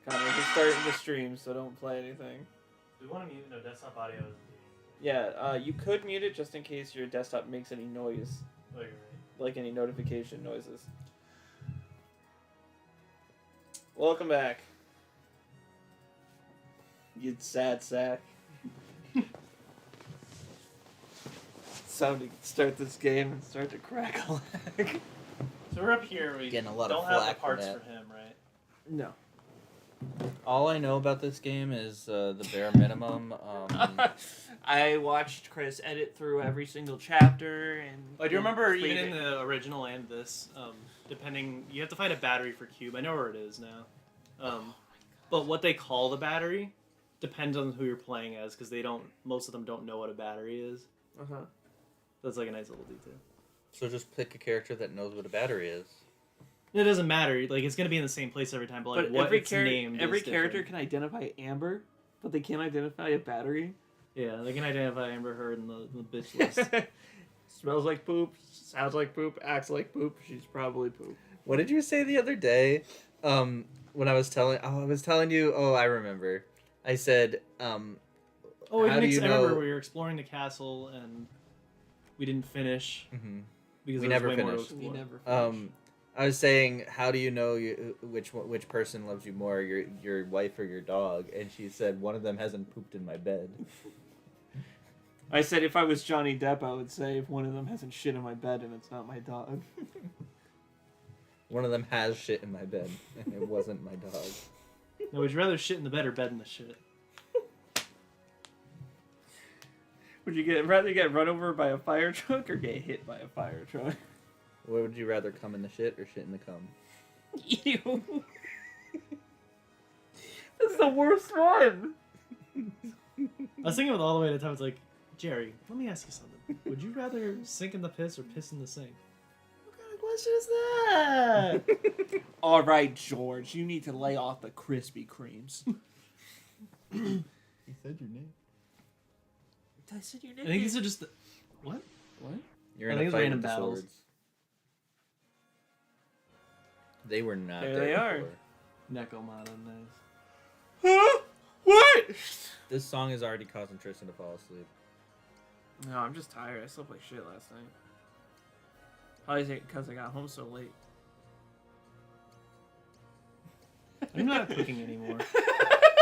Connor, we're starting the stream, so don't play anything. Do we want to mute? No, desktop audio. Yeah, you could mute it just in case your desktop makes any noise. Oh, you're right. Like any notification noises. Welcome back. You sad sack. It's time to start this game and start to crack a leg. So we're up here. We Getting a lot don't of have the flack parts for for that. him, right? No. All I know about this game is the bare minimum. I watched Chris edit through every single chapter, and I do remember played even in it. the original and this, depending, you have to find a battery for Cube. I know where it is now. But what they call the battery depends on who you're playing as, because most of them don't know what a battery is. Uh-huh. That's like a nice little detail. So just pick a character that knows what a battery is. It doesn't matter. Like, it's gonna be in the same place every time, but like what it's named. Every is character different. can identify Amber, but they can't identify a battery. Yeah, they can identify Amber Heard in the bitch list. Smells like poop, sounds like poop, acts like poop. She's probably poop. What did you say the other day? When I was telling you. Oh, I remember. I said, Oh, how do you I remember know? we were exploring the castle and we didn't finish Mhm. because We there was never way more to finished. We explore. never finish. I was saying, how do you know which person loves you more, your wife or your dog? And she said, one of them hasn't pooped in my bed. I said if I was Johnny Depp, I would say if one of them hasn't shit in my bed and it's not my dog. One of them has shit in my bed, and it wasn't my dog. No, would you rather shit in the bed or bed in the shit? Would you rather get run over by a fire truck or get hit by a fire truck? What would you rather, cum in the shit or shit in the cum? Ew. That's the worst one. I was thinking with all the way to the time, it's like, Jerry, let me ask you something. Would you rather sink in the piss or piss in the sink? What kind of question is that? All right, George, you need to lay off the Krispy Kremes. He said your name. I said your name. I think these are just what? What? You're I in think a it's fight random with the battles. swords. They were not There there they are. before. Nekomata, nice. Huh? What? This song is already causing Tristan to fall asleep. No, I'm just tired. I slept like shit last night. Probably because I got home so late. I'm not cooking anymore.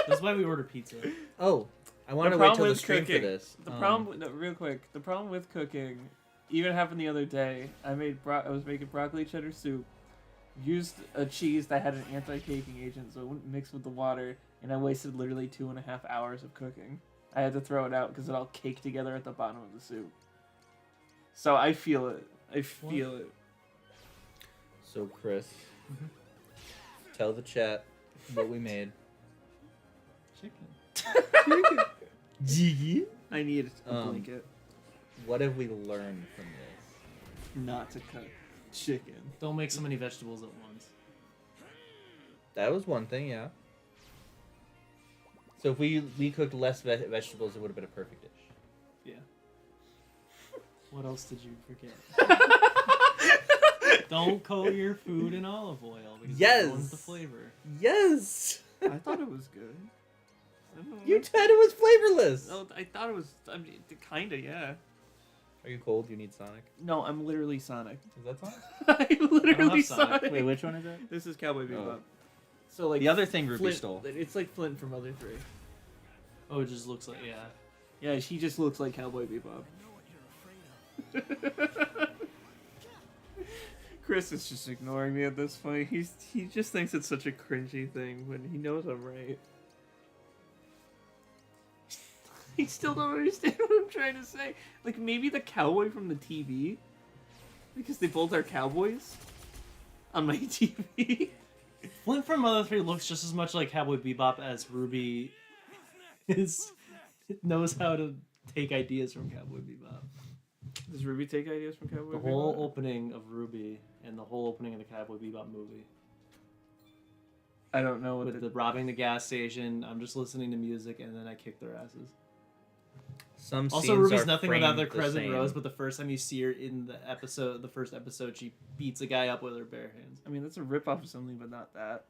That's why we order pizza. Oh, I want to The wait problem till the with stream cooking- for this. The problem, no, real quick, the problem with cooking, even happened the other day. I was making broccoli cheddar soup, used a cheese that had an anti-caking agent, so it wouldn't mix with the water, and I wasted literally 2.5 hours of cooking. I had to throw it out because it all caked together at the bottom of the soup. So I feel it. I feel it. So, Chris, tell the chat what we made. Chicken. Gee. I need a Um, blanket. What have we learned from this? Not to cook chicken. Don't make so many vegetables at once. That was one thing, yeah. So if we cooked less vegetables, it would have been a perfect dish. Yeah. What else did you forget? Don't coat your food in olive oil because Yes. that ruins the flavor. Yes! I thought it was good. I don't know. You said it was flavorless! No, I thought it was. I mean, kinda, yeah. Are you cold? You need Sonic? No, I'm literally Sonic. Is that Sonic? I'm literally have Sonic. Sonic. Wait, which one is that? This is Cowboy Bebop. Oh. So like The other thing Ruby Flint, stole. It's like Flint from Other 3. Oh, it just looks like, yeah. Yeah, he just looks like Cowboy Bebop. Chris is just ignoring me at this point. He just thinks it's such a cringy thing when he knows I'm right. I still don't understand what I'm trying to say. Like maybe the cowboy from the TV, because they both are cowboys on my TV. Flint from Mother 3 looks just as much like Cowboy Bebop as Ruby knows how to take ideas from Cowboy Bebop. Does Ruby take ideas from Cowboy The Bebop? whole opening of Ruby and the whole opening of the Cowboy Bebop movie. I don't know what With the robbing the gas station, I'm just listening to music and then I kick their asses. Some Also, scenes Ruby's are nothing without their framed the Crescent same. Rose, but the first time you see her in the first episode, she beats a guy up with her bare hands. I mean, that's a ripoff of something, but not that.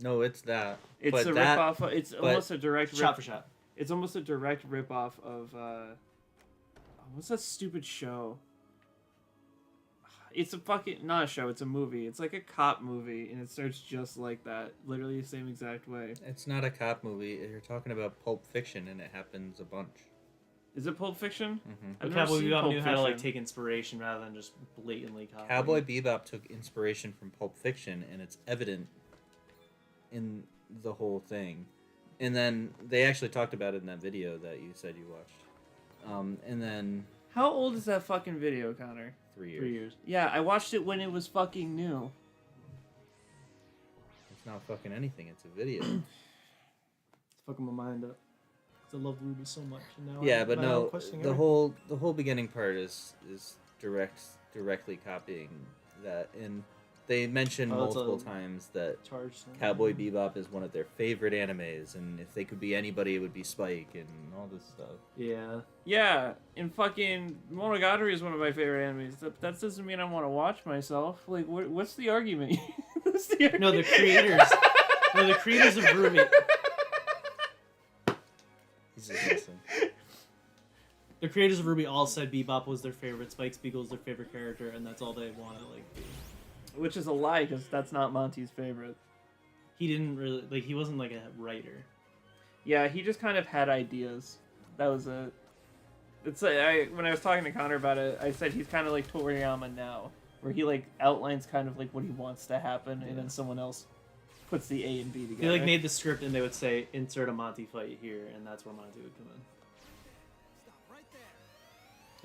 No, it's that. It's but a that, rip-off. It's almost a direct Shot for shot. It's almost a direct rip-off of what's that stupid show? It's a fucking not a show. It's a movie. It's like a cop movie, and it starts just like that, literally the same exact way. It's not a cop movie. You're talking about Pulp Fiction, and it happens a bunch. Is it Pulp Fiction? Mm-hmm. I've But never Cowboy seen Bebop Pulp knew how to like Fiction. take inspiration rather than just blatantly copy. Cowboy Bebop took inspiration from Pulp Fiction, and it's evident in the whole thing. And then they actually talked about it in that video that you said you watched. And then How old is that fucking video, Connor? 3 years. 3 years. Yeah, I watched it when it was fucking new. It's not fucking anything. It's a video. It's fucking my mind up. 'Cause I love Ruby so much. And now Yeah, I'm but now no, I'm questioning the everything. whole beginning part is directly copying that, and they mentioned Oh, it's multiple a times that Charge. Cowboy Bebop is one of their favorite animes, and if they could be anybody, it would be Spike and all this stuff. Yeah. Yeah, and fucking Monogatari is one of my favorite animes. That doesn't mean I want to watch myself. Like, what's the argument? What's the argument? No, the creators. No, the creators of Ruby. He's just listening. The creators of Ruby all said Bebop was their favorite, Spike Spiegel was their favorite character, and that's all they wanted to like be. Which is a lie, because that's not Monty's favorite. He didn't really like. He wasn't like a writer. Yeah, he just kind of had ideas. That was it. It's like when I was talking to Connor about it, I said he's kind of like Toriyama now, where he like outlines kind of like what he wants to happen, and then someone else puts the A and B together. They like made the script and they would say insert a Monty fight here, and that's where Monty would come in.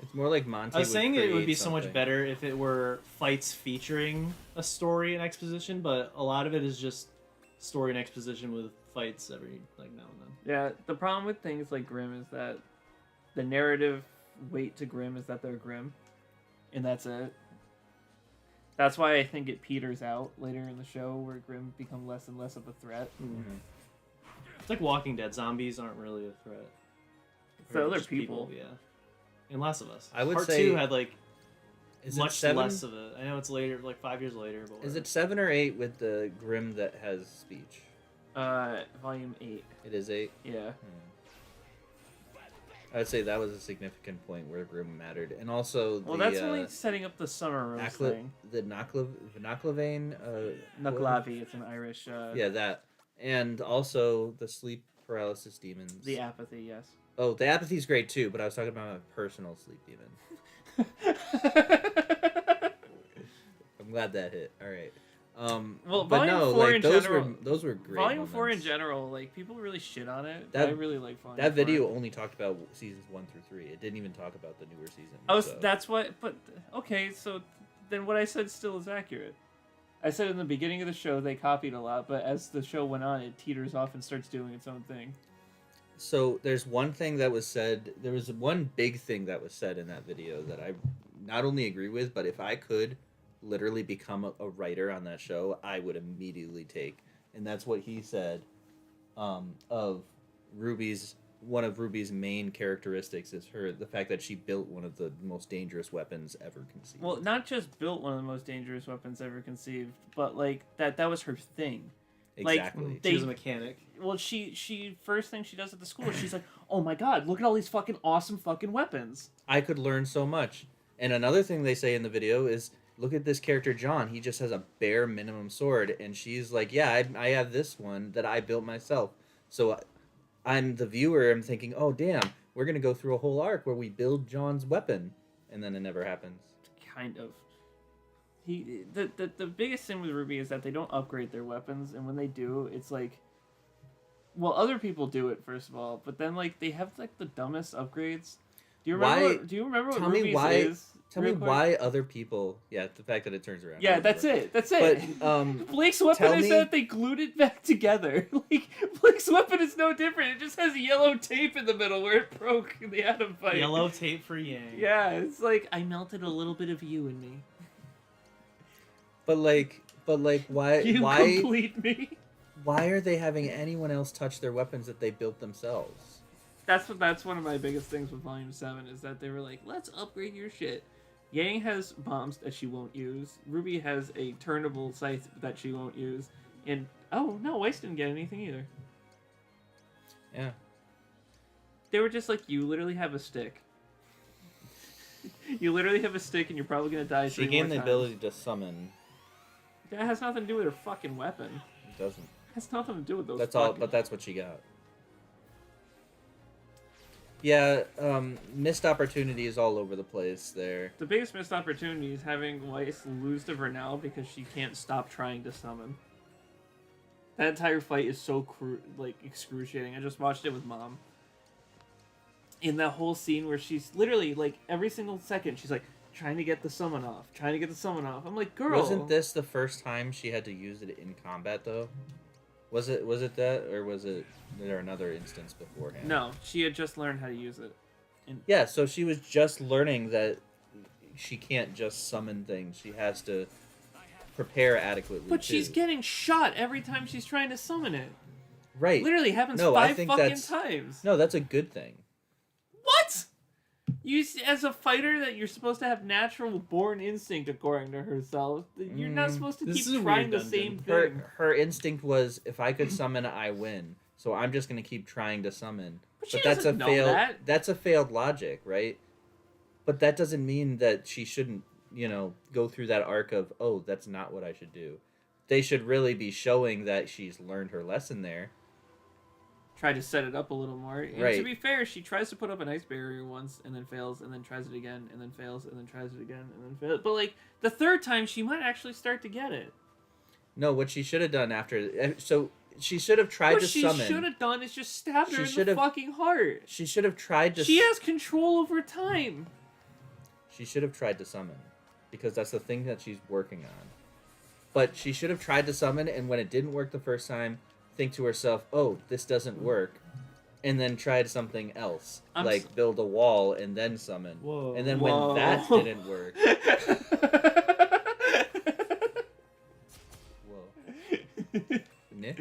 It's more like Monty. I was saying it would create be so much something. better if it were fights featuring a story and exposition, but a lot of it is just story and exposition with fights every like now and then. Yeah, the problem with things like Grimm is that the narrative weight to Grimm is that they're Grimm, and that's it. That's why I think it peters out later in the show, where Grimm become less and less of a threat. Mhm. It's like Walking Dead. Zombies aren't really a threat. So Compared to other just people. yeah. And Last of Us. I would Part say- 2 had like Is it much 7? less of it. I know it's later, like 5 years later. But Is whatever. it 7 or 8 with the Grimm that has speech? Volume 8. It is 8. Yeah. I would say that was a significant point where Grimm mattered, and also Well, the that's only setting up the summer rose thing. the Knocklevane. Nuklavi, it's an Irish. Yeah, that, and also the sleep paralysis demons. The apathy, yes. Oh, the apathy's great too, but I was talking about my personal sleep demon. I'm glad that hit. All right. Well, but Volume no, 4 like in those general, were great. Volume 4 in moments. general, like people really shit on it. That- I really like Volume 4. That video only talked about seasons 1 through 3. It didn't even talk about the newer seasons. Oh, so. that's what. But okay, so then what I said still is accurate. I said in the beginning of the show they copied a lot, but as the show went on, it teeters off and starts doing its own thing. So there's one thing that was said. There was one big thing that was said in that video that I not only agree with, but if I could literally become a writer on that show, I would immediately take. And that's what he said. Of Ruby's, one of Ruby's main characteristics is the fact that she built one of the most dangerous weapons ever conceived. Well, not just built one of the most dangerous weapons ever conceived, but like that was her thing. exactly. they- She was a mechanic. Well, she first thing she does at the school, she's like, "Oh my god, look at all these fucking awesome fucking weapons." I could learn so much. And another thing they say in the video is, look at this character John. He just has a bare minimum sword, and she's like, "Yeah, I have this one that I built myself." So I'm the viewer. I'm thinking, "Oh damn, we're gonna go through a whole arc where we build John's weapon," and then it never happens. Kind of. The biggest thing with Ruby is that they don't upgrade their weapons, and when they do, it's like, well, other people do it first of all, but then like they have like the dumbest upgrades. Do you remember? Why- Do you remember what tell me Ruby's why- is? Tell me real quick? why other people. Yeah, the fact that it turns around. Yeah, that's it. That's it. But Blake's weapon tell is me- that they glued it back together. Like Blake's weapon is no different. It just has yellow tape in the middle where it broke in the atom fight. Yellow tape for Yang. Yeah, it's like I melted a little bit of you in me. but why You why complete me. why are they having anyone else touch their weapons that they built themselves? That's one of my biggest things with Volume 7 is that they were like, let's upgrade your shit. Yang has bombs that she won't use. Ruby has a turnable scythe that she won't use. And oh no, Weiss didn't get anything either. Yeah. They were just like, you literally have a stick. You literally have a stick, and you're probably gonna die. She 3 gained more the times. ability to summon. That has nothing to do with her fucking weapon. It doesn't. It has nothing to do with those. That's all, but that's what she got. Yeah, missed opportunities all over the place there. The biggest missed opportunity is having Weiss lose to Vernal because she can't stop trying to summon. That entire fight is so excruciating. I just watched it with Mom. In that whole scene where she's literally like every single second she's like trying to get the summon off, trying to get the summon off. I'm like, girl. Wasn't this the first time she had to use it in combat though? Was it that, or was it there another instance beforehand? No, she had just learned how to use it. Yeah, so she was just learning that she can't just summon things. She has to prepare adequately. But she's getting shot every time she's trying to summon it. Right. Literally happens No, I 5 think fucking that's- times. No, that's a good thing. What? You as a fighter that you're supposed to have natural born instinct according to herself. You're not supposed to This is keep a trying weird the same dungeon. thing. Her instinct was, if I could summon, I win. So I'm just gonna keep trying to summon. But she that's a doesn't know failed. that. That's a failed logic, right? But that doesn't mean that she shouldn't, go through that arc of, oh, that's not what I should do. They should really be showing that she's learned her lesson there. Try to set it up a little more. And Right. to be fair, she tries to put up an ice barrier once and then fails and then tries it again and then fails and then tries it again and then fails. But like the third time she might actually start to get it. No, what she should have done after, so she should have tried What to she summon. should have done is just stabbed her She in the should've- fucking heart. She should have tried to. She has control over time. She should have tried to summon, because that's the thing that she's working on. But she should have tried to summon, and when it didn't work the first time, think to herself, "Oh, this doesn't work," and then tried something else, like build a wall and then summon. Whoa. And then Whoa. when that didn't work, whoa, Nick?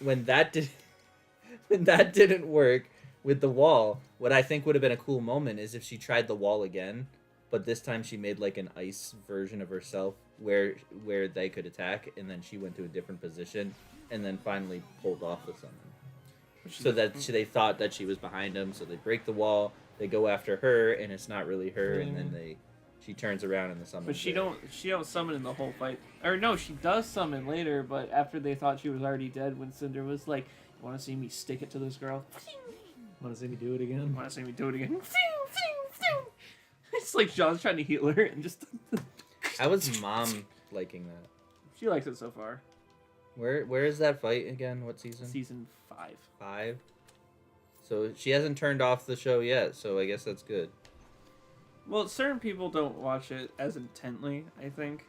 When that didn't work with the wall, what I think would have been a cool moment is if she tried the wall again, but this time she made like an ice version of herself where they could attack, and then she went to a different position, and then finally pulled off the summon. So that they thought that she was behind them, so they break the wall, they go after her, and it's not really her, and then she turns around and the summon. But she don't summon in the whole fight. Or no, she does summon later, but after they thought she was already dead, when Cinder was like, "You want to see me stick it to this girl? Want to see me do it again? Want to see me do it again?" It's like John's trying to heal her and just. How was Mom liking that? She likes it so far. Where is that fight again? What season? Season 5. 5. So she hasn't turned off the show yet, so I guess that's good. Well, certain people don't watch it as intently, I think.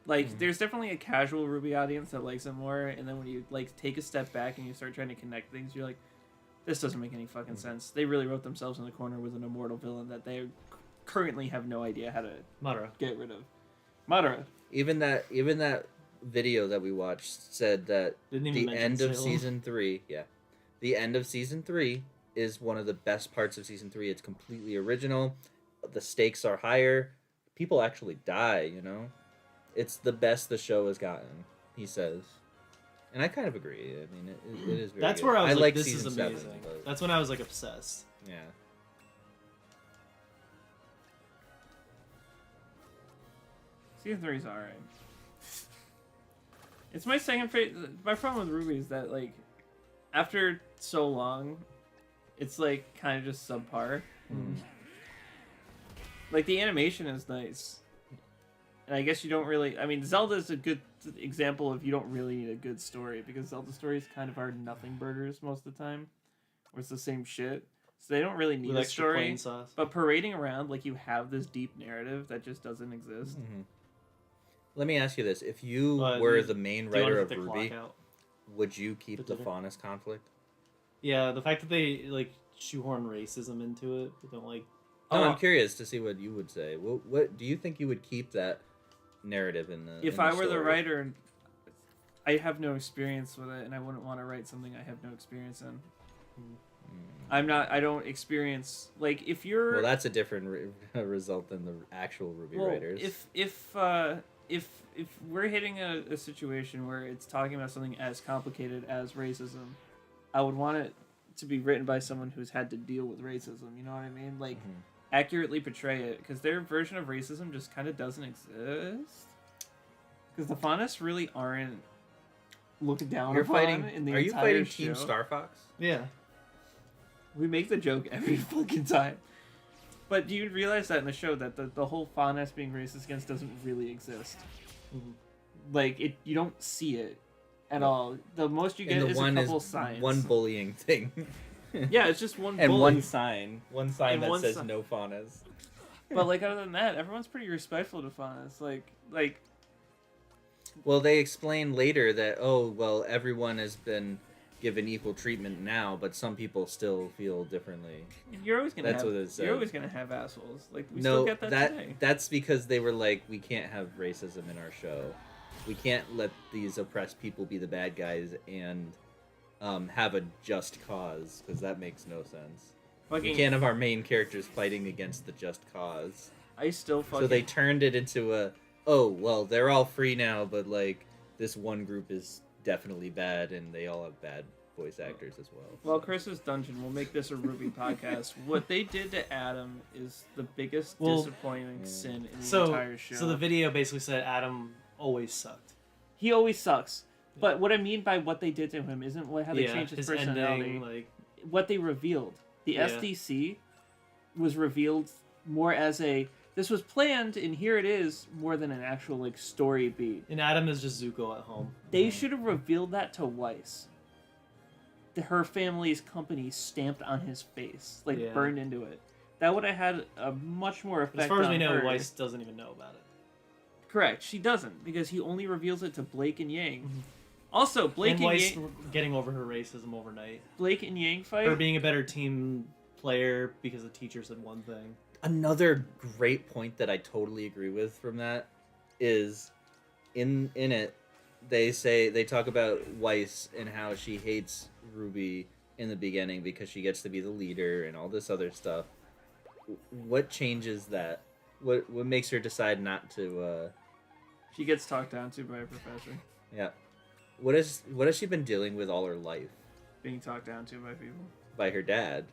Like, there's definitely a casual Ruby audience that likes it more, and then when you, like, take a step back and you start trying to connect things, you're like, this doesn't make any fucking sense. They really wrote themselves in the corner with an immortal villain that they currently have no idea how to Madara. get rid of. Madara. Even that video that we watched said that Didn't even the mention end of Salem. season 3, the end of season 3 is one of the best parts of season 3. It's completely original. The stakes are higher. People actually die, It's the best the show has gotten, he says. And I kind of agree. I mean, it is very That's good. where I was like, this season is 7, amazing. but- That's when I was like obsessed. yeah. Season 3 is alright. It's my second favorite. My problem with Ruby is that, like, after so long, it's, like, kind of just subpar. Like, the animation is nice. And I guess you don't really... I mean, Zelda's a good example of you don't really need a good story, because Zelda stories kind of are nothing burgers most of the time. Or it's the same shit. So they don't really need With a extra story. plain sauce. But parading around, like, you have this deep narrative that just doesn't exist. Mm-hmm. Let me ask you this. If you But were you- the main Do you wanna writer get of the Ruby, clock out? would you keep Put the dinner? Faunus conflict? Yeah, the fact that they like shoehorn racism into it, they don't like. No, Oh, I'm curious to see what you would say. What do you think you would keep that narrative in the? If in I the were the story? writer, I have no experience with it, and I wouldn't want to write something I have no experience in. I don't experience, like, if you're... Well, that's a different result than the actual Ruby writers. if we're hitting a situation where it's talking about something as complicated as racism, I would want it to be written by someone who's had to deal with racism. You know what I mean? Like, accurately portray it, because their version of racism just kind of doesn't exist. Because the Faunus really aren't looked down upon in the Are you entire fighting show. Team Star Fox? Yeah. We make the joke every fucking time. But do you realize that in the show that the whole Faunus being racist against doesn't really exist? Mm-hmm. Like, you don't see it at all. The most you get is a couple signs. One bullying thing. Yeah, it's just one and bully. one sign And that one says sign. no Faunus. But like other than that, everyone's pretty respectful to Faunus. Like Well, they explain later that everyone has been given equal treatment now, but some people still feel differently. you're always gonna That's have what it said. you're always gonna have assholes. Like we No, still get that today. that's because they were like, we can't have racism in our show. We can't let these oppressed people be the bad guys and have a just cause, because that makes no sense. We can't have our main characters fighting against the just cause. I still fucking. So they turned it into they're all free now, but like this one group is definitely bad, and they all have bad voice actors as well. Well, Chris's Dungeon, we'll make this a Ruby podcast. What they did to Adam is the biggest disappointing sin in the entire show. So the video basically said Adam always sucked. He always sucks. But what I mean by what they did to him isn't how they changed his his personality. ending, what they revealed. The SDC was revealed more as this was planned and here it is, more than an actual story beat. And Adam is just Zuko at home. They should have revealed that to Weiss. Her family's company stamped on his face, burned into it. That would have had a much more effect on her. As far as we know, Weiss doesn't even know about it. Correct, she doesn't, because he only reveals it to Blake and Yang. Mm-hmm. Also, Blake and Weiss Yang getting over her racism overnight. Blake and Yang fight. Her being a better team player because the teacher said one thing. Another great point that I totally agree with from that is in it they talk about Weiss and how she hates Ruby in the beginning because she gets to be the leader and all this other stuff. What changes that? What makes her decide not to She gets talked down to by a professor. Yeah. What has she been dealing with all her life? Being talked down to by people. By her dad.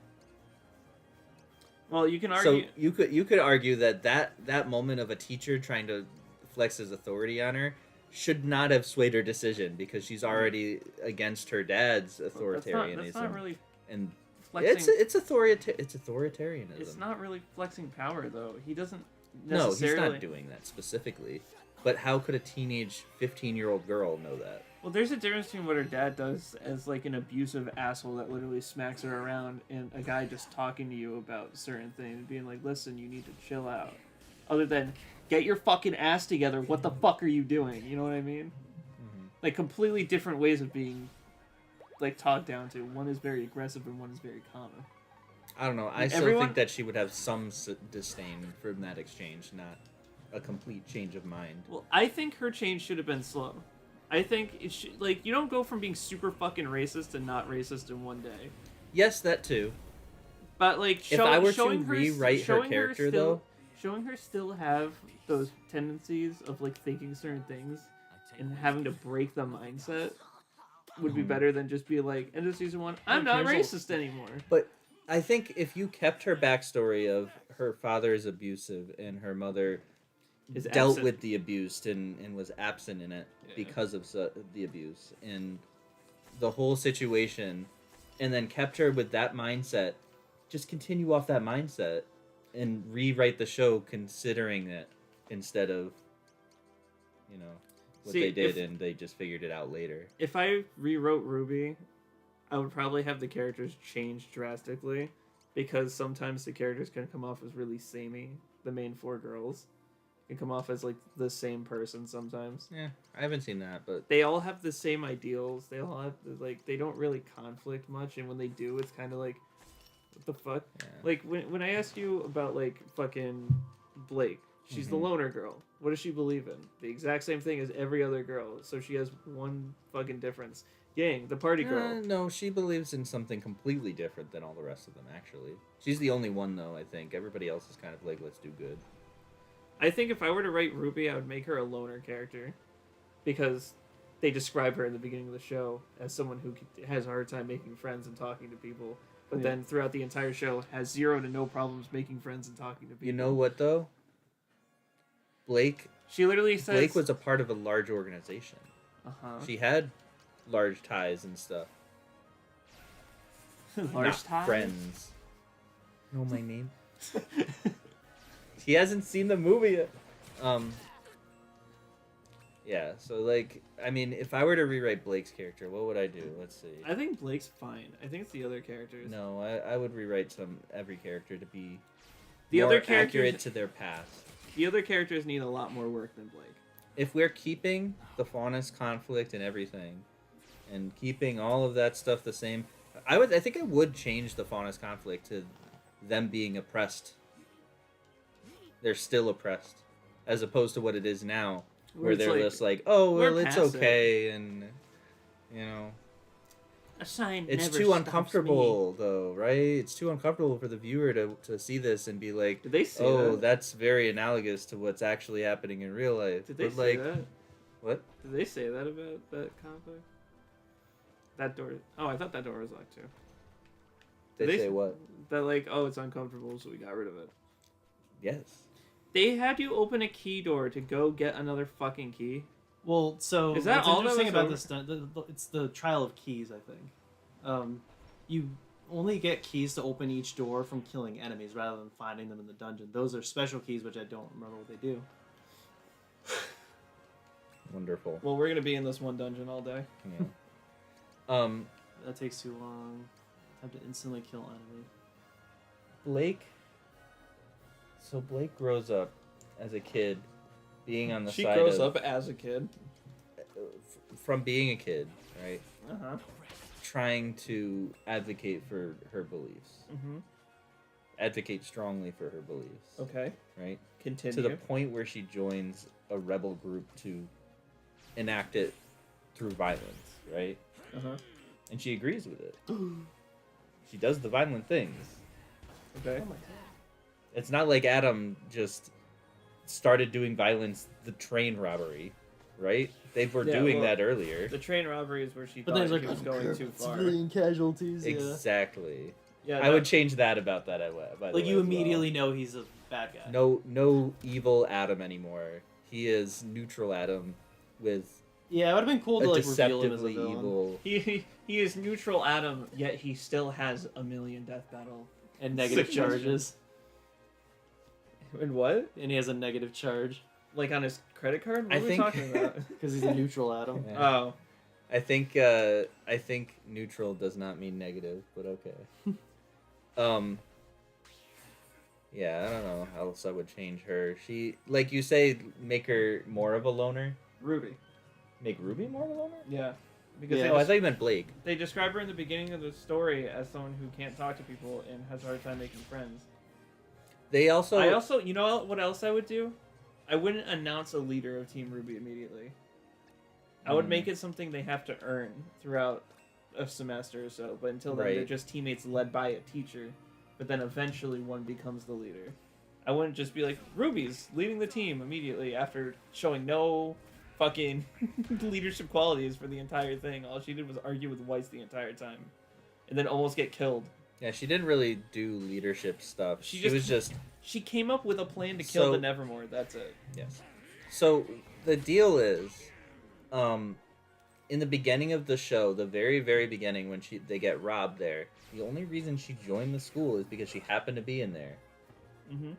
Well, you can argue. So you could argue that moment of a teacher trying to flex his authority on her should not have swayed her decision, because she's already against her dad's authoritarianism. That's not really. And flexing. it's authoritarianism. It's not really flexing power, though. He doesn't necessarily. No, he's not doing that specifically. But how could a teenage 15-year-old girl know that? Well, there's a difference between what her dad does as an abusive asshole that literally smacks her around, and a guy just talking to you about certain things and being like, "Listen, you need to chill out." Other than, "Get your fucking ass together. What the fuck are you doing?" You know what I mean? Mm-hmm. Completely different ways of being talked down to. One is very aggressive and one is very calm. I don't know. I still think that she would have some disdain from that exchange, not a complete change of mind. Well, I think her change should have been slow. I think it should, you don't go from being super fucking racist to not racist in one day. Yes, that too. But if I were to rewrite her character, though, showing her still have those tendencies of thinking certain things and having to break the mindset would be better than just be end of season 1. I'm not racist anymore. But I think if you kept her backstory of her father is abusive and her mother dealt with the abuse and was absent in it because of the abuse and the whole situation, and then kept her with that mindset, just continue off that mindset and rewrite the show considering it instead of what they did and they just figured it out later. If I rewrote Ruby, I would probably have the characters change drastically, because sometimes the characters can come off as really samey. The main 4 girls can come off as the same person sometimes. Yeah, I haven't seen that, but they all have the same ideals. They all have they don't really conflict much, and when they do, it's kind of what the fuck? Yeah. When I asked you about fucking Blake, she's the loner girl. What does she believe in? The exact same thing as every other girl. So she has one fucking difference. Yang, the party girl. No, she believes in something completely different than all the rest of them, actually. She's the only one, though, I think. Everybody else is kind of let's do good. I think if I were to write Ruby, I would make her a loner character, because they describe her in the beginning of the show as someone who has a hard time making friends and talking to people, but Yeah. then throughout the entire show has zero to no problems making friends and talking to people. You know what though? Blake She literally says Blake was a part of a large organization. uh-huh. She had large ties and stuff. large Not ties. friends. Know my name? He hasn't seen the movie yet. Yeah, so like, I mean, if I were to rewrite Blake's character, what would I do? Let's see. I think Blake's fine. I think it's the other characters. No, I would rewrite every character to be The more other characters- accurate to their past. The other characters need a lot more work than Blake. If we're keeping the Faunus conflict and everything, and keeping all of that stuff the same, I think I would change the Faunus conflict to them being oppressed. They're still oppressed, as opposed to what it is now, where It's they're like, just like, oh well, we're it's past okay, and you know, a sign it's never too stops uncomfortable though, right? It's too uncomfortable for the viewer to see this and be like, me. Did they say oh, that? that's very analogous to what's actually happening in real life. Did they But, say like, that? what? Did they say that about that comic book? That door. Oh, I thought that door was locked too. They Did say what? That like, oh, it's uncomfortable, so we got rid of it. Yes. They had you open a key door to go get another fucking key. Well, so Is that what's all that interesting was about over? this? It's the trial of keys, I think. You only get keys to open each door from killing enemies rather than finding them in the dungeon. Those are special keys, which I don't remember what they do. Wonderful. Well, we're gonna be in this one dungeon all day. Yeah. That takes too long. Time to instantly kill enemy. Blake. So Blake grows up as a kid, being on the She side grows of, up as a kid. from being a kid, right? Uh huh. Trying to advocate for her beliefs, Mm-hmm. advocate strongly for her beliefs, Okay. right? Continue. To the point where she joins a rebel group to enact it through violence, right? Uh huh. And she agrees with it. She does the violent things. Okay. Oh my god. It's not like Adam just started doing violence, the train robbery, right? They were Yeah, doing well, that earlier. The train robbery is where she But thought then he it's like was going too far. civilian casualties. Yeah. Exactly. Yeah. I would change that about that. By the Like way, you as well. immediately know he's a bad guy. No evil Adam anymore. He is neutral Adam with Yeah, it would have been cool a to like reveal him as a deceptively villain. evil. He is neutral Adam, yet he still has a million death battle. And negative Suggestion. charges. And what? And he has a negative charge. Like on his credit card? What I are we think- talking about? Because he's a neutral Adam. Yeah. Oh. I think neutral does not mean negative, but okay. Yeah, I don't know how else I would change her. She, like you say, make her more of a loner. Ruby. Make Ruby more of a loner? Yeah. Because Yeah. they, Oh, I just- thought you meant Blake. they describe her in the beginning of the story as someone who can't talk to people and has a hard time making friends. They also, I also, you know what else I would do? I wouldn't announce a leader of Team Ruby immediately. I would Mm. make it something they have to earn throughout a semester or so, but until then they're Right. just teammates led by a teacher, but then eventually one becomes the leader. I wouldn't just be like, Ruby's leading the team immediately after showing no fucking leadership qualities for the entire thing. All she did was argue with Weiss the entire time. And then almost get killed. yeah, she didn't really do leadership stuff. She She just- was just She came up with a plan to kill So- the Nevermore, that's it. yes. So the deal is, in the beginning of the show, the very very beginning when they get robbed there, the only reason she joined the school is because she happened to be in there. Mm-hmm.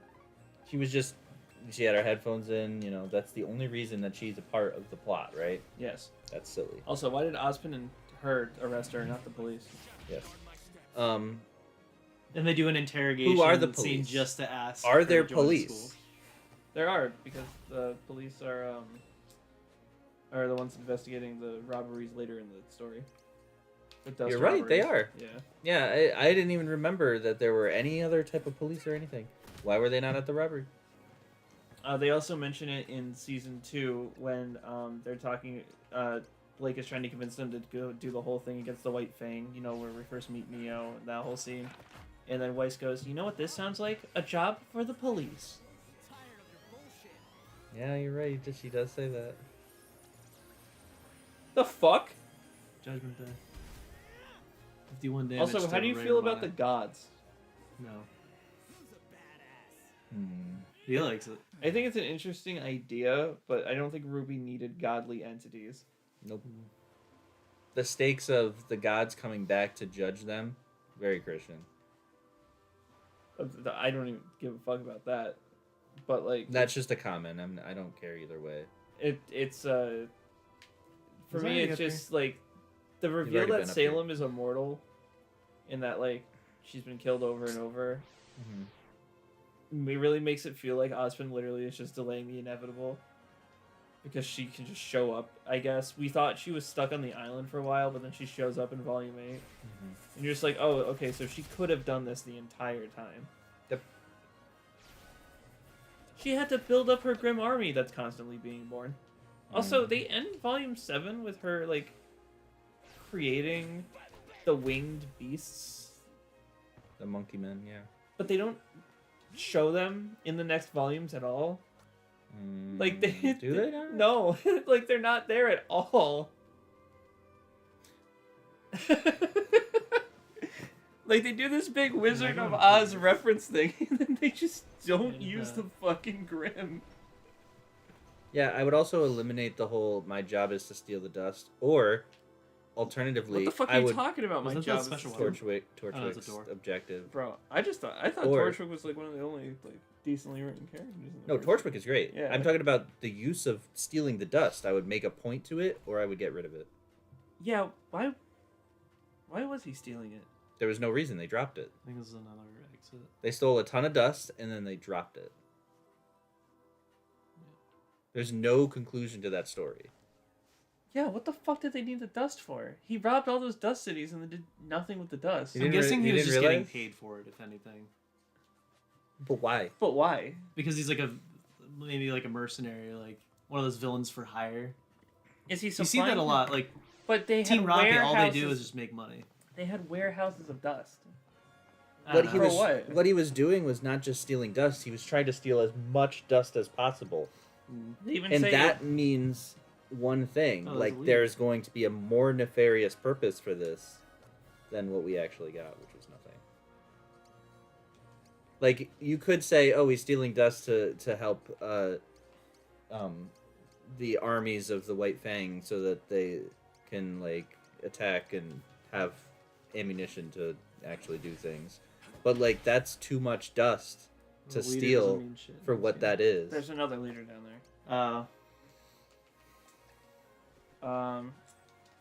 She had her headphones in, you know, that's the only reason that she's a part of the plot, right? Yes. That's silly. Also, why did Ozpin and her arrest her, not the police? Yes. And they do an interrogation Who are the scene police? just to ask. Are her there to join the police? school. There are, because the police are the ones investigating the robberies later in the story. The dust You're right, they robberies. are. Yeah. Yeah, I didn't even remember that there were any other type of police or anything. Why were they not at the robbery? They also mention it in season 2 when they're talking. Blake is trying to convince them to go do the whole thing against the White Fang. You know, where we first meet Neo, that whole scene. And then Weiss goes, "You know what this sounds like? A job for the police." Yeah, you're right. She does say that. The fuck? Judgment Day. 51 damage. Also, how to do you Ray feel about the Romano. gods? No. Hmm. He likes it. I think it's an interesting idea, but I don't think Ruby needed godly entities. Nope. The stakes of the gods coming back to judge them, very Christian. I don't even give a fuck about that. But like That's just a comment. I don't care either way. it's Was for that me a it's good just like the reveal already that been up here. Salem is immortal, and that like she's been killed over and over. It really makes it feel like Osmond literally is just delaying the inevitable. Because she can just show up, I guess. We thought she was stuck on the island for a while, but then she shows up in Volume 8. And you're just like, oh, okay, so she could have done this the entire time. Yep. She had to build up her grim army that's constantly being born. Also, they end Volume 7 with her, like, creating the winged beasts. The monkey men, yeah. But they don't show them in the next volumes at all. Like they do they not? No, like they're not there at all. Like they do this big Wizard of Oz reference thing, and then they just don't use the fucking Grim. Yeah, I would also eliminate the whole "my job is to steal the dust," or alternatively, What the fuck I are you would talking about? My Wasn't that job is special to- weapon? Torchwick's it's a door. objective. Bro, I thought Or- Torchwick was like one of the only like decently written characters. in the No, first- Torchwick is great. Yeah. I'm talking about the use of stealing the dust. I would make a point to it, or I would get rid of it. Yeah, why was he stealing it? There was no reason they dropped it. I think this is another exit. They stole a ton of dust and then they dropped it. There's no conclusion to that story. Yeah, what the fuck did they need the dust for? He robbed all those dust cities and then did nothing with the dust. You I'm didn't guessing re- he you was didn't just getting realize? paid for it, if anything. But why? But why? Because he's like maybe like a mercenary, like one of those villains for hire. Is he You see supplying that a them? lot. Like But they Team had Rocket, all they do warehouses- is just make money. They had warehouses of dust. I What don't he know. was what? what he was doing was not just stealing dust. He was trying to steal as much dust as possible, They even and say that means one thing: Oh, that's like weird. there's going to be a more nefarious purpose for this than what we actually got, which was nothing. Like you could say, "Oh, he's stealing dust to help the armies of the White Fang so that they can like attack and have ammunition to actually do things." But like that's too much dust to The leader steal doesn't mean shit. for what that is. there's another leader down there.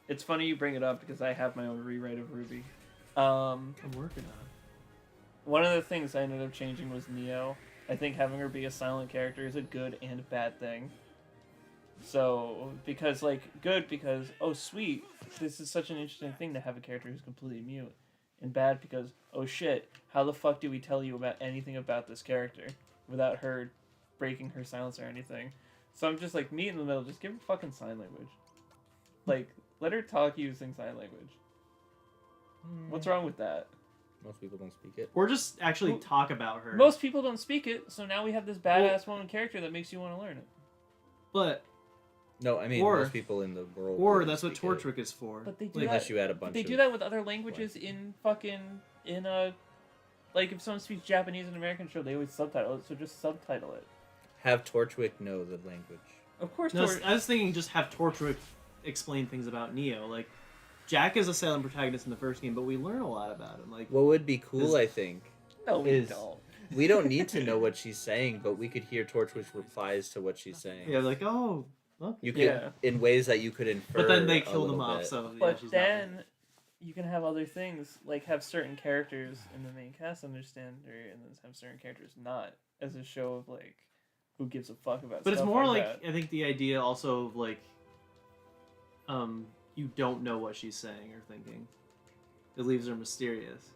It's funny you bring it up because I have my own rewrite of Ruby. I'm working on it. One of the things I ended up changing was Neo. I think having her be a silent character is a good and bad thing. So, because, oh, sweet, this is such an interesting thing to have a character who's completely mute. And bad because, oh shit, how the fuck do we tell you about anything about this character without her breaking her silence or anything? So I'm just like, meet in the middle, just give her fucking sign language. Like, let her talk using sign language. What's wrong with that? Most people don't speak it. Or just actually Well, talk about her. Most people don't speak it, so now we have this badass woman character that makes you want to learn it. But No, I mean Or- most people in the world. or wouldn't that's what speak it. Torchwick is for. But they do Like, that. Unless you add a bunch. They of do that with other languages in like if someone speaks Japanese in an American show, they always subtitle it, so just subtitle it. Have Torchwick know the language. Of course, No, I was thinking just have Torchwick explain things about Neo. Like Jack is a silent protagonist in the first game, but we learn a lot about him. Like What would be cool, Is- I think, no, we is- don't. we don't need to know what she's saying, but we could hear Torchwick's replies to what she's saying. yeah, like oh, okay. You could Yeah. in ways that you could infer. But then they a killed him little off, bit. so yeah, But she's then you can have other things, like have certain characters in the main cast understand her, and then have certain characters not, as a show of like, who gives a fuck about. But it's stuff more like like that. I think the idea also of like, you don't know what she's saying or thinking. It leaves her mysterious.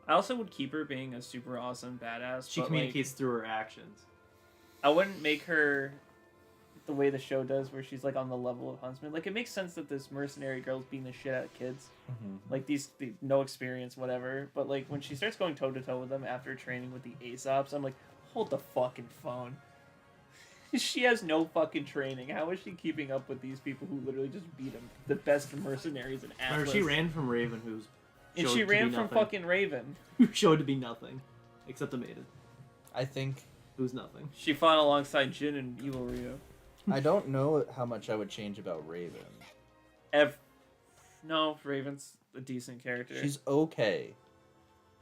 I also would keep her being a super awesome badass. She but, communicates through her actions. Like, I wouldn't make her the way the show does, where she's like on the level of Huntsman. Like it makes sense that this mercenary girl's beating the shit out of kids, Mhm. like these no experience, whatever. But like when she starts going toe to toe with them after training with the Aesops, I'm like, hold the fucking phone. She has no fucking training. How is she keeping up with these people who literally just beat him? The best mercenaries in Or Atlas. she ran from Raven, who's And showed she to ran be from nothing. fucking Raven. Who showed to be nothing, except a maiden. I think Who's nothing. She fought alongside Jin and Evil Rio. I don't know how much I would change about Raven. No, Raven's a decent character. She's okay.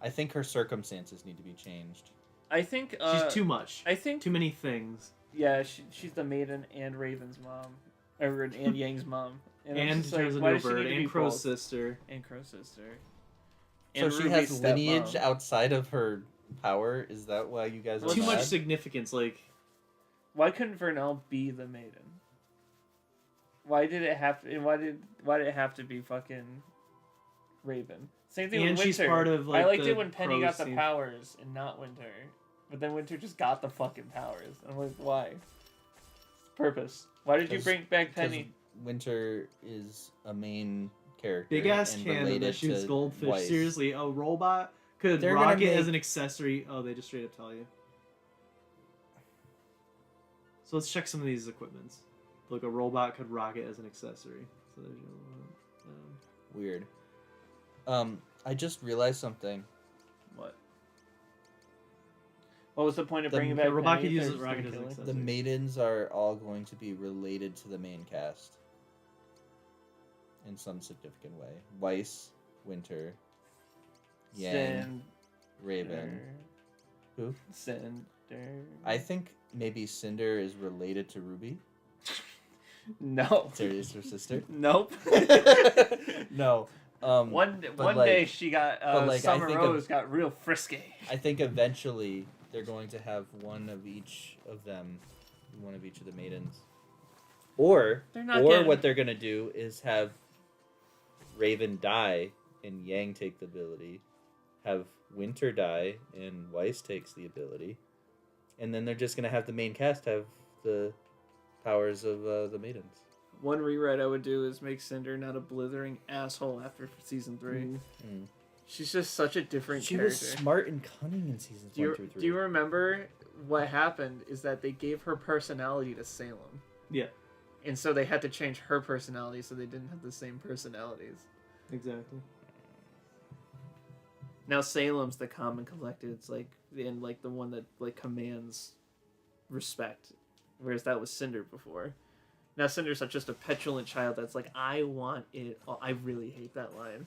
I think her circumstances need to be changed. I think She's too much. I think Too many things. yeah, she's the maiden and Raven's mom, and Yang's mom, I'm And just turns why into a does she need bird. to And be Crow's both? sister. And Crow's sister. So And she Ruby's has lineage stepmom. outside of her power? Is that why you guys are Too much mad? significance. Like, Why couldn't Vernell be the maiden? Why did it have to? And why did it have to be fucking Raven? Same thing and with Winter. she's part of like I liked the it when Penny got Crow's the team. powers and not Winter, but then Winter just got the fucking powers. I'm like, why? Purpose. Why did you 'Cause- bring back 'Cause Penny? Winter is a main character. Big ass and cannon related that shoots to goldfish. Weiss. Seriously, a robot could They're gonna rocket make- as an accessory. Oh, they just straight up tell you. So let's check some of these equipments. Look, a robot could rocket as an accessory. So there's your Weird. I just realized something. What? What was the point of The- bringing the back robot Penny could if use they're it just rocket gonna as an kill her? accessory. The maidens are all going to be related to the main cast in some significant way. Weiss, Winter, Yang, Raven. Who? Cinder. I think maybe Cinder is related to Ruby. No. Is her sister? Nope. No. One but day like- she got but like, I Summer think Rose got real frisky. I think eventually they're going to have one of each of them, one of each of the maidens. Or They're not or getting- what they're gonna do is have Raven die and Yang take the ability, have Winter die and Weiss takes the ability, and then they're just gonna have the main cast have the powers of the maidens. One rewrite I would do is make Cinder not a blithering asshole after season 3. Mm. She's just such a different She character. was smart and cunning in seasons 1 through 3. Do you remember what happened is that they gave her personality to Salem. Yeah, And so they had to change her personality so they didn't have the same personalities. exactly. Now Salem's the calm and collected. It's like and like the one that like commands respect, whereas that was Cinder before. Now Cinder's just a petulant child that's like, I want it. Oh, I really hate that line.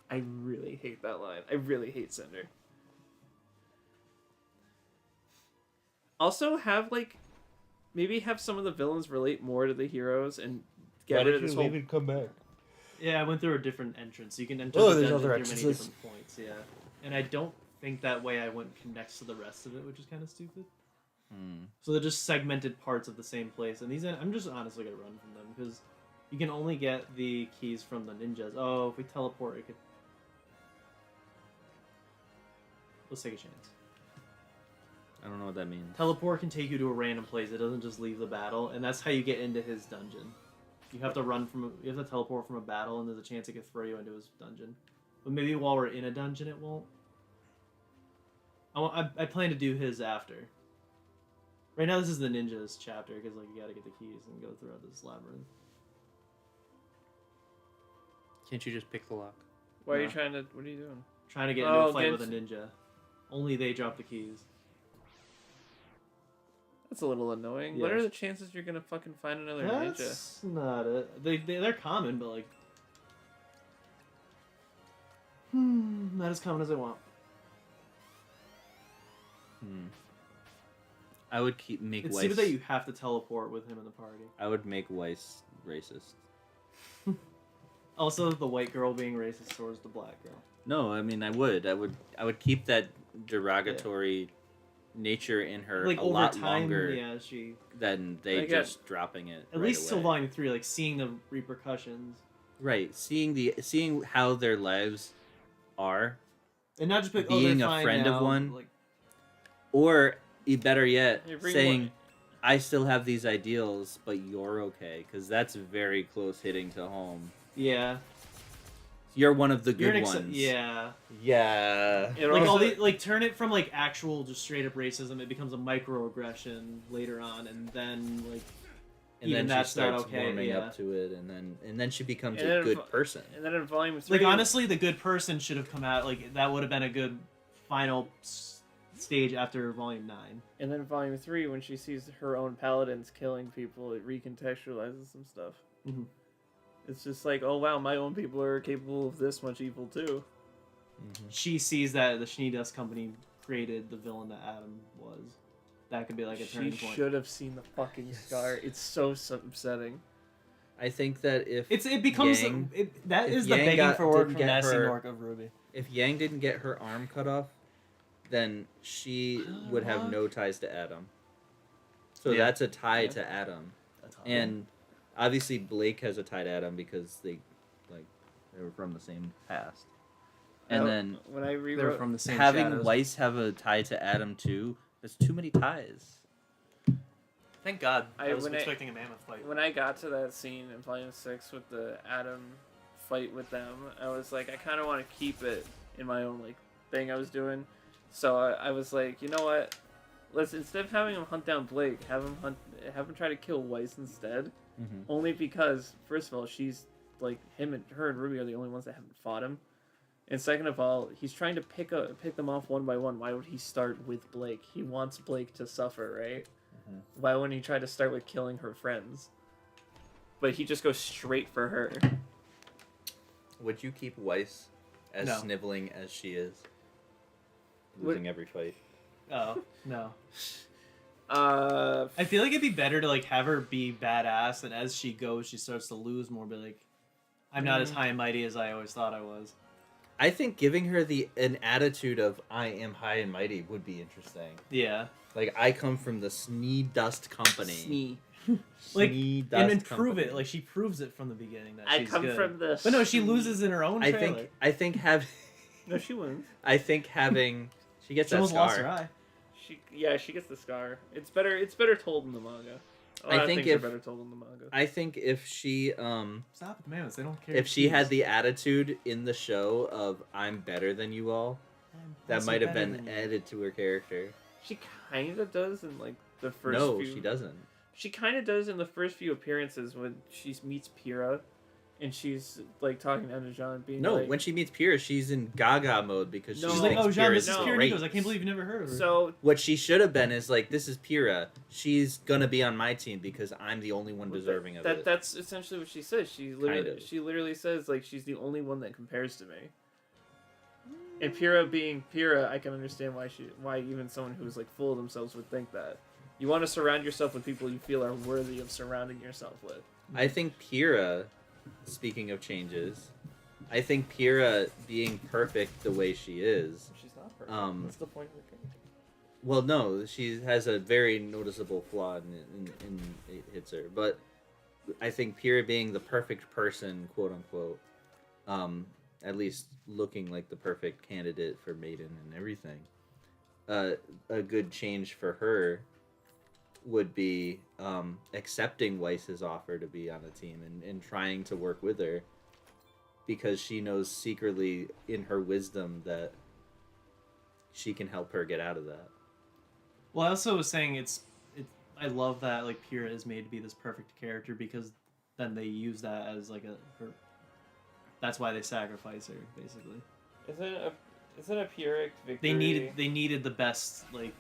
I really hate that line. I really hate Cinder. Also, maybe have some of the villains relate more to the heroes and get rid of this whole. and come back? Yeah, I went through a different entrance. You can enter Oh, the there's dungeon other through many entrances. different points. Yeah, and I don't think that way I went connects to the rest of it, which is kind of stupid. So they're just segmented parts of the same place, and these I'm just honestly gonna run from them because you can only get the keys from the ninjas. Oh, if we teleport, it could. Let's take a chance. I don't know what that means. Teleport can take you to a random place. It doesn't just leave the battle, and that's how you get into his dungeon. You have to you have to teleport from a battle, and there's a chance it could throw you into his dungeon. But maybe while we're in a dungeon, it won't. I plan to do his after. Right now, this is the ninjas chapter because like you gotta get the keys and go throughout this labyrinth. Can't you just pick the lock? Why are you No. trying to? What are you doing? Trying to get into Oh, a fight get- with a ninja. Only they drop the keys. That's a little annoying. Yeah. What are the chances you're gonna fucking find another ninja? That's not it. They're common, but like. Not as common as I want. I would make It's Weiss. stupid that you have to teleport with him in the party. I would make Weiss racist. Also, the white girl being racist towards the black girl. No, I mean I would keep that derogatory nature in her Like a over lot time, longer yeah, she than they I got- just dropping it. at right least till away. volume 3, like seeing the repercussions, Right, seeing how their lives are, and not just be like, Being they're a fine friend of now, one. Like, or better yet, Hey, bring saying one. I still have these ideals, but you're okay, because that's very close hitting to home. yeah, You're one of the You're good an ones. yeah. Yeah. It Like also- turn it from like actual just straight up racism. It becomes a microaggression later on, and then like And even then she that's not starts okay. warming Yeah. up to it, and then she becomes And a then good person. And then in Volume 3... Like honestly, the good person should have come out. Like that would have been a good final stage after Volume 9. And then Volume 3, when she sees her own paladins killing people, it recontextualizes some stuff. Mm-hmm. It's just like, oh wow, my own people are capable of this much evil too. Mm-hmm. She sees that the Schnee Dust Company created the villain that Adam was. That could be like a turning She point. should have seen the fucking scar. It's so upsetting. I think that if It becomes Yang, that if is the Yang begging got- for word didn't from get Nasty her- Nork of Ruby. if Yang didn't get her arm cut off, then she would have no ties to Adam. So Yeah. that's a tie Yeah. to Adam, and obviously Blake has a tie to Adam because they were from the same past. And Now, then when I they were rewrote, from the same having shadows. Weiss have a tie to Adam too, there's too many ties. Thank God. I- I was when I- expecting a mammoth fight. when I got to that scene in Volume 6 with the Adam fight with them, I was like, I kind of want to keep it in my own like thing I was doing. So I was like, you know what? Let's, instead of having him hunt down Blake, have him try to kill Weiss instead. Mm-hmm. Only because, first of all, she's like her and Ruby are the only ones that haven't fought him, and second of all, he's trying to pick them off one by one. Why would he start with Blake? He wants Blake to suffer, right? Mhm. Why wouldn't he try to start with killing her friends? But he just goes straight for her. Would you keep Weiss as No. sniveling as she is, Would- losing every fight? Oh no. Uh, I feel like it'd be better to like have her be badass, and as she goes, she starts to lose more. Be like, I'm not as high and mighty as I always thought I was. I think giving her an attitude of "I am high and mighty" would be interesting. Yeah. Like, I come from the Snee Dust Company. Snee. Like, Snee and Dust prove Company. it. Like she proves it from the beginning that I she's come good. from the. But no, she Snee. loses in her own I trailer. think having No, she wins. I think having she gets She that almost lost her scar. eye. She gets the scar. It's better told in the manga. A lot I of think things if- are better told in the manga. I think if she Stop with mammoths. They don't care. if she had the attitude in the show of "I'm better than you all," that might have been added to her character. She kind of does in like the first. No, few... she doesn't. She kind of does in the first few appearances when she meets Pyrrha, and she's like talking to Anajan, being No, like, when she meets Pyrrha, she's in Gaga mode because No. she She's No. like, thinks oh, Jean, Pyrrha's this is no. Pyrrha great. Nikos. I can't believe you never heard of her. So What she should have been is like, "This is Pyrrha. She's gonna be on my team because I'm the only one deserving of it." that's essentially what she says. She Kind literally says like she's the only one that compares to me. And Pyrrha being Pyrrha, I can understand why even someone who's like full of themselves would think that. You want to surround yourself with people you feel are worthy of surrounding yourself with. I think Pyrrha, speaking of changes, I think Pyrrha being perfect the way she is. She's not perfect. What's the point of the character? Well, no, she has a very noticeable flaw in it hits her. But I think Pyrrha being the perfect person, quote unquote, at least looking like the perfect candidate for Maiden and everything, a good change for her would be accepting Weiss's offer to be on the team and trying to work with her, because she knows secretly in her wisdom that she can help her get out of that. Well, I also was saying I love that like Pyrrha is made to be this perfect character, because then they use that as like that's why they sacrifice her basically. Isn't a Pyrrhic victory? They needed the best like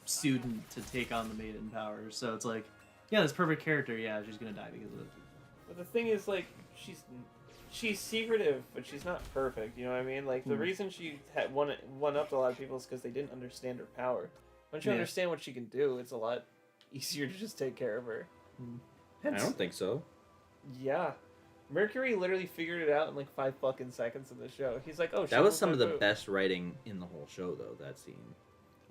student to take on the Maiden powers, so it's like, yeah, this perfect character, yeah, she's gonna die because of it. But the thing is, like, she's secretive, but she's not perfect. You know what I mean? Like the reason she had one upped a lot of people is because they didn't understand her power. Once you Yeah. understand what she can do, it's a lot easier to just take care of her. I don't think so. Yeah. Mercury literally figured it out in like 5 fucking seconds of the show. He's like, oh, That was some of the best writing in the whole show, though, that scene.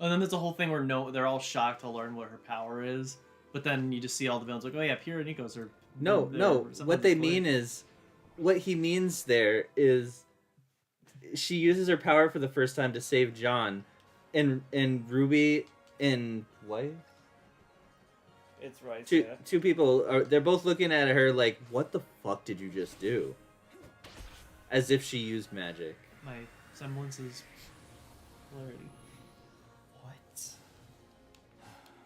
And then there's a whole thing where they're all shocked to learn what her power is, but then you just see all the villains like, oh yeah, Pyrrha and Nikos are No, what they mean is, what he means there is, she uses her power for the first time to save John, and Ruby and Weiss? It's right. Two people they're both looking at her like, what the fuck did you just do? As if she used magic. My semblance is polarity. What?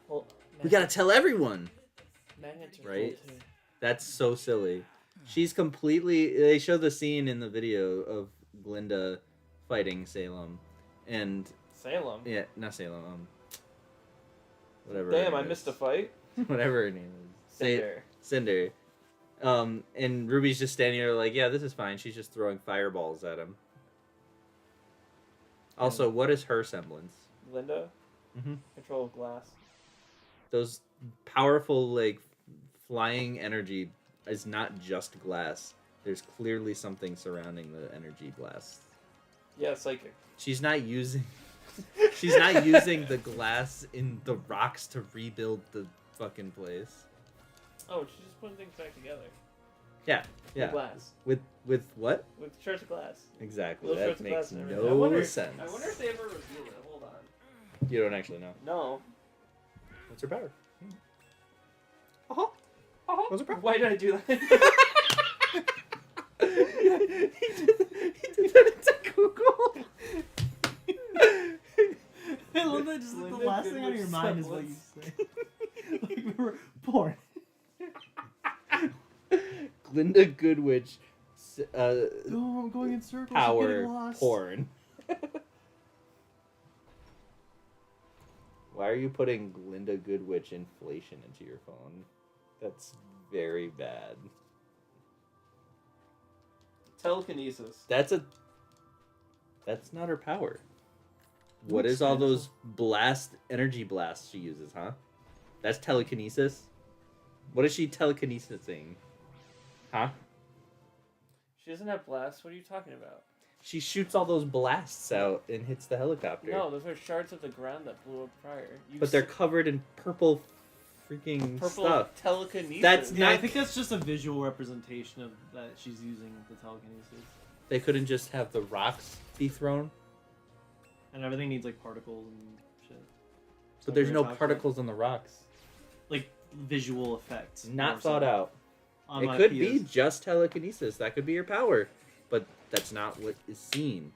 Well, We gotta tell everyone! magnets are Right? cool too. That's so silly. She's completely... They show the scene in the video of Glinda fighting Salem. And... Salem. Yeah, not Salem. Whatever. Damn, her I name missed a is. fight. Whatever her name is. Cinder. Cinder. And Ruby's just standing there like, yeah, this is fine. She's just throwing fireballs at him. Also, what is her semblance? Linda. Mm-hmm. Control of glass. Those powerful, like, flying energy is not just glass. There's clearly something surrounding the energy blast. Yeah, psychic. She's not using... She's not using the glass in the rocks to rebuild the fucking place. Oh, she's just putting things back together. Yeah. With glass. With what? With shards of glass. Exactly. Little That shards of makes glass and everything. no sense. I wonder if they ever reveal it. Hold on. You don't actually know. No. What's her power? Uh-huh. Uh-huh. What's her power? Why did I do that? he did that into Google. I love that just like the last thing on your mind is what you say. Like we were porn. Glinda Goodwitch Oh, I'm going in circles. I'm power getting lost. porn. Why are you putting Glinda Goodwitch inflation into your phone? That's very bad. Telekinesis. That's not her power. What Looks is all fancy. those energy blasts she uses, huh? That's telekinesis? What is she telekinesising? Huh? She doesn't have blasts. What are you talking about? She shoots all those blasts out and hits the helicopter. No, those are shards of the ground that blew up prior. But they're covered in purple freaking purple stuff. telekinesis. That's Yeah, I not- think that's just a visual representation of that she's using the telekinesis. They couldn't just have the rocks be thrown? And everything needs like particles and shit. But there's Like we no were talking particles on the rocks. Like visual effects. Not more thought so. out. On It my could PS. be just telekinesis. That could be your power. But that's not what is seen.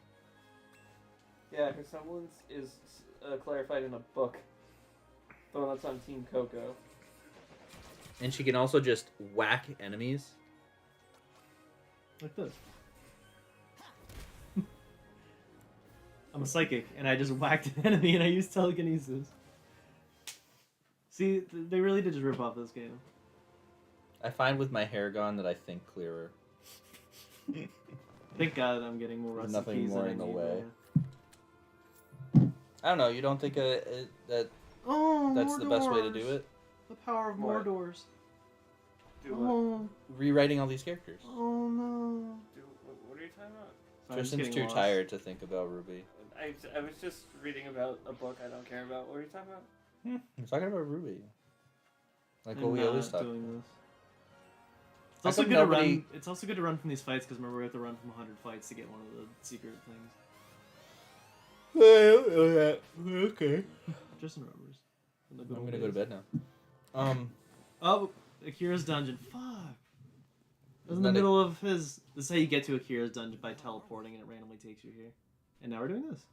Yeah, her semblance is clarified in a book. The one that's on Team Coco. And she can also just whack enemies. Like this. I'm a psychic, and I just whacked an enemy, and I used telekinesis. See, they really did just rip off this game. I find with my hair gone that I think clearer. Thank God I'm getting more There's recipes nothing more than I in the need, way. man. I don't know. You don't think that Oh, that's more the best way to doors. do it? The power of What? more doors. Do what? Oh, Rewriting all these characters. oh no. Do, what are you talking about? Sorry, I'm just Tristan's getting too lost. tired to think about Ruby. I was just reading about a book I don't care about. What are you talking about? I'm talking about Ruby. Like I'm what we not always talk about. doing this. It's How also come good to nobody- run. It's also good to run from these fights because remember we have to run from 100 fights to get one of the secret things. Okay. Tristan remembers. In the I'm good gonna old go to days. bed now. Oh, Akira's dungeon. Fuck. It was in Isn't the that middle of his. This is how you get to Akira's dungeon by teleporting, and it randomly takes you here. And now we're doing this.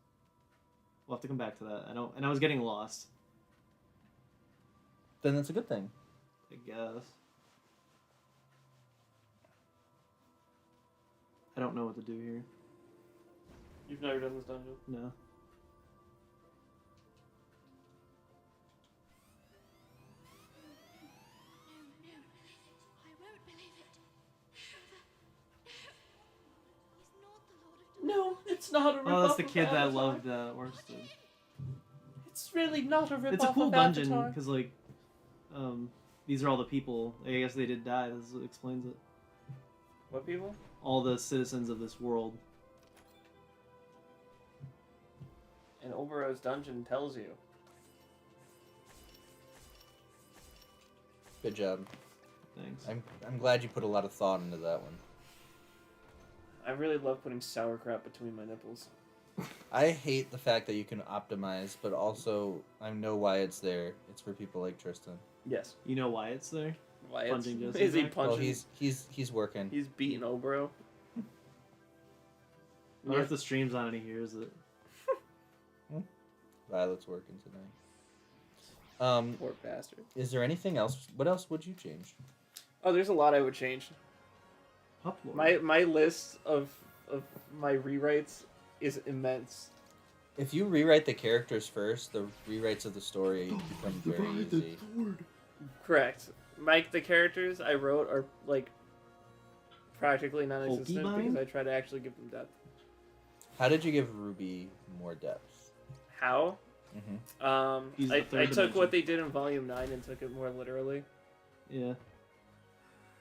We'll have to come back to that. I was getting lost. Then that's a good thing. I guess. I don't know what to do here. You've never done this dungeon? No. No, it's not a ripoff Oh, that's the of kid that Avatar. loved Orsted. It's really not a ripoff It's a cool of dungeon Avatar. because like, these are all the people. I guess they did die. This explains it. What people? All the citizens of this world. And Oberon's dungeon tells you. Good job. Thanks. I'm glad you put a lot of thought into that one. I really love putting sauerkraut between my nipples. I hate the fact that you can optimize, but also I know why it's there. It's for people like Tristan. Yes. You know why it's there? Why Punching it's, Jesse is he back? punching? Well, he's working. He's beating Obero. I wonder if the stream's on and he hears it. Violet's working tonight. Poor bastard. Is there anything else? What else would you change? Oh, there's a lot I would change. Upload. My list of my rewrites is immense. If you rewrite the characters first, the rewrites of the story become very easy. Correct. The characters I wrote are like practically non-existent Pokemon? because I try to actually give them depth. How did you give Ruby more depth? How? Mm-hmm. He's the I third took dimension. what they did in Volume 9 and took it more literally. Yeah.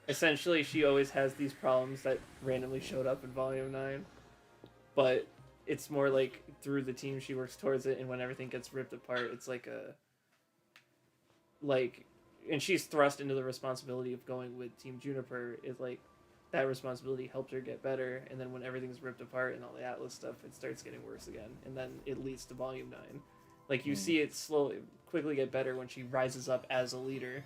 Essentially, she always has these problems that randomly showed up in Volume 9. But it's more like through the team she works towards it, and when everything gets ripped apart, it's like a... Like... And she's thrust into the responsibility of going with Team Juniper. Is like... That responsibility helped her get better, and then when everything's ripped apart and all the Atlas stuff, it starts getting worse again. And then it leads to Volume 9. Like, you see it quickly get better when she rises up as a leader,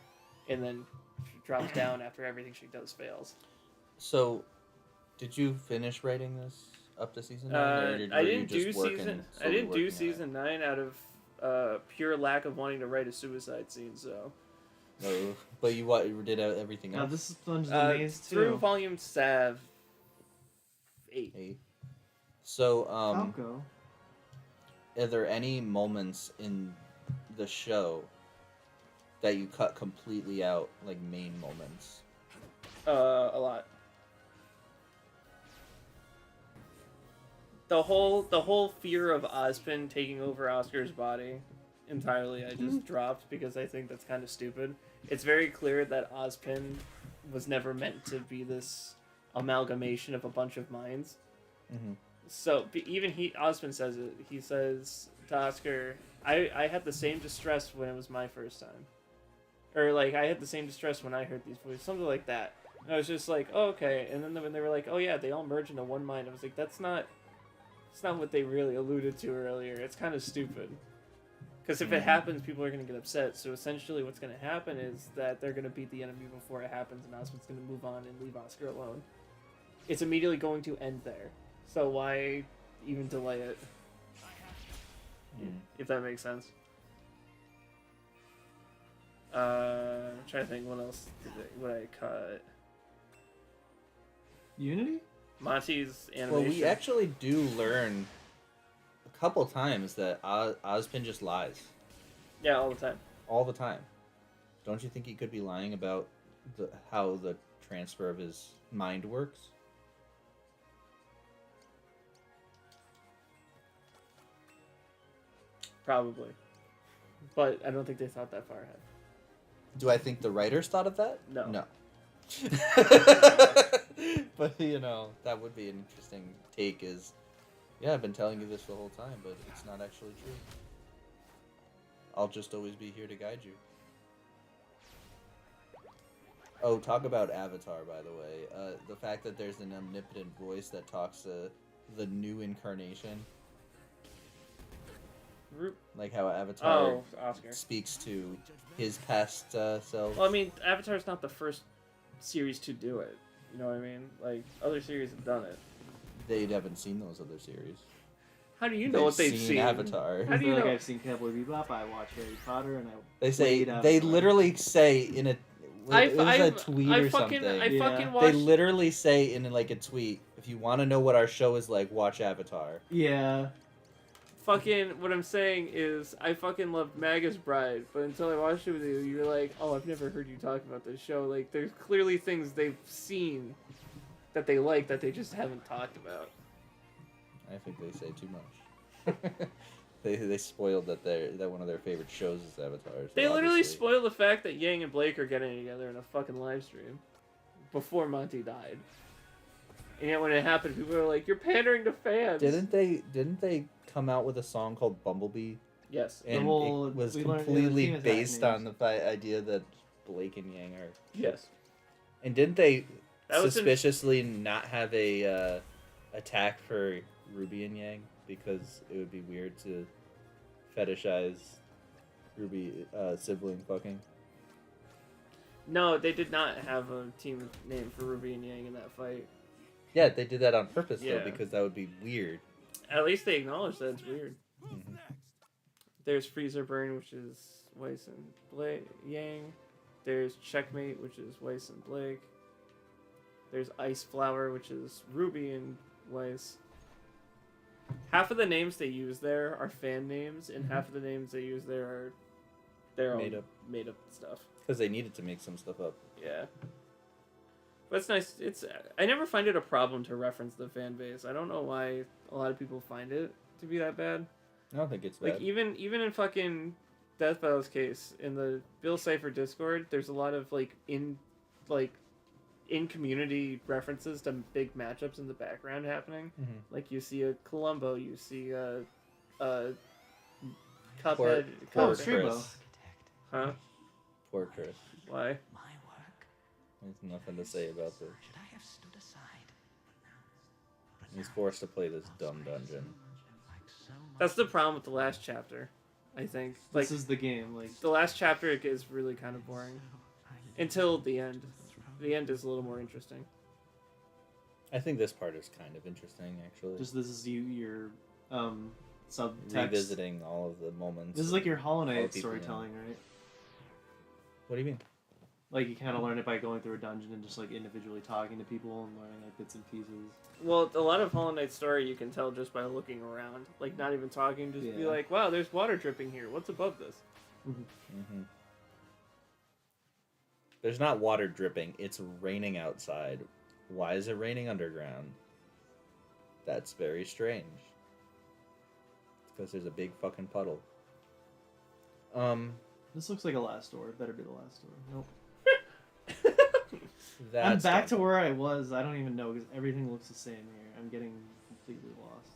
and then she drops down after everything she does fails. So, did you finish writing this up to season 9? I didn't do season 9 out of pure lack of wanting to write a suicide scene, so... No, but you did everything Now else? this is Dungeons and Maze too. Through Volume 8. 8. So, Falco. are there any moments in the show that you cut completely out, like main moments? A lot. The whole fear of Ozpin taking over Oscar's body entirely I just dropped because I think that's kind of stupid. It's very clear that Ozpin was never meant to be this amalgamation of a bunch of minds. Mm-hmm. So even Ozpin says it. He says to Oscar, I had the same distress when it was my first time. Or like I had the same distress when I heard these voices, something like that. And I was just like, oh, okay. And then when they were like, oh yeah, they all merge into one mind, I was like, that's not what they really alluded to earlier. It's kind of stupid. Because if it happens, people are going to get upset. So essentially what's going to happen is that they're going to beat the enemy before it happens, and Ozpin's going to move on and leave Oscar alone. It's immediately going to end there. So why even delay it? If that makes sense. I'm trying to think what else what I cut. Unity? Monty's animation. Well, we actually do learn a couple times that Ozpin just lies. Yeah, all the time. All the time. Don't you think he could be lying about how the transfer of his mind works? Probably. But I don't think they thought that far ahead. Do I think the writers thought of that? No. No. But, that would be an interesting take is, yeah, I've been telling you this the whole time, but it's not actually true. I'll just always be here to guide you. Oh, talk about Avatar, by the way. The fact that there's an omnipotent voice that talks to the new incarnation. Like how Avatar Oscar speaks to his past self. Well, I mean, Avatar's not the first series to do it. You know what I mean? Like, other series have done it. They haven't seen those other series. How do you know what they've seen? Avatar. How do you know? I've seen Cowboy Bebop, I watch Harry Potter, and I They say played they Avatar. literally say in a it was a tweet or something. I fucking watched. They literally say in like a tweet, if you want to know what our show is like, watch Avatar. Yeah. Fucking, what I'm saying is, I fucking loved Maga's Bride, but until I watched it with you, you're like, oh, I've never heard you talk about this show. Like, there's clearly things they've seen that they like that they just haven't talked about. I think they say too much. They spoiled that one of their favorite shows is Avatar. So They literally obviously- spoiled the fact that Yang and Blake are getting together in a fucking live stream before Monty died. And yet when it happened, people were like, you're pandering to fans. Didn't they come out with a song called Bumblebee? Yes. And whole- it was we learned- completely yeah, the based names. on the idea that Blake and Yang are. Yes. And didn't they That was in- suspiciously not have a attack for Ruby and Yang because it would be weird to fetishize Ruby sibling fucking? No, they did not have a team name for Ruby and Yang in that fight. Yeah, they did that on purpose Yeah. though, because that would be weird. At least they acknowledge that it's weird. Mm-hmm. There's Freezer Burn, which is Weiss and Yang. There's Checkmate, which is Weiss and Blake. There's Ice Flower, which is Ruby and Weiss. Half of the names they use there are fan names, and half of the names they use there are their own made up stuff. Because they needed to make some stuff up. Yeah. But it's nice. I never find it a problem to reference the fan base. I don't know why a lot of people find it to be that bad. I don't think it's bad. Like even in fucking Death Battle's case in the Bill Cipher Discord, there's a lot of in community references to big matchups in the background happening. Mm-hmm. Like you see a Columbo, you see a Cuphead. Poor Chris. Huh? Poor Chris. Why? There's nothing to say about this. He's forced to play this dumb dungeon. That's the problem with the last chapter, I think. This is the game. Like the last chapter is really kind of boring until the end. The end is a little more interesting. I think this part is kind of interesting, actually. just this is your subtext. Revisiting all of the moments. This is like your Hollow all Knight the people storytelling, right? What do you mean? Like you kind of learn it by going through a dungeon and just like individually talking to people and learning like bits and pieces. Well, a lot of Hollow Knight's story you can tell just by looking around. Like, not even talking, just be Yeah. like, wow, there's water dripping here. What's above this? Mm-hmm. There's not water dripping. It's raining outside. Why is it raining underground? That's very strange. It's because there's a big fucking puddle. This looks like a last door. It better be the last door. Nope. That's I'm back dumb. to where I was. I don't even know because everything looks the same here. I'm getting completely lost.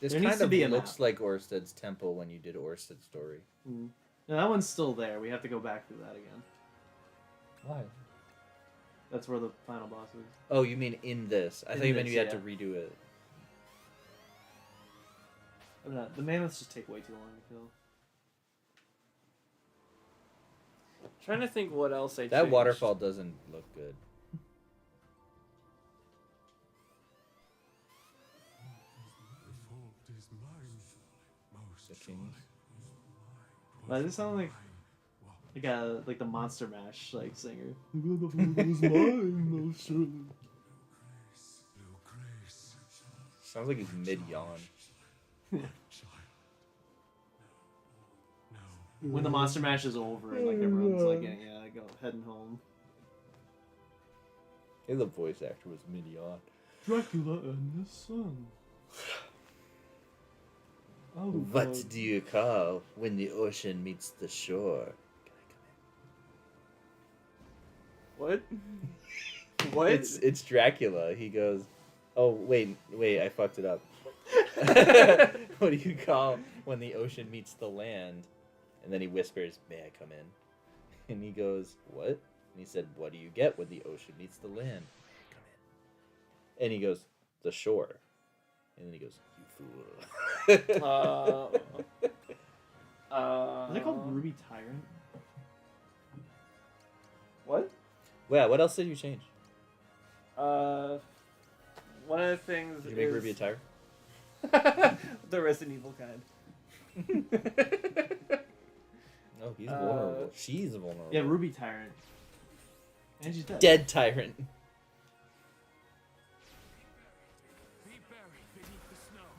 This There kind needs to of be a looks map. like Orsted's temple when you did Orsted's story. Mm. No, that one's still there. We have to go back through that again. Why? That's where the final boss is. Oh, you mean in this? I In thought you meant this, you had yeah. to redo it. The mammoths just take way too long to kill. Trying to think what else I That changed. waterfall doesn't look good. The kings. Why does it sound like the Monster Mash like singer? Sounds like he's mid yawn. When the Monster Mash is over and like everyone's like heading home. Hey, the voice actor was mid yawn. Dracula and the sun. Oh, What God. do you call when the ocean meets the shore? What? What? It's Dracula. He goes, oh wait, I fucked it up. What do you call when the ocean meets the land? And then he whispers, "May I come in?" And he goes, "What?" And he said, "What do you get when the ocean meets the land? Come in." And he goes, "The shore." And then he goes, "You fool." Is it called Ruby Tyrant? What? Yeah, what else did you change? One of the things Did you make is Ruby a tire? the Resident Evil kind. No, he's vulnerable. She's vulnerable. Yeah, Ruby Tyrant. And she's dead. Dead tyrant.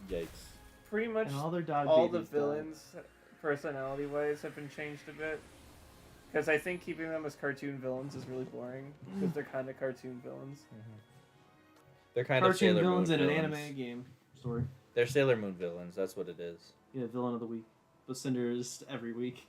Yikes. Pretty much And all their dog all the babies died. villains, personality-wise, have been changed a bit. Because I think keeping them as cartoon villains is really boring. Because they're kind of cartoon villains. They're kind of Cartoon Sailor villains Moon in an villains. anime game story. They're Sailor Moon villains. That's what it is. Yeah, villain of the week. But Cinder is every week.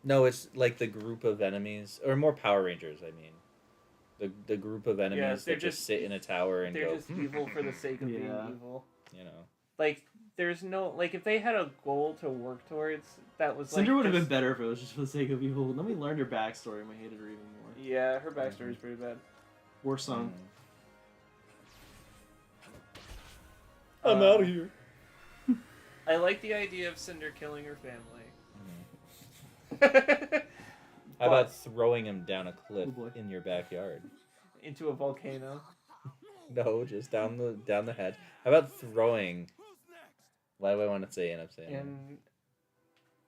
No, it's like the group of enemies, or more Power Rangers. I mean, the group of enemies they're that just just- sit in a tower and They're go. just evil for the sake of being Yeah. evil. You know. Like, there's no... Like, if they had a goal to work towards, that was Cinder like... would have been just- better if it was just for the sake of evil. Then we learned her backstory and we hated her even more. Yeah, her backstory is pretty bad. Worst song. I'm out of here. I like the idea of Cinder killing her family. How about throwing him down a cliff Oh boy. in your backyard? Into a volcano. No, just down the head. How about throwing? Why do I want to say Adam Sandler?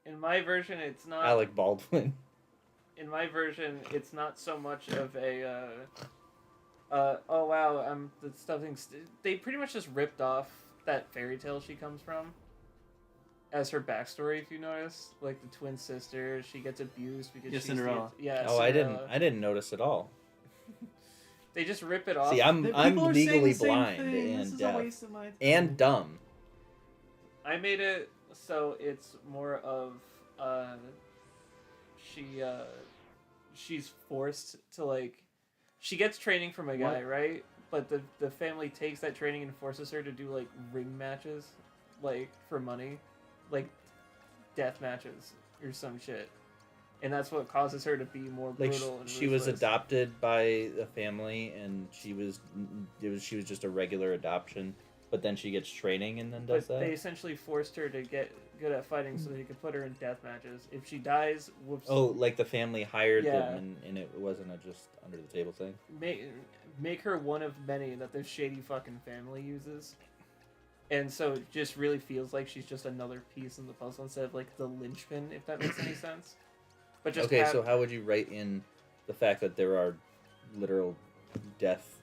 In my version, it's not. Alec Baldwin. In my version, it's not so much of a. Oh wow, the stuffing. They pretty much just ripped off that fairy tale she comes from. As her backstory, if you notice, like the twin sister, she gets abused because she's Cinderella. Oh, Cinderella. I didn't notice at all. They just rip it off. See, I'm People are saying legally the same blind thing. and This is deaf a waste of my time. and dumb. I made it so it's more of she's forced to like she gets training from a guy, right? But the family takes that training and forces her to do like ring matches, like for money, like death matches or some shit. And that's what causes her to be more Like brutal. And she was ruthless. adopted by a family, and she was just a regular adoption. But then she gets training and then does But that. they essentially forced her to get good at fighting so they could put her in death matches. If she dies, whoops. Oh, like the family hired Yeah. them, and it wasn't a just under the table thing. Make her one of many that this shady fucking family uses. And so it just really feels like she's just another piece in the puzzle instead of like the linchpin, if that makes any sense. But just Okay, so how would you write in the fact that there are literal death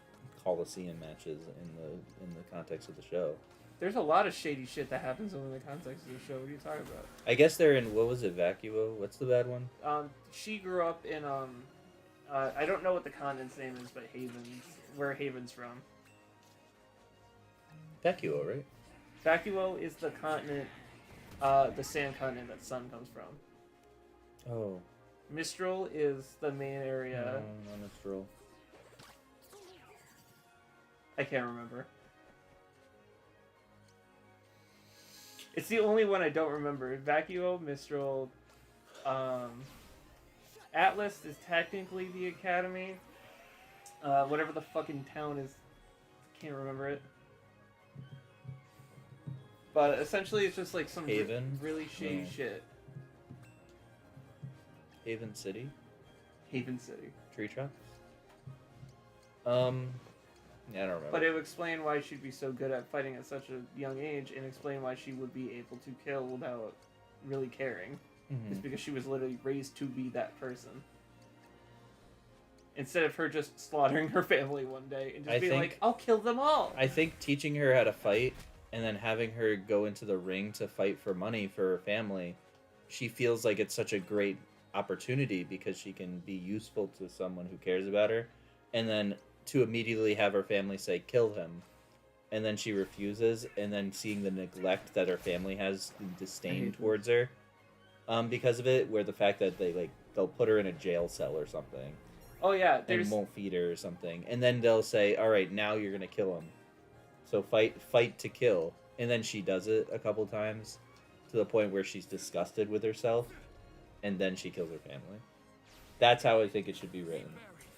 Coliseum matches in the context of the show? there's a lot of shady shit that happens in the context of the show. What are you talking about? I guess they're in, what was it, Vacuo? What's the bad one? She grew up in I don't know what the continent's name is, but Havens, where Haven's from. Vacuo, right? Vacuo is the continent, the sand continent that sun comes from. Oh. Mistral is the main area. No, not Mistral. I can't remember. It's the only one I don't remember. Vacuo, Mistral, Atlas is technically the academy. Whatever the fucking town is, can't remember it. But essentially, it's just like some Haven? really shady No. shit. Haven City? Haven City. Tree Trunks? Yeah, I don't remember. But it would explain why she'd be so good at fighting at such a young age, and explain why she would be able to kill without really caring. Mhm. It's because she was literally raised to be that person. Instead of her just slaughtering her family one day and just I being think- like, I'll kill them all! I think teaching her how to fight and then having her go into the ring to fight for money for her family, she feels like it's such a great opportunity because she can be useful to someone who cares about her. And then to immediately have her family say, kill him. And then she refuses, and then seeing the neglect that her family has and disdain towards her because of it, where the fact that they'll put her in a jail cell or something. Oh yeah, And there's... won't feed her or something, and then they'll say, "All right, now you're gonna kill him." So fight to kill, and then she does it a couple times, to the point where she's disgusted with herself, and then she kills her family. That's how I think it should be written.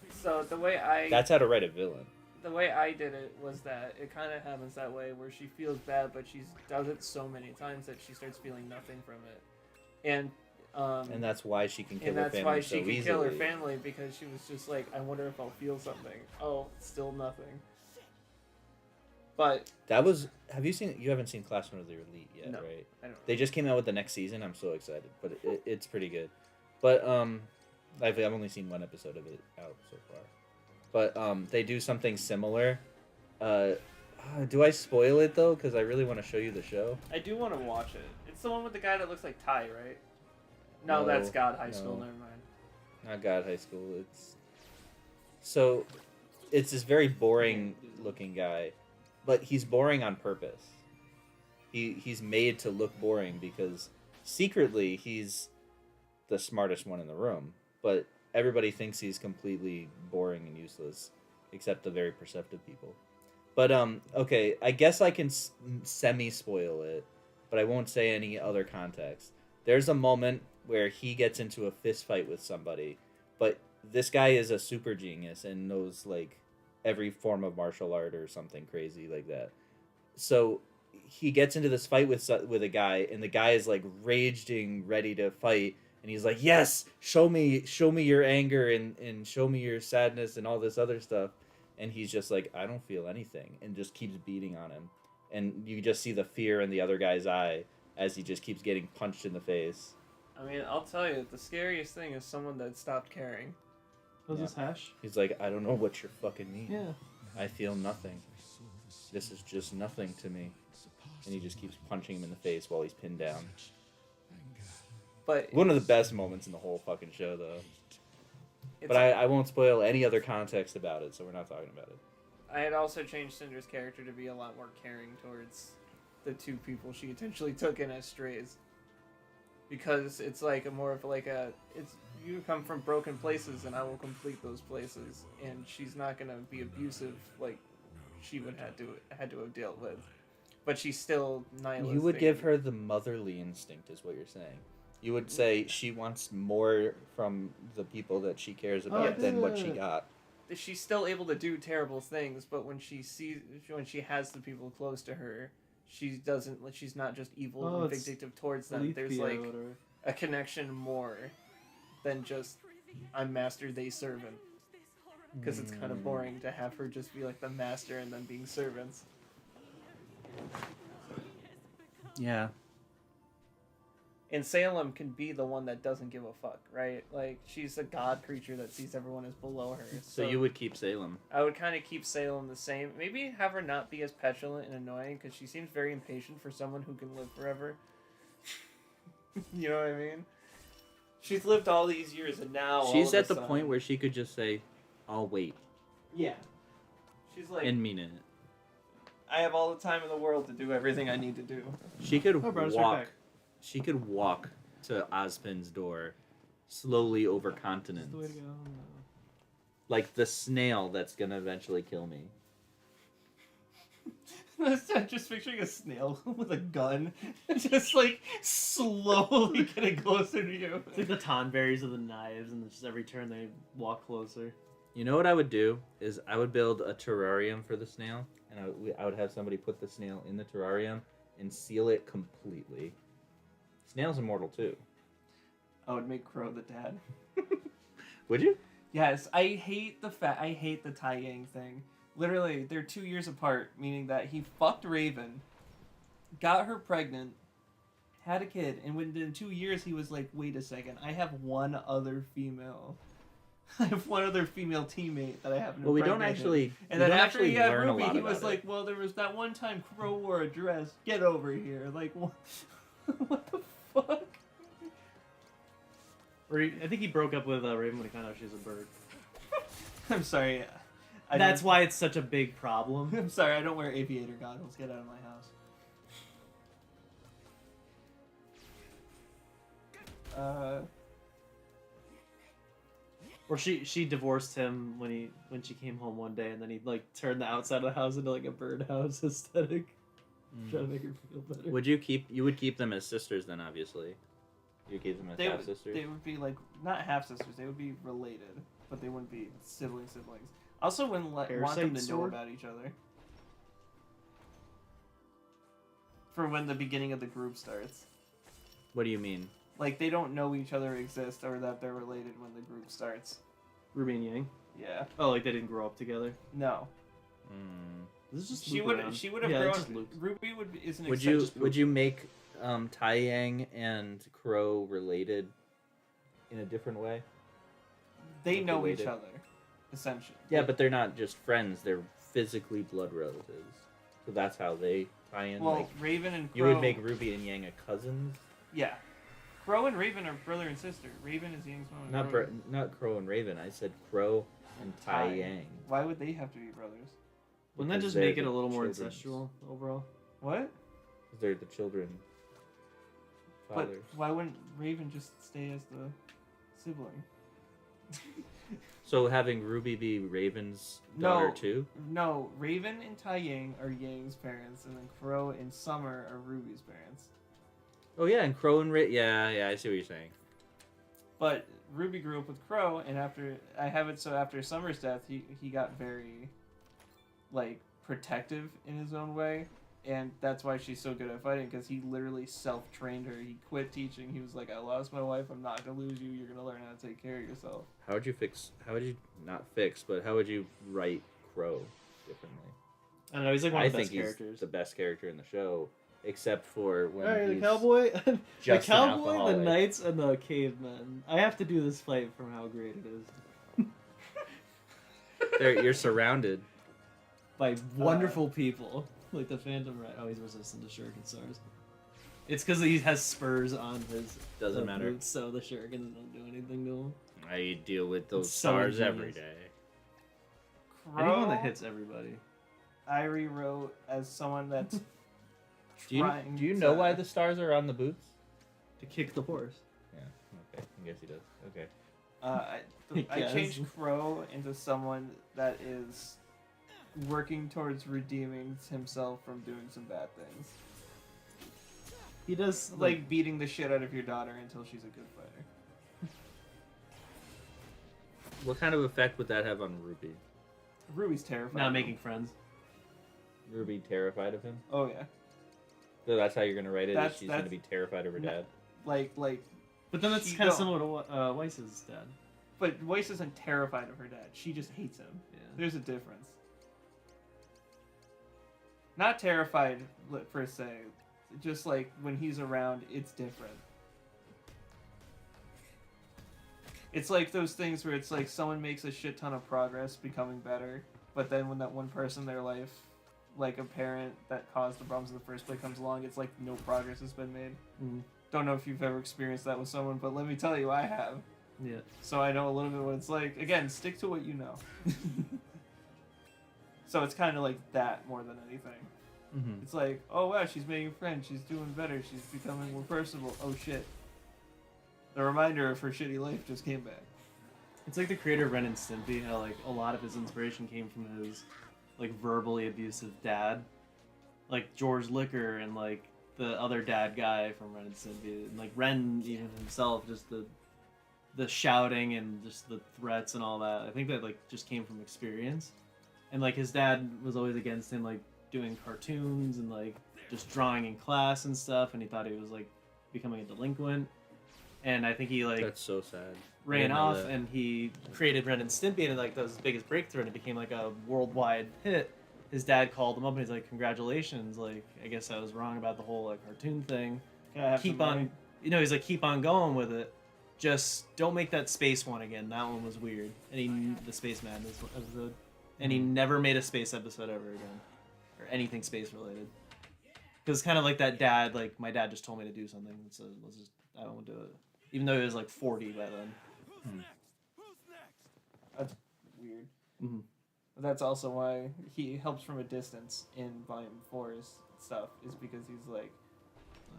So the way I... That's how to write a villain. The way I did it was that it kind of happens that way, where she feels bad, but she does it so many times that she starts feeling nothing from it. And that's why she can kill her that's family why so she can easily. kill her family, because she was just like, I wonder if I'll feel something. Oh, still nothing. But That was. Have you seen? You haven't seen Classroom of the Elite yet, No. right? I don't know. They just came out with the next season. I'm so excited, but it's pretty good. But I've only seen one episode of it out so far. But they do something similar. Do I spoil it though? Because I really want to show you the show. I do want to watch it. It's the one with the guy that looks like Ty, right? No, that's God High School. no. Never mind. Not God High School. It's this very boring looking guy, but he's boring on purpose. He's made to look boring because secretly he's the smartest one in the room, but everybody thinks he's completely boring and useless, except the very perceptive people. But okay, I guess I can semi spoil it, but I won't say any other context. There's a moment where he gets into a fist fight with somebody, but this guy is a super genius and knows like every form of martial art or something crazy like that. So he gets into this fight with a guy, and the guy is like raging, ready to fight, and he's like, "Yes, show me your anger and show me your sadness and all this other stuff." and he's just like, I don't feel anything, and just keeps beating on him. And you just see the fear in the other guy's eye as he just keeps getting punched in the face. I mean, I'll tell you, the scariest thing is someone that stopped caring. Was this hash? He's like, I don't know what you're fucking mean. Yeah. I feel nothing. This is just nothing to me. And he just keeps punching him in the face while he's pinned down. But One of the best moments in the whole fucking show, though. it's, But I won't spoil any other context about it, so we're not talking about it. I had also changed Cinder's character to be a lot more caring towards the two people she intentionally took in as strays. Because it's like a more of like a, it's, you come from broken places and I will complete those places, and she's not gonna be abusive like she would had to have dealt with, but she's still nihilistic. You would give her the motherly instinct, is what you're saying. You would say she wants more from the people that she cares about than what she got. She's still able to do terrible things, but when she has the people close to her, she's not just evil and vindictive towards them. There's like a connection more than just I'm master, they servant. Because it's kind of boring to have her just be like the master and then being servants. Yeah. And Salem can be the one that doesn't give a fuck, right? Like, she's a god creature that sees everyone as below her. So you would keep Salem. I would kind of keep Salem the same. Maybe have her not be as petulant and annoying, because she seems very impatient for someone who can live forever. You know what I mean? She's lived all these years, and now She's at the point where she could just say, I'll wait. Yeah. She's like, And mean it. I have all the time in the world to do everything I need to do. She could right walk. back. She could walk to Ozpin's door slowly over continents. That's the way to go. Like the snail that's gonna eventually kill me. Just picturing a snail with a gun, just like slowly getting closer to you. It's like the tonberries of the knives, and just every turn they walk closer. You know what I would do is I would build a terrarium for the snail, and I would have somebody put the snail in the terrarium and seal it completely. Snail's immortal too. I would make Crow the dad. Would you? Yes, I hate the Tai Yang thing. Literally, they're 2 years apart, meaning that he fucked Raven, got her pregnant, had a kid, and within 2 years he was like, wait a second, I have one other female. I have one other female teammate that I haven't. Well, we don't actually. And then after he had learn a Ruby, lot he about was like, well, there was that one time Crow wore a dress. Get over here. Like, what, what the fuck? I think he broke up with Raven when he found out she was a bird. I'm sorry. That's why it's such a big problem. I'm sorry, I don't wear aviator goggles. Get out of my house. Or she divorced him when she came home one day, and then he like turned the outside of the house into like a birdhouse aesthetic, trying to make her feel better. You would keep them as sisters then, obviously. You keep them as half sisters. They would be like not half sisters. They would be related, but they wouldn't be siblings. Also, wouldn't want them to know about each other. For when the beginning of the group starts. What do you mean? Like, they don't know each other exist or that they're related when the group starts. Ruby and Yang? Yeah. Oh, like they didn't grow up together? No. This is just She would have grown. Ruby is an Would you make Tai Yang and Crow related in a different way? They know each other, essentially. Yeah, but they're not just friends. They're physically blood relatives. So that's how they tie in. Well, like, Raven and Crow... You would make Ruby and Yang a cousins? Yeah. Crow and Raven are brother and sister. Raven is Yang's mom. Not Crow and Raven. I said Crow and Tai Yang. Why would they have to be brothers? Wouldn't that just make it a little more incestual overall? What? Because they're the children. But why wouldn't Raven just stay as the sibling? So having Ruby be Raven's daughter too? No, Raven and Tai Yang are Yang's parents, and then Crow and Summer are Ruby's parents. Oh yeah, and Crow and yeah, I see what you're saying. But Ruby grew up with Crow, and after Summer's death, he got very, like, protective in his own way, and that's why she's so good at fighting, because he literally self-trained her. He quit teaching. He was like, I lost my wife, I'm not gonna lose you, you're gonna learn how to take care of yourself. How would you write Crow differently. I don't know. He's like one I of the think best he's characters. the best character in the show, except for when Alright, the he's cowboy, the just an cowboy, the alcoholic. knights, and the cavemen. I have to do this fight from how great it is. You're surrounded. By wonderful people, like the Phantom Rat. Oh, he's resistant to shuriken stars. It's because he has spurs on his Doesn't matter. boots, so the shurikens don't do anything to him. I deal with those It's so stars ingenious. every day. Anyone that hits everybody. I rewrote as someone that's Do you trying know to- why the stars are on the boots? To kick the horse. Yeah. Okay. I guess he does. Okay. I Yes. changed Crow into someone that is working towards redeeming himself from doing some bad things. He does Like beating the shit out of your daughter until she's a good fighter. What kind of effect would that have on Ruby? Ruby's terrified. not of making him. friends. Ruby terrified of him? Oh yeah. So that's how you're gonna write it. That's- She's gonna that's- be terrified of her dad. Like, But then that's She kind of don't. similar to Weiss's dad. but Weiss isn't terrified of her dad. She just hates him. Yeah. There's a difference. Not terrified per se, just like when he's around, it's different. It's like those things where it's like someone makes a shit ton of progress becoming better, but then when that one person in their life, like a parent that caused the problems in the first place, comes along, it's like no progress has been made. Mm. Don't know if you've ever experienced that with someone, but let me tell you, I have. Yeah. So I know a little bit what it's like. Again, stick to what you know. So it's kind of like that more than anything. Mm-hmm. It's like, oh wow, she's making friends, she's doing better, she's becoming more personable. Oh shit. The reminder of her shitty life just came back. It's like the creator of Ren and Stimpy, how like a lot of his inspiration came from his like verbally abusive dad, like George Liquor and like the other dad guy from Ren and Stimpy, and like Ren even himself, just the shouting and just the threats and all that. I think that like just came from experience, and like his dad was always against him like doing cartoons and like just drawing in class and stuff, and he thought he was like becoming a delinquent, and I think he like That's so sad. I ran didn't know off that. and he created Ren and Stimpy, and like that was his biggest breakthrough, and it became like a worldwide hit. His dad called him up and he's like, "Congratulations! Like, I guess I was wrong about the whole like cartoon thing. Can I have Keep some on, money? he's like, keep on going with it. Just don't make that space one again. That one was weird." And he the Space Madness episode, and he never made a space episode ever again, or anything space related. Because kind of like that dad, like my dad just told me to do something, so let's just I won't do it, even though he was like 40 by then. That's weird. Mhm. But that's also why he helps from a distance in Volume 4's stuff, is because he's like,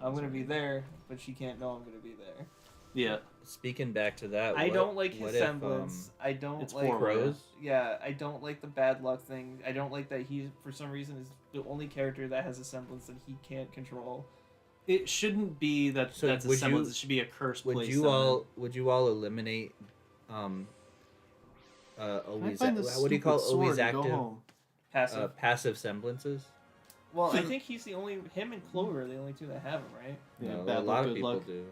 I'm gonna be there, but she can't know I'm gonna be there. Yeah. Speaking back to that, I don't like his what if, semblance. I don't it's like four Crows? Yeah, I don't like the bad luck thing. I don't like that he, for some reason, is the only character that has a semblance that he can't control. It shouldn't be that So that's a would semblance. you- It should be a cursed Would place. you all eliminate always what do you call it? Always active Passive. passive semblances? Well, I think he's the only, him and Clover are the only two that have him, right? Yeah, No, bad a luck, lot of good people luck. do.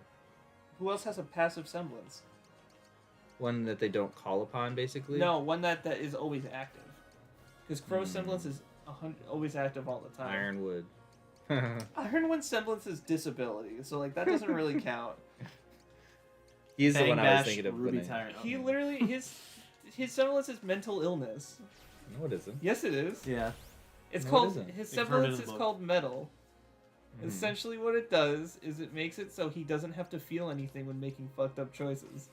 Who else has a passive semblance? One that they don't call upon, basically. No, one that is always active. Because Crow's Hmm. semblance is always active all the time. Ironwood. Ironwood's semblance is disability, so like that doesn't really count. He's the Fang one I was Bash, thinking of. Ruby when I- Tyrant. He literally his semblance is mental illness. No, it isn't. Yes, it is. Yeah. It's No, it called isn't. his They've heard semblance it in is the book. called metal. Hmm. Essentially, what it does is it makes it so he doesn't have to feel anything when making fucked up choices.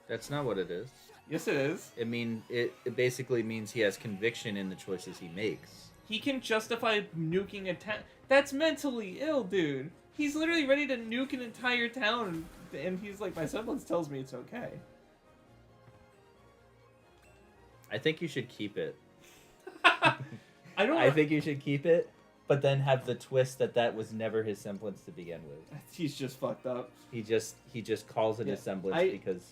That's not what it is. Yes, it is. It basically means he has conviction in the choices he makes. He can justify nuking a town. That's mentally ill, dude. He's literally ready to nuke an entire town, and he's like, my semblance tells me it's okay. I think you should keep it. I don't. I think you should keep it, but then have the twist that was never his semblance to begin with. He's just fucked up. He just calls it Yeah, his semblance I- because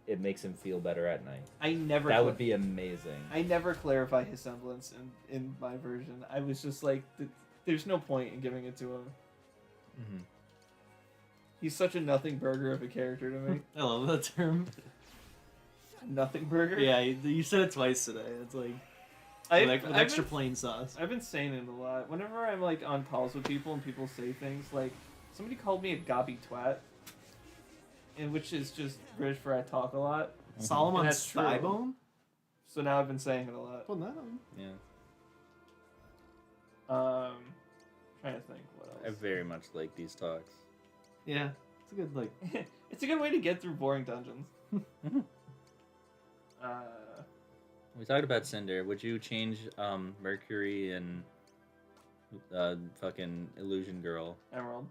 it makes him feel better at night. I never. That would be amazing. I never clarify his semblance in my version. I was just like, there's no point in giving it to him. Mm-hmm. He's such a nothing burger of a character to me. I love that term. Nothing burger. Yeah, you said it twice today. It's like with extra plain sauce. I've been saying it a lot. Whenever I'm like on calls with people and people say things like, somebody called me a gobby twat, and which is just British for I talk a lot. Solomon's thigh bone? So now I've been saying it a lot. Put that on. Yeah. Trying to think what else. I very much like these talks. Yeah, it's a good It's a good way to get through boring dungeons. We talked about Cinder. Would you change Mercury and fucking Illusion Girl? Emerald?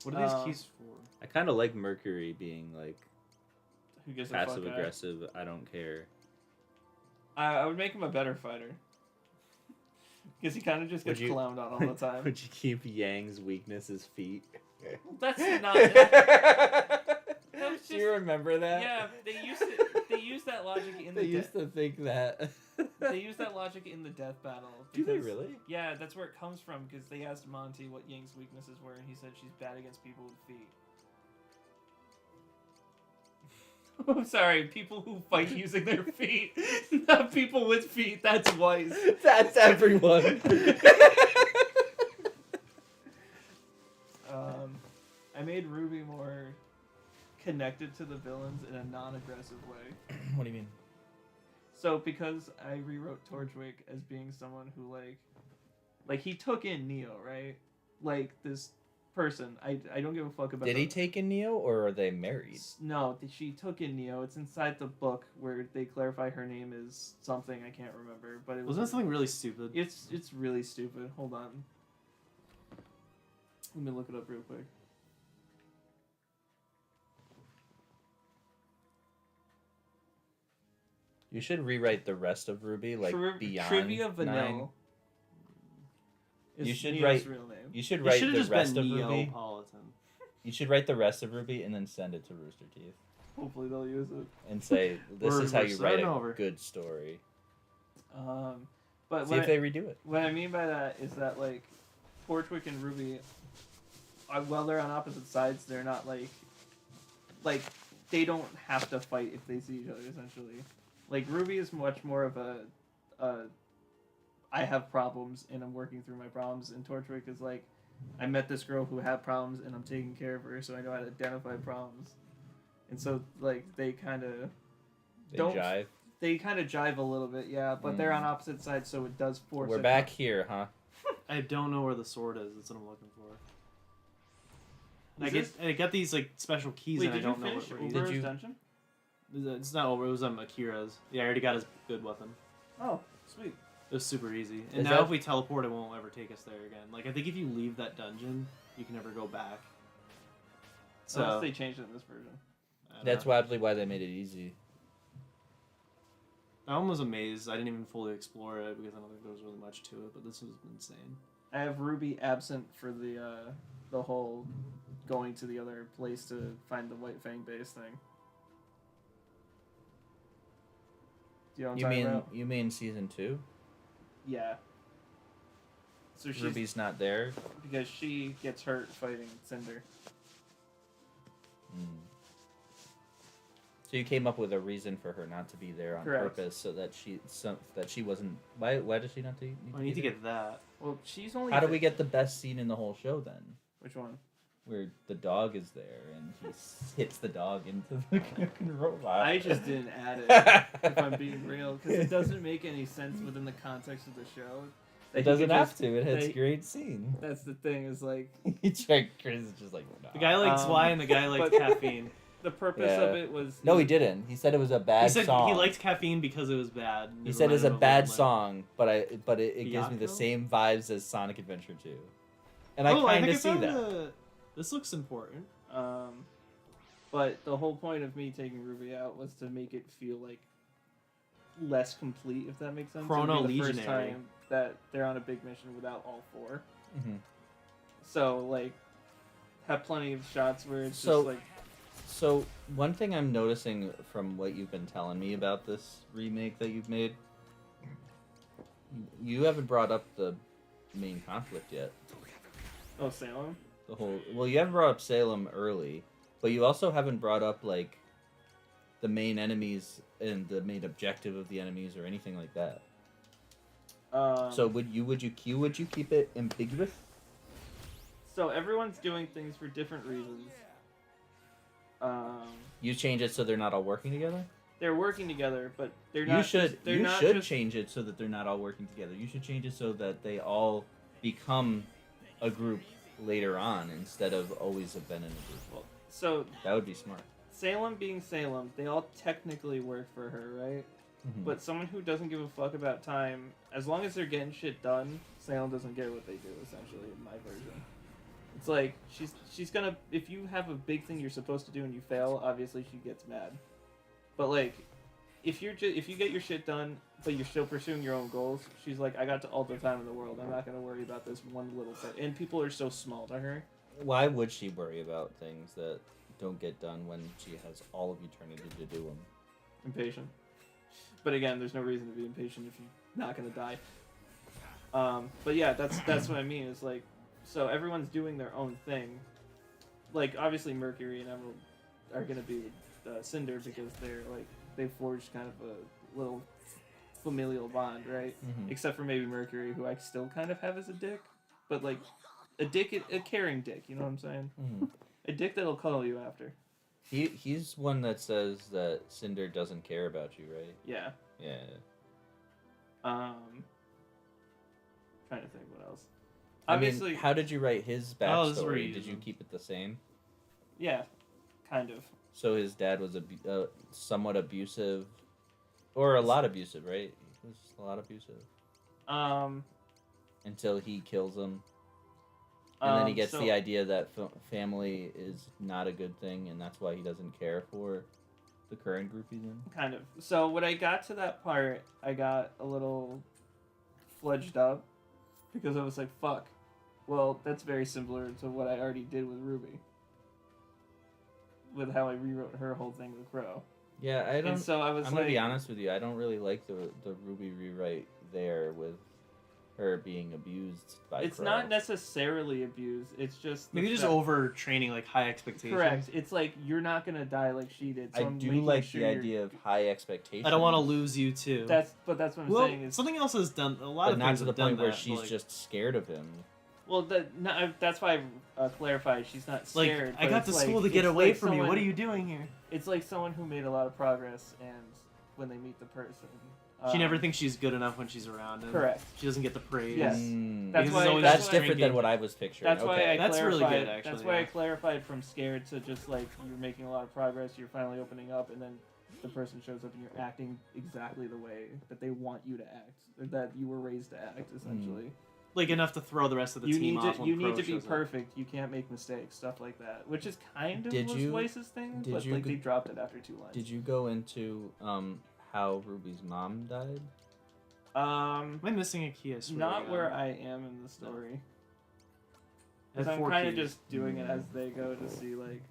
What are these keys for? I kind of like Mercury being like who gives a passive fuck aggressive. I don't care. I would make him a better fighter. Because he kind of just gets clowned on all the time. Would you keep Yang's weakness his feet? That's not. That was just, do you remember that? Yeah, they used that logic in the. They used to think that. They used that logic in the death battle. Do they really? Yeah, that's where it comes from. Because they asked Monty what Yang's weaknesses were, and he said she's bad against people with feet. I'm sorry, people who fight using their feet, not people with feet. That's wise. That's everyone. I made Ruby more connected to the villains in a non-aggressive way. What do you mean? So because I rewrote Torchwick as being someone who like he took in Neo, right? Like this person. I don't give a fuck about. Did he take in Neo, or are they married? No, she took in Neo. It's inside the book where they clarify her name is something I can't remember, but it was. Wasn't that something really stupid? It's really stupid. Hold on. Let me look it up real quick. You should rewrite the rest of Ruby, like beyond Trivia Vanilla. 9. You should Neo's write. real name. You should write the rest of Ruby. Neapolitan. You should write the rest of Ruby and then send it to Rooster Teeth Hopefully they'll use it. and say, "This is how you write a over. good story." But See if they redo it. what I mean by that is that like Torchwick and Ruby, while they're on opposite sides, they're not like they don't have to fight if they see each other. Essentially, like Ruby is much more of a I have problems and I'm working through my problems, and Torchwick is like, I met this girl who had problems and I'm taking care of her, so I know how to identify problems. And so like they kind of jive. They kind of jive a little bit, yeah, but they're on opposite sides, so it does force. We're back here, huh? I don't know where the sword is. That's what I'm looking for. I get these like special keys, and I don't know what we're using. Did you dungeon? It's not over. It was Akira's. Yeah, I already got his good weapon. Oh, sweet. It was super easy. And now if we teleport, it won't ever take us there again. Like, I think if you leave that dungeon, you can never go back. So unless they changed it in this version. That's probably why they made it easy. I was amazed. I didn't even fully explore it because I don't think there was really much to it, but this was insane. I have Ruby absent for the whole going to the other place to find the White Fang base thing. Do you know what I'm talking about? You mean season 2? Yeah. So Ruby's not there because she gets hurt fighting Cinder. So you came up with a reason for her not to be there on purpose, so that she wasn't. Why does she not need to? I need to get that. Well, she's only. How do we get the best scene in the whole show then? Which one? Where the dog is there and he hits the dog into the fucking robot. I just didn't add it, if I'm being real, because it doesn't make any sense within the context of the show. It doesn't have to. It has great scene. That's the thing. Is like Chris is just like the guy likes wine and the guy likes caffeine. The purpose of it was no, he didn't. He said it was a bad song. He liked caffeine because it was bad. He said it's a bad song, but it gives me the same vibes as Sonic Adventure 2, and I kind of see that. This looks important. But the whole point of me taking Ruby out was to make it feel like less complete, if that makes sense. Chrono It'd be the Legionary. first time that they're on a big mission without all 4. Mm-hmm. So like, have plenty of shots where it's just like. So one thing I'm noticing from what you've been telling me about this remake that you've made, you haven't brought up the main conflict yet. Oh, Salem? You haven't brought up Salem early, but you also haven't brought up like the main enemies and the main objective of the enemies or anything like that. So would you keep it ambiguous? So everyone's doing things for different reasons. You change it so they're not all working together? They're working together, but they're You not. should They're you not should just, change it so that they're not all working together. You should change it so that they all become a group later on instead of always have been in a group. Well, so That would be smart. Salem being Salem, they all technically work for her, right? Mhm. But someone who doesn't give a fuck about time, as long as they're getting shit done, Salem doesn't care what they do. Essentially, in my version, it's like she's gonna, if you have a big thing you're supposed to do and you fail, obviously she gets mad. But like, if you get your shit done, but you're still pursuing your own goals, she's like, I got all the time in the world. I'm not gonna worry about this one little thing. And people are so small to her. Why would she worry about things that don't get done when she has all of eternity to do them? Impatient. But again, there's no reason to be impatient if you're not gonna die. But yeah, that's what I mean. Is like, so everyone's doing their own thing. Like obviously Mercury and Emerald are gonna be with Cinder because they're like they forged kind of a little familial bond, right? Mhm. Except for maybe Mercury, who I still kind of have as a dick, but like a caring dick. You know what I'm saying? Mhm. A dick that'll cuddle you after. He's one that says that Cinder doesn't care about you, right? Yeah. Yeah. Trying to think what else. I Obviously, mean, how did you write his Oh, this is where backstory? you Did you use keep it the same? yeah, kind of. So his dad was somewhat abusive, or a lot abusive, right? He was a lot abusive until he kills him, and then he gets the idea that family is not a good thing, and that's why he doesn't care for the current group he's in. Kind of. So when I got to that part, I got a little fledged up because I was like, "Fuck." Well, that's very similar to what I already did with Ruby. With how I rewrote her whole thing with Crow. Yeah, I don't. And so I was I'm like, gonna be honest with you. I don't really like the Ruby rewrite there with her being abused by. it's Crow. not necessarily abuse. It's just the Maybe just fact- over training, like high expectations. Correct. It's like you're not gonna die like she did. So I I'm do making like sure the you're- idea of high expectations. I don't want to lose you too. That's what I'm well, saying is something else has done a lot but of not things to the have done point where that, she's like, just scared of him. well. That's why I clarified. She's not like scared. I but got it's to like- school to get it's away like from you. What someone- are you doing here? It's like someone who made a lot of progress, and when they meet the person, She never thinks she's good enough when she's around him. Correct. She doesn't get the praise. Yes. Mm. That's Because why- he's always That's just different drinking. than what I was picturing. That's why I That's really clarified. good, actually, That's why I yeah. clarified from scared to just like you're making a lot of progress. You're finally opening up, and then the person shows up, and you're acting exactly the way that they want you to act, or that you were raised to act. Essentially, Like enough to throw the rest of the you team need off to when you need Crow to be shows up. perfect. You can't make mistakes, stuff like that, which is kind of Did was you- Weiss's thing, did but you like go- they dropped it after 2 lines. Did you go into how Ruby's mom died? Am I missing a key? I swear to Not God. where I am in the story. I have Because I'm 4 kind of keys. just doing it as they go to see, like,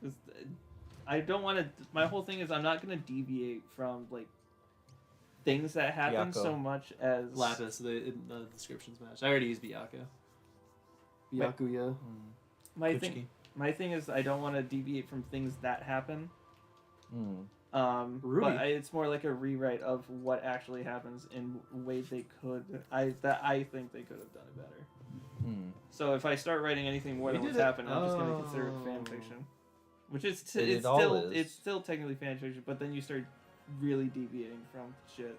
'cause I don't want to. My whole thing is I'm not going to deviate from like things that happen Byakuya. so much as Lapis. The descriptions match. I already used Byakuya. Byakuya. My thing is I don't want to deviate from things that happen. Mm. Ruby. But it's more like a rewrite of what actually happens in ways they could. I think they could have done it better. Mm. So if I start writing anything more We than what's did it- happened, I'm just going to consider it fan Oh. fiction, which is It it's all still is. it's still technically fan fiction. But then you start really deviating from shit.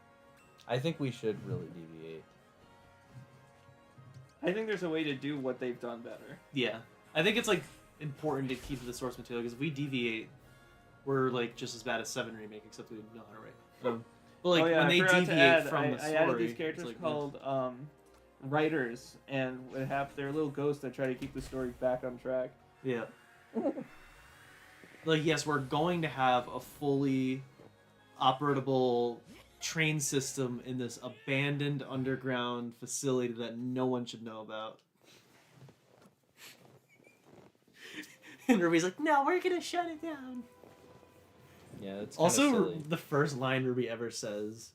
I think we should really deviate. I think there's a way to do what they've done better. Yeah, I think it's like important to keep to the source material because if we deviate, we're like just as bad as 7 Remake, except we know how to write. But like Oh, yeah, when I they forgot to deviate add, from the I story, added these it's characters like, called writers, and they're little ghosts that try to keep the story back on track. yeah. Like yes, we're going to have a fully operable train system in this abandoned underground facility that no one should know about. And Ruby's like, "No, we're gonna shut it down." Yeah, it's Also, silly. the first line Ruby ever says,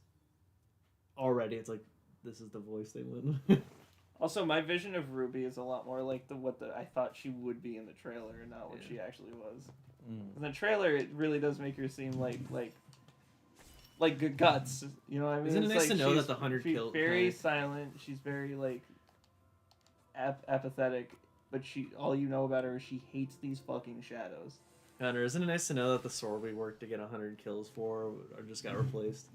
already, it's like, this is the voice they win. Also, my vision of Ruby is a lot more like what I thought she would be in the trailer, and not what Yeah. she actually was. Mm. In the trailer, it really does make her seem like like guts. You know what I mean? Isn't it It's nice like to know she's- that the 100 she's kill- very kinda- silent. She's very like apathetic. But all you know about her is she hates these fucking shadows. Hunter, isn't it nice to know that the sword we worked to get 100 kills for just got replaced?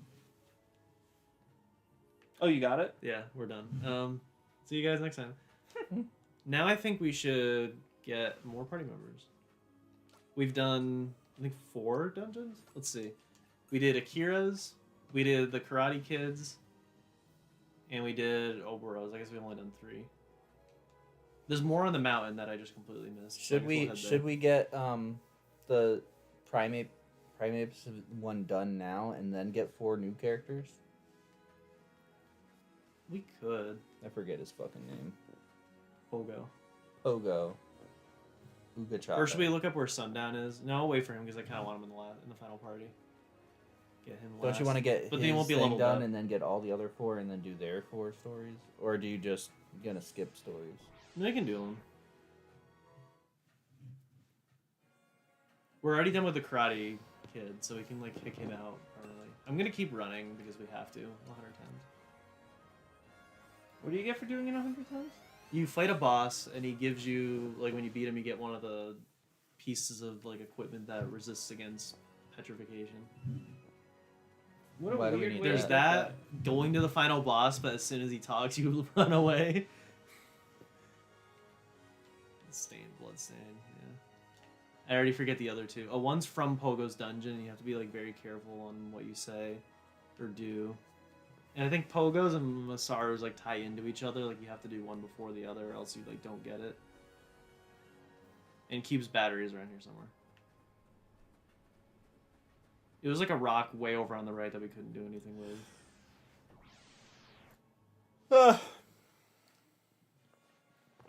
Oh, you got it? Yeah, we're done. See you guys next time. Now I think we should get more party members. We've done, I think, 4 dungeons? Let's see. We did Akira's, we did the Karate Kids, and we did Oberos. I guess we've only done 3. There's more on the mountain that I just completely missed. So I Should guess we'll we head should there. we get the primates one done now and then get 4 new characters? We could. I forget his fucking name. Pogo. Pogo. Uga Chaka. Or should we look up where Sundown is? No, I'll wait for him because I kind of want him in the final party. Get him last. Don't you want to get But his then he won't be thing leveled done up. and then get all the other 4 and then do their 4 stories? Or do you just gonna skip stories? I can do them. We're already done with the Karate Kid, so we can like kick him out early. I'm gonna keep running because we have to 100 times. What do you get for doing it 100 times? You fight a boss, and he gives you like when you beat him, you get one of the pieces of like equipment that resists against petrification. What a Why do we weird need way to There's put that going to the final boss, but as soon as he talks, you run away. Bloodstain, yeah. I already forget the other 2. Oh, one's from Pogo's dungeon. You have to be like very careful on what you say or do. And I think Pogo's and Masaru's like tie into each other. Like you have to do one before the other, or else you like don't get it. And Cube's batteries around here somewhere. It was like a rock way over on the right that we couldn't do anything with.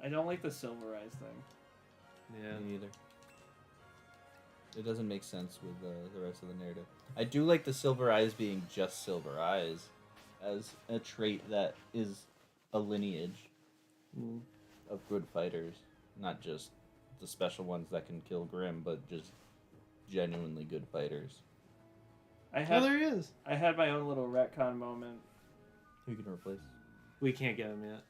I don't like the silver eyes thing. Yeah. Me neither. It doesn't make sense with the rest of the narrative. I do like the silver eyes being just silver eyes as a trait that is a lineage Mm. of good fighters, not just the special ones that can kill Grim, but just genuinely good fighters. I Oh, had there he is. I had my own little retcon moment. Who you can replace? We can't get him yet.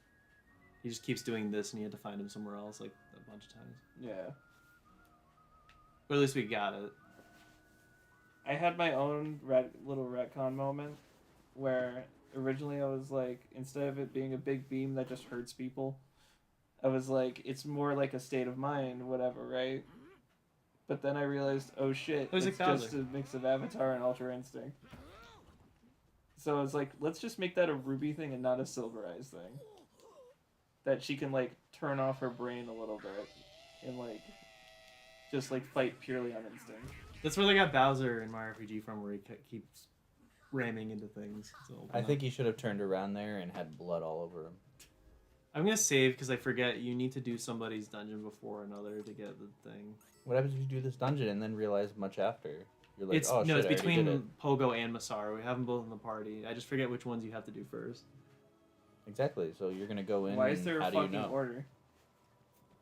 He just keeps doing this, and you had to find him somewhere else like a bunch of times. Yeah. But at least we got it. I had my own little retcon moment where originally I was like, instead of it being a big beam that just hurts people, I was like, it's more like a state of mind, whatever, right? But then I realized, oh shit, Who's it's it just a mix of Avatar and Ultra Instinct. So I was like, let's just make that a Ruby thing and not a Silver Eyes thing. That she can like turn off her brain a little bit and like just like fight purely on instinct. That's where they got Bowser in Mario RPG from, where he keeps ramming into things. I think he should have turned around there and had blood all over him. I'm gonna save because I forget you need to do somebody's dungeon before another to get the thing. What happens if you do this dungeon and then realize much after? You're like, It's oh, no, shit, it's I already did it. between Pogo and Masaru. We have them both in the party. I just forget which ones you have to do first. Exactly. So you're gonna go in. Why is and there how a do you fucking know? order?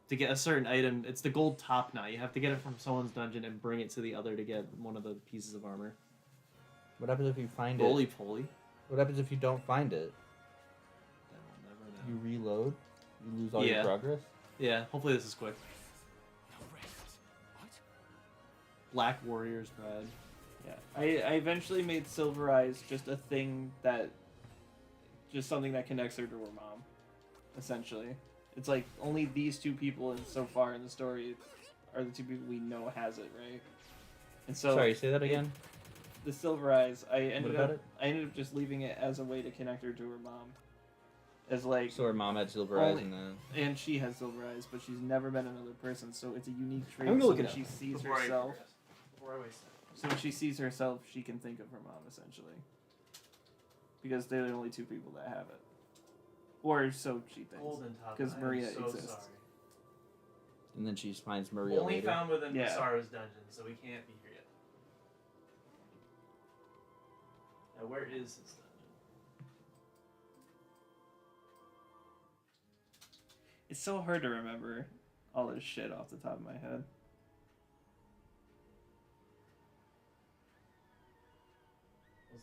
To get a certain item, it's the gold top knot. You have to get it from someone's dungeon and bring it to the other to get one of the pieces of armor. What happens if you find Roly it? poly. What happens if you don't find it? Then we'll never know. You reload. You lose all Yeah. your progress. Yeah, hopefully this is quick. Black Warrior's Pride. Yeah, I eventually made Silver Eyes just a thing that, just something that connects her to her mom, essentially. It's like only these 2 people, and so far in the story, are the 2 people we know has it, right? And so Sorry, say that again. the Silver Eyes, I about it? ended up just leaving it as a way to connect her to her mom, as like, So her mom had silver eyes Only- and then. and she has Silver Eyes, but she's never met another person, so it's a unique trait. I'm gonna so look when it up she sees before I herself. progress. Before I waste it. So when she sees herself, she can think of her mom, essentially. Because they're the only 2 people that have it. Or so she thinks. Golden top. 'Cause I am Maria so exists. sorry. And then she finds Maria Only later. found within Yeah. Masaru's dungeon, so we can't be here yet. Now, where is this dungeon? It's so hard to remember all this shit off the top of my head. Was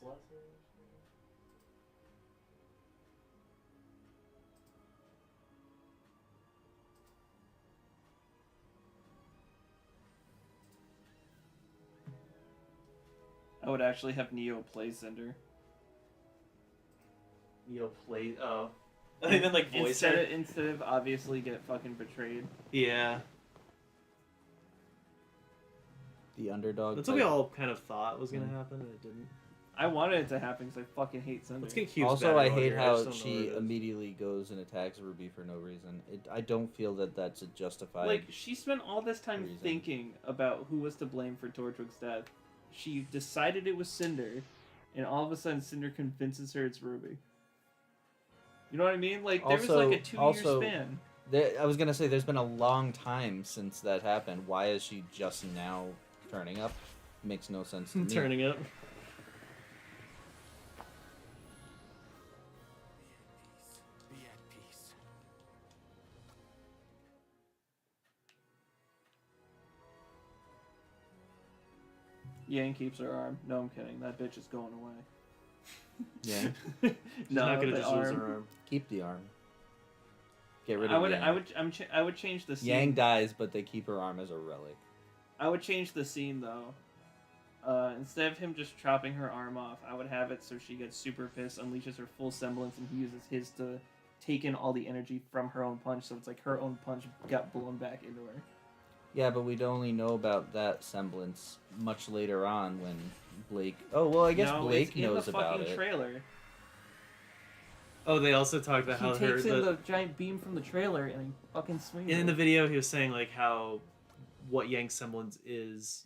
I would actually have Neo play Cinder. Neo play. Oh, I think then like voice her. Instead of obviously get fucking betrayed. Yeah, The underdog. that's what we all kind of thought was gonna happen, and it didn't. I wanted it to happen because I fucking hate Cinder. Let's get Cube's Also, battery I while hate here. how just don't know where she it is. immediately goes and attacks Ruby for no reason. I don't feel that that's a justified. Like, she spent all this time reason. thinking about who was to blame for Torchwick's death. She decided it was Cinder, and all of a sudden Cinder convinces her it's Ruby. You know what I mean? Like, there was like a 2-year span. I was gonna say, there's been a long time since that happened. Why is she just now turning up? Makes no sense to me. Turning up. Be at peace. Yang keeps her arm. No, I'm kidding. That bitch is going away. Yeah, She's No, not gonna the just lose arm. her arm. keep the arm. Get rid I of would, Yang. I would change the scene. Yang dies, but they keep her arm as a relic. I would change the scene though. Instead of him just chopping her arm off, I would have it so she gets super pissed, unleashes her full semblance, and he uses his to take in all the energy from her own punch. So it's like her own punch got blown back into her. Yeah, but we'd only know about that semblance much later on when Blake. Oh well, I guess No, Blake it's in knows the about fucking it. trailer. Oh, they also talked about He how takes her in the giant beam from the trailer and he fucking swings in it. the video he was saying like how what Yang's semblance is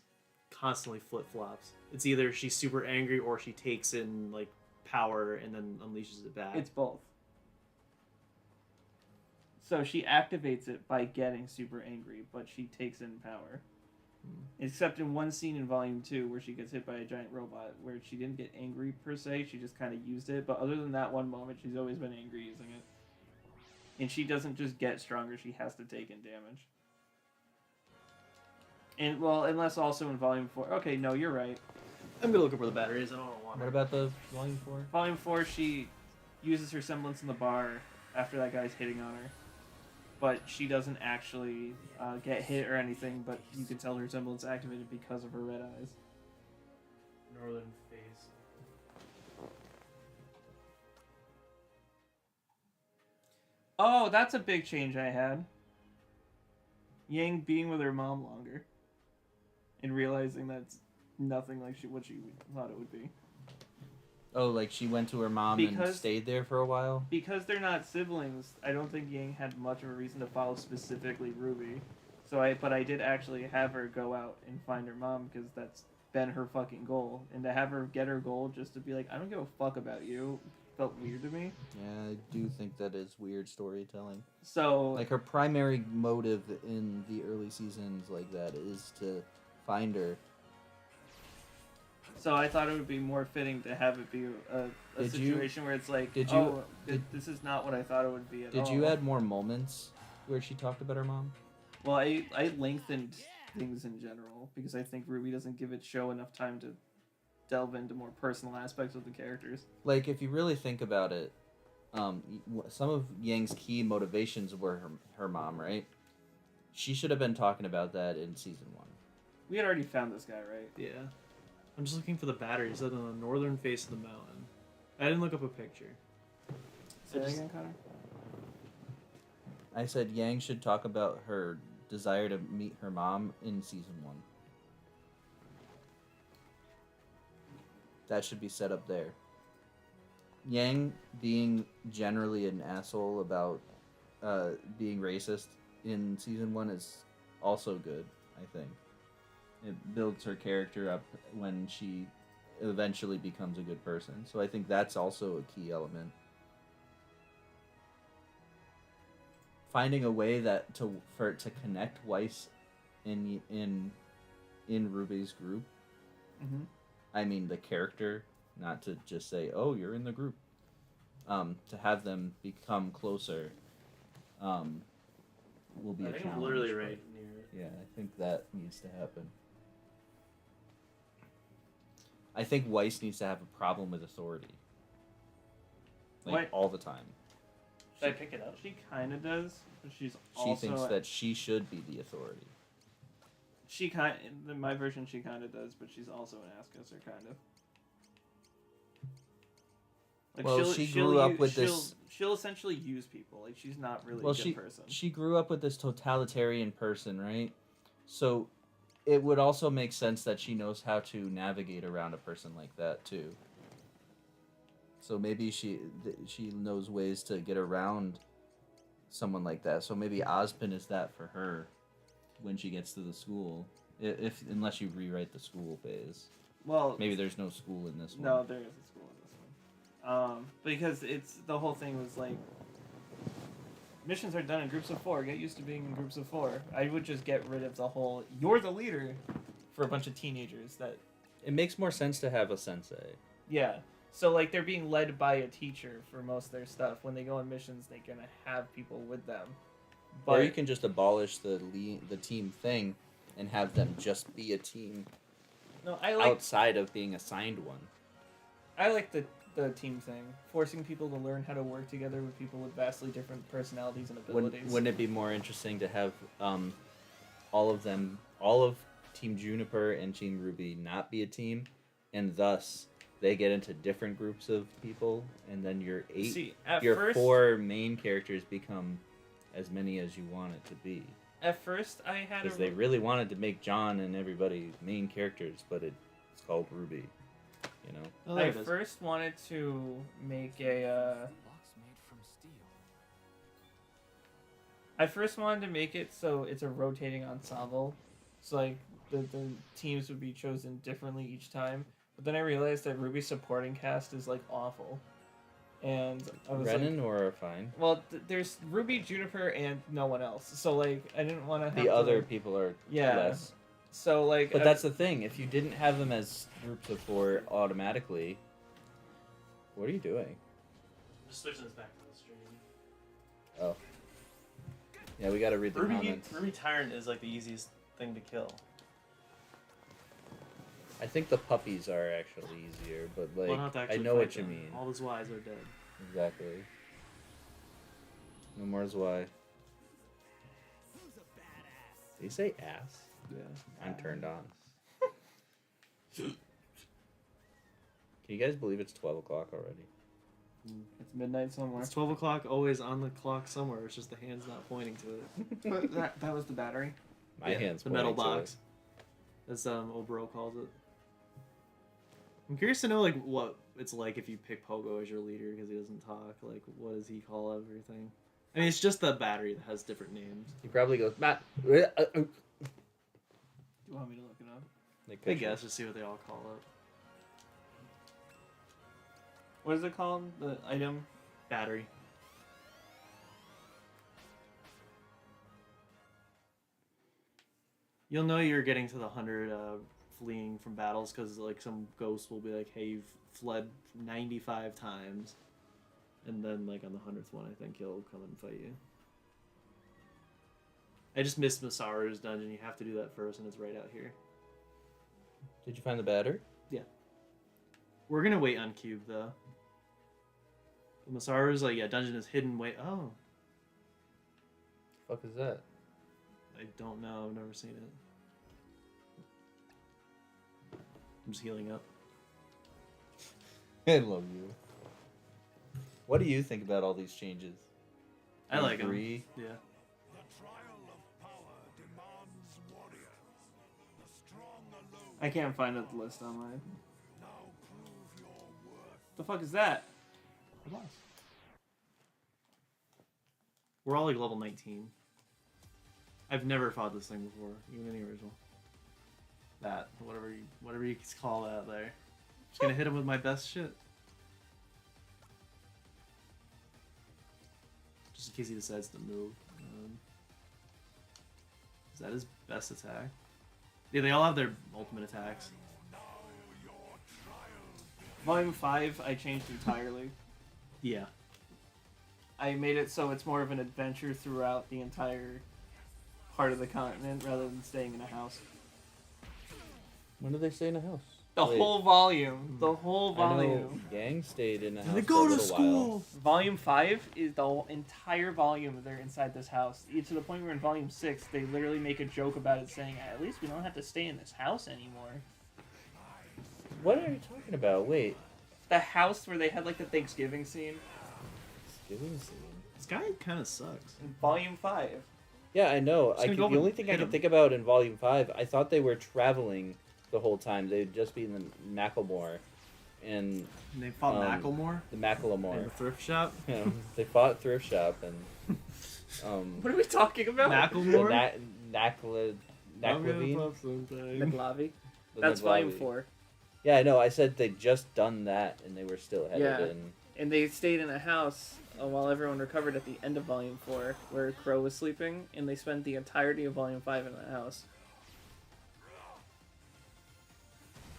constantly flip flops. It's either she's super angry or she takes in like power and then unleashes it back. It's both. So she activates it by getting super angry, but she takes in power. Except in one scene in Volume 2 where she gets hit by a giant robot, where she didn't get angry per se, she just kind of used it. But other than that one moment, she's always been angry using it. And she doesn't just get stronger, she has to take in damage. And, well, unless also in Volume 4. Okay, no, you're right. I'm gonna look up where the battery is. I don't want What about the Volume 4? Volume 4, she uses her semblance in the bar after that guy's hitting on her. But she doesn't actually get hit or anything, but you can tell her semblance activated because of her red eyes. Northern Face. Oh, that's a big change I had. Yang being with her mom longer. And realizing that's nothing like what she thought it would be. Oh, like she went to her mom and Because- stayed there for a while? Because they're not siblings, I don't think Yang had much of a reason to follow specifically Ruby. But I did actually have her go out and find her mom because that's been her fucking goal. And to have her get her goal just to be like, I don't give a fuck about you, felt weird to me. Yeah, I do think that is weird storytelling. So, Like her primary motive in the early seasons like that is to find her. so I thought it would be more fitting to have it be a Did you- situation where it's like, did oh, you- this is not what I thought it would be at all. Did you add more moments where she talked about her mom? Well, I lengthened things in general because I think Ruby doesn't give its show enough time to delve into more personal aspects of the characters. Like, if you really think about it, some of Yang's key motivations were her mom, right? She should have been talking about that in season 1. We had already found this guy, right? Yeah. I'm just looking for the battery. It said on the northern face of the mountain. I didn't look up a picture. Say that just- again, Connor? I said Yang should talk about her desire to meet her mom in season 1. That should be set up there. Yang being generally an asshole about being racist in season 1 is also good, I think. It builds her character up when she eventually becomes a good person. So I think that's also a key element. Finding a way for it to connect Weiss in Ruby's group. Mm-hmm. I mean the character, not to just say, "Oh, you're in the group." To have them become closer, will be I a think challenge. I'm literally but right near it. Yeah, I think that needs to happen. I think Weiss needs to have a problem with authority. Like, What? all the time. Should I pick it up? She kind of does, but she's She also thinks that she should be the authority. she kind in my version she kind of does, but she's also an ass kisser kind of. Like Well, she grew up with this. She'll essentially use people. Like she's not really Well, a good person. she grew up with this totalitarian person, right? So it would also make sense that she knows how to navigate around a person like that too. So maybe she knows ways to get around someone like that. So maybe Ozpin is that for her when she gets to the school. If unless you rewrite the school phase. Well, Maybe there's no school in this one. no, there is a school in this one. Because it's the whole thing was like missions are done in groups of 4. Get used to being in groups of 4. I would just get rid of the whole you're the leader for a bunch of teenagers that It makes more sense to have a sensei. yeah. So like they're being led by a teacher for most of their stuff. When they go on missions, they're gonna have people with them. But Or you can just abolish the team thing and have them just be a team no, I like outside of being assigned one. the team thing, forcing people to learn how to work together with people with vastly different personalities and abilities. Wouldn't it be more interesting to have all of Team Juniper and Team Ruby not be a team, and thus they get into different groups of people, and then your your first, 4 main characters become as many as you want it to be. At first, I had Because they really wanted to make John and everybody main characters, but it's called Ruby, you know. Oh, there I it is. first wanted to make a. Locks made from steel. I first wanted to make it so it's a rotating ensemble, so like the teams would be chosen differently each time. But then I realized that Ruby's supporting cast is like awful, and I was Renan like, or fine. well, there's Ruby, Juniper, and no one else. So like I didn't want to have The to, other like- people are Yeah. less. So like, But that's the thing. If you didn't have them as groups of 4 automatically, what are you doing? I'm just switching this back to the stream. Oh. Yeah, we gotta read the comments. Ruby Tyrant is like the easiest thing to kill. I think the puppies are actually easier, but like Well, not to I actually know fight what you them. mean. All the Zwies are dead. Exactly. No more Zwei. Did he say ass? yeah. I'm turned on. Can you guys believe it's 12 o'clock already? It's midnight somewhere. It's 12 o'clock, always on the clock somewhere. It's just the hand's not pointing to it. But that was the battery. My Yeah, hand's the metal pointing to box. As Obro calls it. I'm curious to know like what it's like if you pick Pogo as your leader because he doesn't talk. Like, what does he call everything? I mean, it's just the battery that has different names. He probably goes, Matt. Do you want me to look it up? I guess just see what they all call it. What is it called? The item? Battery. You'll know you're getting to the 100 fleeing from battles because like some ghost will be like, "Hey, you've fled 95 times," and then like on the 100th one, I think he'll come and fight you. I just missed Masaru's dungeon. You have to do that first, and it's right out here. Did you find the battery? We're gonna wait on Cube though. Masaru's like, yeah, dungeon is hidden. Wait, oh, Fuck is that? I don't know. I've never seen it. I'm just healing up. I love you. What do you think about all these changes? I like him. agree. Yeah. The trial of power demands warrior. The strong alone I can't find the list online. now prove your worth. The fuck is that? We're all like level 19. I've never fought this thing before, even in the original. That, whatever you call that there. Just gonna hit him with my best shit. Just in case he decides to move. Is that his best attack? Yeah, they all have their ultimate attacks. Volume 5, I changed entirely. Yeah. I made it so it's more of an adventure throughout the entire part of the continent rather than staying in a house. When do they stay in a house? The Wait. whole volume. The whole I know volume. Gang stayed in a house They for go a to little school. while. Volume 5 is the whole entire volume they're inside this house. To the point where in Volume 6, they literally make a joke about it saying, at least we don't have to stay in this house anymore. What are you talking about? Wait. The house where they had like the Thanksgiving scene Thanksgiving scene. This guy kind of sucks. in Volume 5. Yeah, I know. Just gonna go The only and thing I hit can him. think about in Volume 5, I thought they were traveling the whole time. They'd just be in the Macklemore and And they fought Um, Macklemore the in Macklemore. the thrift shop. Yeah, they fought thrift shop and What are we talking about? Macklemore. Nacklavine. McLavy. The That's Volume Naglavi. 4. Yeah, I know. I said they'd just done that and they were still headed Yeah. in. And they stayed in a house while everyone recovered at the end of Volume 4, where Crow was sleeping, and they spent the entirety of Volume 5 in that house.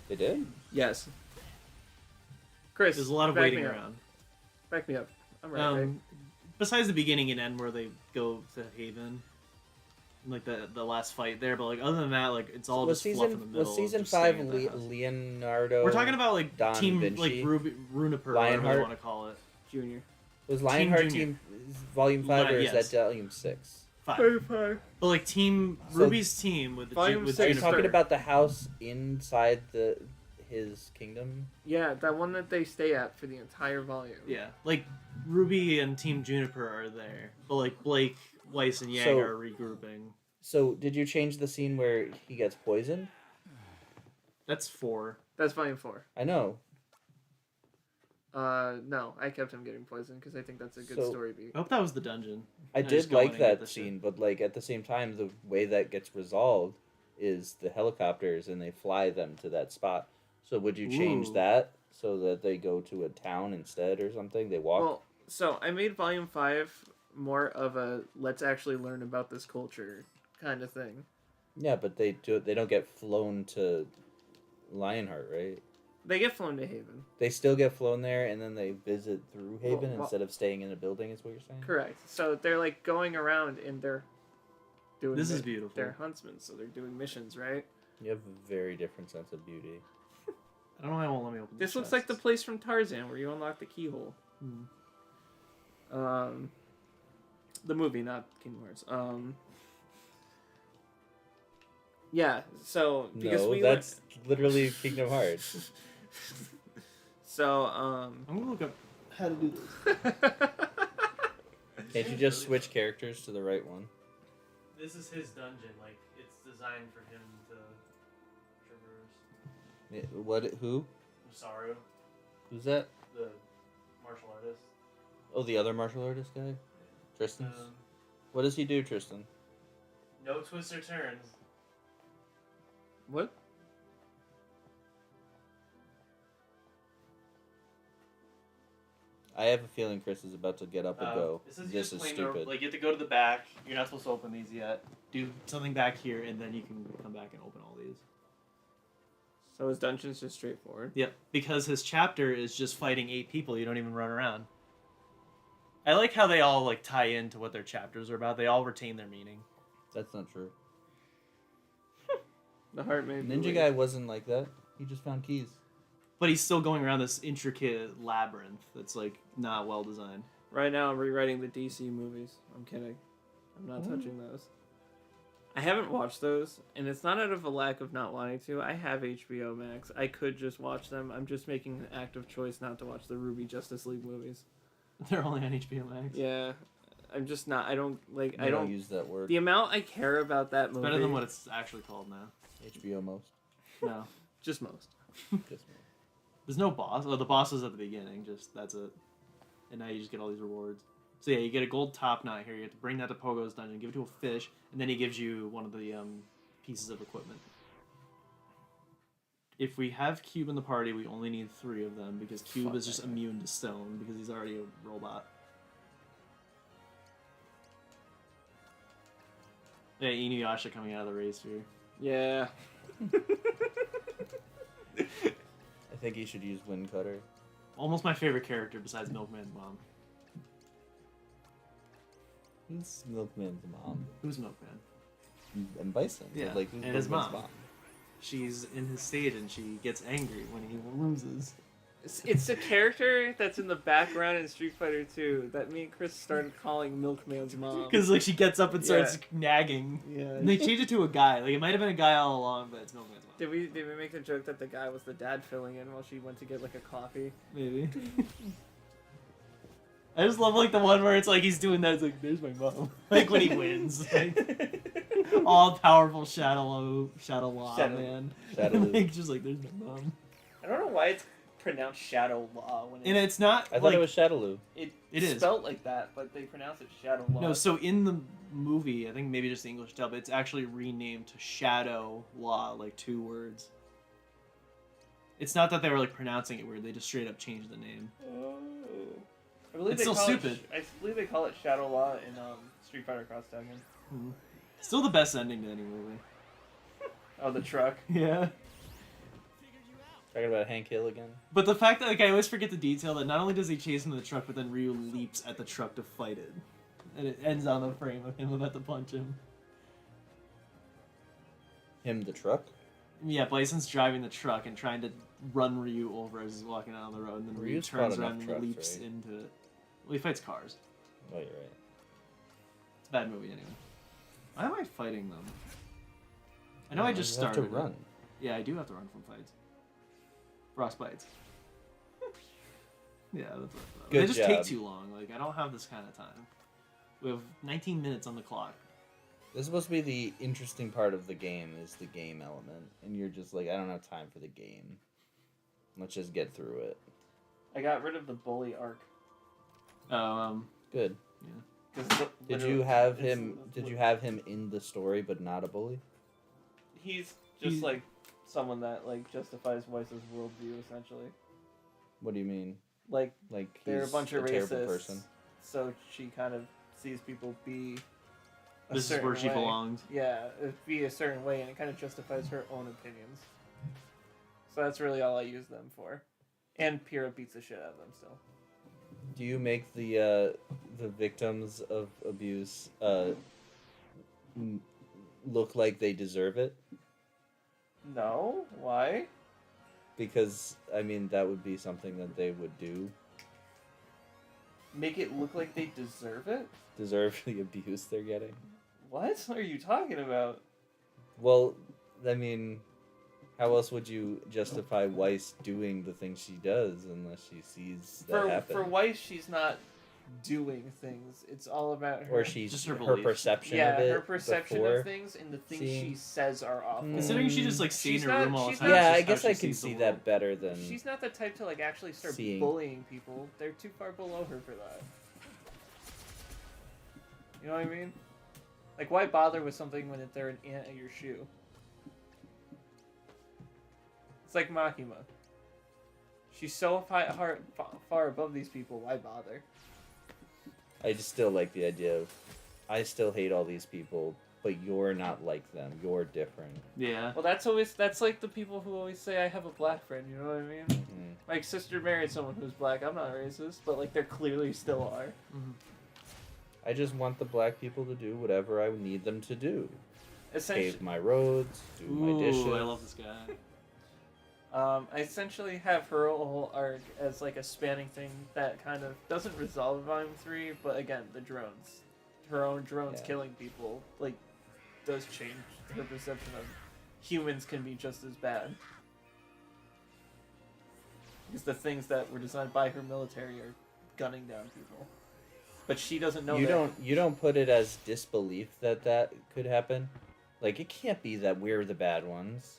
They did? Yes. Chris, There's a lot of back waiting me up. around. Back me up. I'm right. Besides the beginning and end where they go to Haven, like the last fight there, but like other than that, like it's all was just fluff in the middle. Was season just 5 staying at the house. Leonardo? We're talking about like Don team Vinci? like Runiper, whatever Lionheart? you want to call it. Junior. Was Lionheart Junior. team Volume 5 or is Yes. that Volume 6? 5. Five. But like team So- Ruby's team with the Volume with Are you six. Juniper. talking about the house inside his kingdom? Yeah, that one that they stay at for the entire volume. Yeah, like Ruby and Team Juniper are there, but like Blake, Weiss, and Yang So- are regrouping. So, did you change the scene where he gets poisoned? That's 4. That's Volume 4. I know. No, I kept him getting poisoned because I think that's a good So- story beat. I hope that was the dungeon. I just did go in like and get that the scene, shit. but like at the same time, the way that gets resolved is the helicopters and they fly them to that spot. So, would you change Ooh. that so that they go to a town instead or something? They walk. Well, so I made Volume 5 more of a let's actually learn about this culture kind of thing. Yeah, but they don't get flown to Lionheart, right? They get flown to Haven. They still get flown there, and then they visit through Haven well- instead of staying in a building. Is what you're saying? Correct. So they're like going around and they're doing. This is beautiful. They're huntsmen, so they're doing missions, right? You have a very different sense of beauty. I don't know why it won't let me open. This the looks like the chests. place from Tarzan where you unlock the keyhole. Hmm. The movie, not Kingdom Hearts. Yeah. So because No, we that's literally Kingdom Hearts. so I'm gonna look up how to do this. Can't you just switch characters to the right one? This is his dungeon. Like it's designed for him to traverse. What? Who? Masaru, Who's that? the martial artist. Oh, the other martial artist guy, Tristan. Um, What does he do, Tristan? no twists or turns. what? I have a feeling Chris is about to get up and go. It says you This just is play stupid. Like you have to go to the back. You're not supposed to open these yet. Do something back here, and then you can come back and open all these. So his dungeon's just straightforward. Yep, because his chapter is just fighting 8 people. You don't even run around. I like how they all like tie into what their chapters are about. They all retain their meaning. That's not true. The heart made Ninja guy wasn't like that. He just found keys. But he's still going around this intricate labyrinth that's like not well designed. Right now, I'm rewriting the DC movies. I'm kidding. I'm not touching those. I haven't watched those, and it's not out of a lack of not wanting to. I have HBO Max. I could just watch them. I'm just making an active choice not to watch the Ruby Justice League movies. They're only on HBO Max. Yeah, I'm just not. I don't like. I I don't don't. use that word. The amount I care about that movie. Better than what it's actually called now. HBO most. No. Just most. Just There's no boss. Oh, the boss is at the beginning. Just that's it. And now you just get all these rewards. So yeah, you get a gold top knot here. You have to bring that to Pogo's dungeon, give it to a fish, and then he gives you one of the pieces of equipment. If we have Cube in the party, we only need 3 of them because Cube Fuck is just that guy. immune to stone because he's already a robot. Yeah, Inuyasha coming out of the race here. Yeah. I think he should use Wind Cutter. Almost my favorite character besides Milkman's mom. Who's Milkman's mom? Who's Milkman? And Bison. Yeah, Like, who's and his Milkman's mom. she's in his stage and she gets angry when he loses. It's a character that's in the background in Street Fighter 2 that me and Chris started calling Milkman's mom. Because like she gets up and starts nagging. Yeah. And they changed it to a guy. Like it might have been a guy all along, but it's Milkman's mom. Did we make the joke that the guy was the dad filling in while she went to get like a coffee? Maybe. I just love like the one where it's like he's doing that. It's like there's my mom. Like when he wins, like all powerful Shadow Law man. Shadow Law. Like just like there's my mom. I don't know why it's pronounced Shadow Law when And it's not. I thought it was Shadowloo. it is spelled like that, but they pronounce it Shadow Law. No, so in the movie, I think maybe just the English dub, it's actually renamed to Shadow Law, like 2 words. It's not that they were like pronouncing it weird; they just straight up changed the name. Oh. I believe It's they still call stupid. I believe they call it Shadow Law in Street Fighter Cross Tekken. Still the best ending to any movie. Oh, the truck. Yeah. Talking about Hank Hill again? But the fact that like I always forget the detail that not only does he chase him to the truck, but then Ryu leaps at the truck to fight it, and it ends on the frame of him about to punch him. Him, the truck? Yeah, Bison's driving the truck and trying to run Ryu over as he's walking down the road, and then Ryu Ryu's turns fought around enough and trucks, leaps right? into it. Well, he fights cars. Oh, you're right. It's a bad movie anyway. Why am I fighting them? I know I just You have started. to run. Yeah, I do have to run from fights. Frost bites. Yeah, that's what I thought. Good They just take job. too long. Like, I don't have this kind of time. We have 19 minutes on the clock. This is supposed to be the interesting part of the game, is the game element. And you're just like, I don't have time for the game. Let's just get through it. I got rid of the bully arc. Good. 'Cause Did literally- you have it's- him? Did you have him in the story, but not a bully? He's just He's- like someone that like justifies Weiss's worldview essentially. What do you mean? Like Like they're a he's bunch of terrible racists, person? so she kind of sees people be. A This is certain where she way. belongs. Yeah, be a certain way, and it kind of justifies her own opinions. So that's really all I use them for. And Pyrrha beats the shit out of them still. Do you make the victims of abuse look like they deserve it? No, why? Because I mean that would be something that they would do. Make it look like they deserve it? Deserve the abuse they're getting. What are you talking about? Well, I mean, how else would you justify Weiss doing the things she does unless she sees that happen? For Weiss, she's not doing things. It's all about her. Or she's Just her her belief. perception yeah, of it her perception before. of things and the things seeing- she says are awful. Considering she just like stayed She's in her not- room all the she's time. not- Yeah, it's I just how guess she I can sees the see world. that better than She's not the type to like actually start Seeing. bullying people. They're too far below her for that. You know what I mean? Like, why bother with something when they're an ant at your shoe? It's like Makima. She's so far above these people. Why bother? I just still like the idea of I still hate all these people, but you're not like them. You're different. Yeah. Well, that's like the people who always say I have a black friend. You know what I mean? Mm. My sister married someone who's black. I'm not racist, but like they clearly still are. I just want the black people to do whatever I need them to do. Essentially, Pave my roads, do my dishes. I love this guy. I essentially have her whole arc as like a spanning thing that kind of doesn't resolve in Volume 3, but again, the drones. Her own drones Yeah. killing people, like, does change her perception of humans can be just as bad. Because the things that were designed by her military are gunning down people. But she doesn't know that. You don't put it as disbelief that could happen. Like it can't be that we're the bad ones.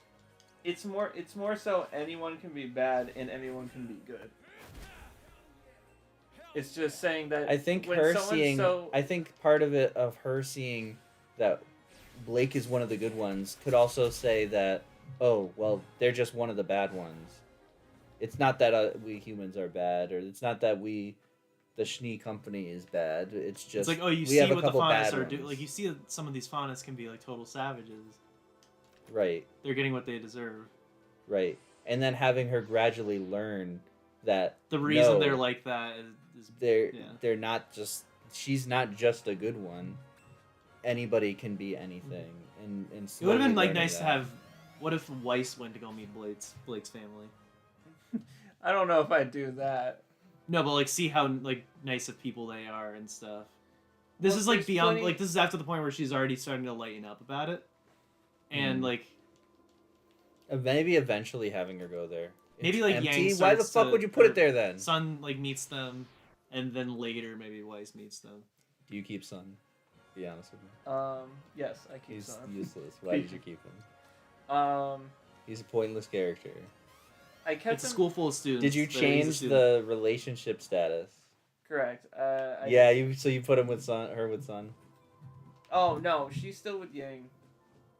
It's more so anyone can be bad and anyone can be good. It's just saying that I think when her someone's seeing. so I think part of it of her seeing that Blake is one of the good ones could also say that, oh well, they're just one of the bad ones. It's not that we humans are bad, or it's not that the Schnee company is bad. It's just It's like, oh, you we see have a what the couple Faunus bad are doing. ones. Like, you see that some of these Faunus can be like total savages. Right. They're getting what they deserve. Right. And then having her gradually learn that The reason no, they're like that is yeah. they're not just she's not just a good one. Anybody can be anything, and It would have been slowly like learning nice to that. have What if Weiss went to go meet Blake's family? I don't know if I'd do that. No, but like see how like nice of people they are and stuff. This Well, is like there's beyond plenty- like this is after the point where she's already starting to lighten up about it, and like Maybe eventually having her go there. Maybe, It's like, empty. Yang Why the starts fuck to- would you put or- it there then? Sun like meets them, and then later maybe Weiss meets them. Do you keep Sun? Be honest with me. Yes, I keep He's Sun. useless. Why did you keep him? Um, He's a pointless character. I kept It's a him. school full of students. Did you They're easy change students. the relationship status? Correct. I Yeah, did- you put him with Sun, her with Sun. Oh no, she's still with Yang.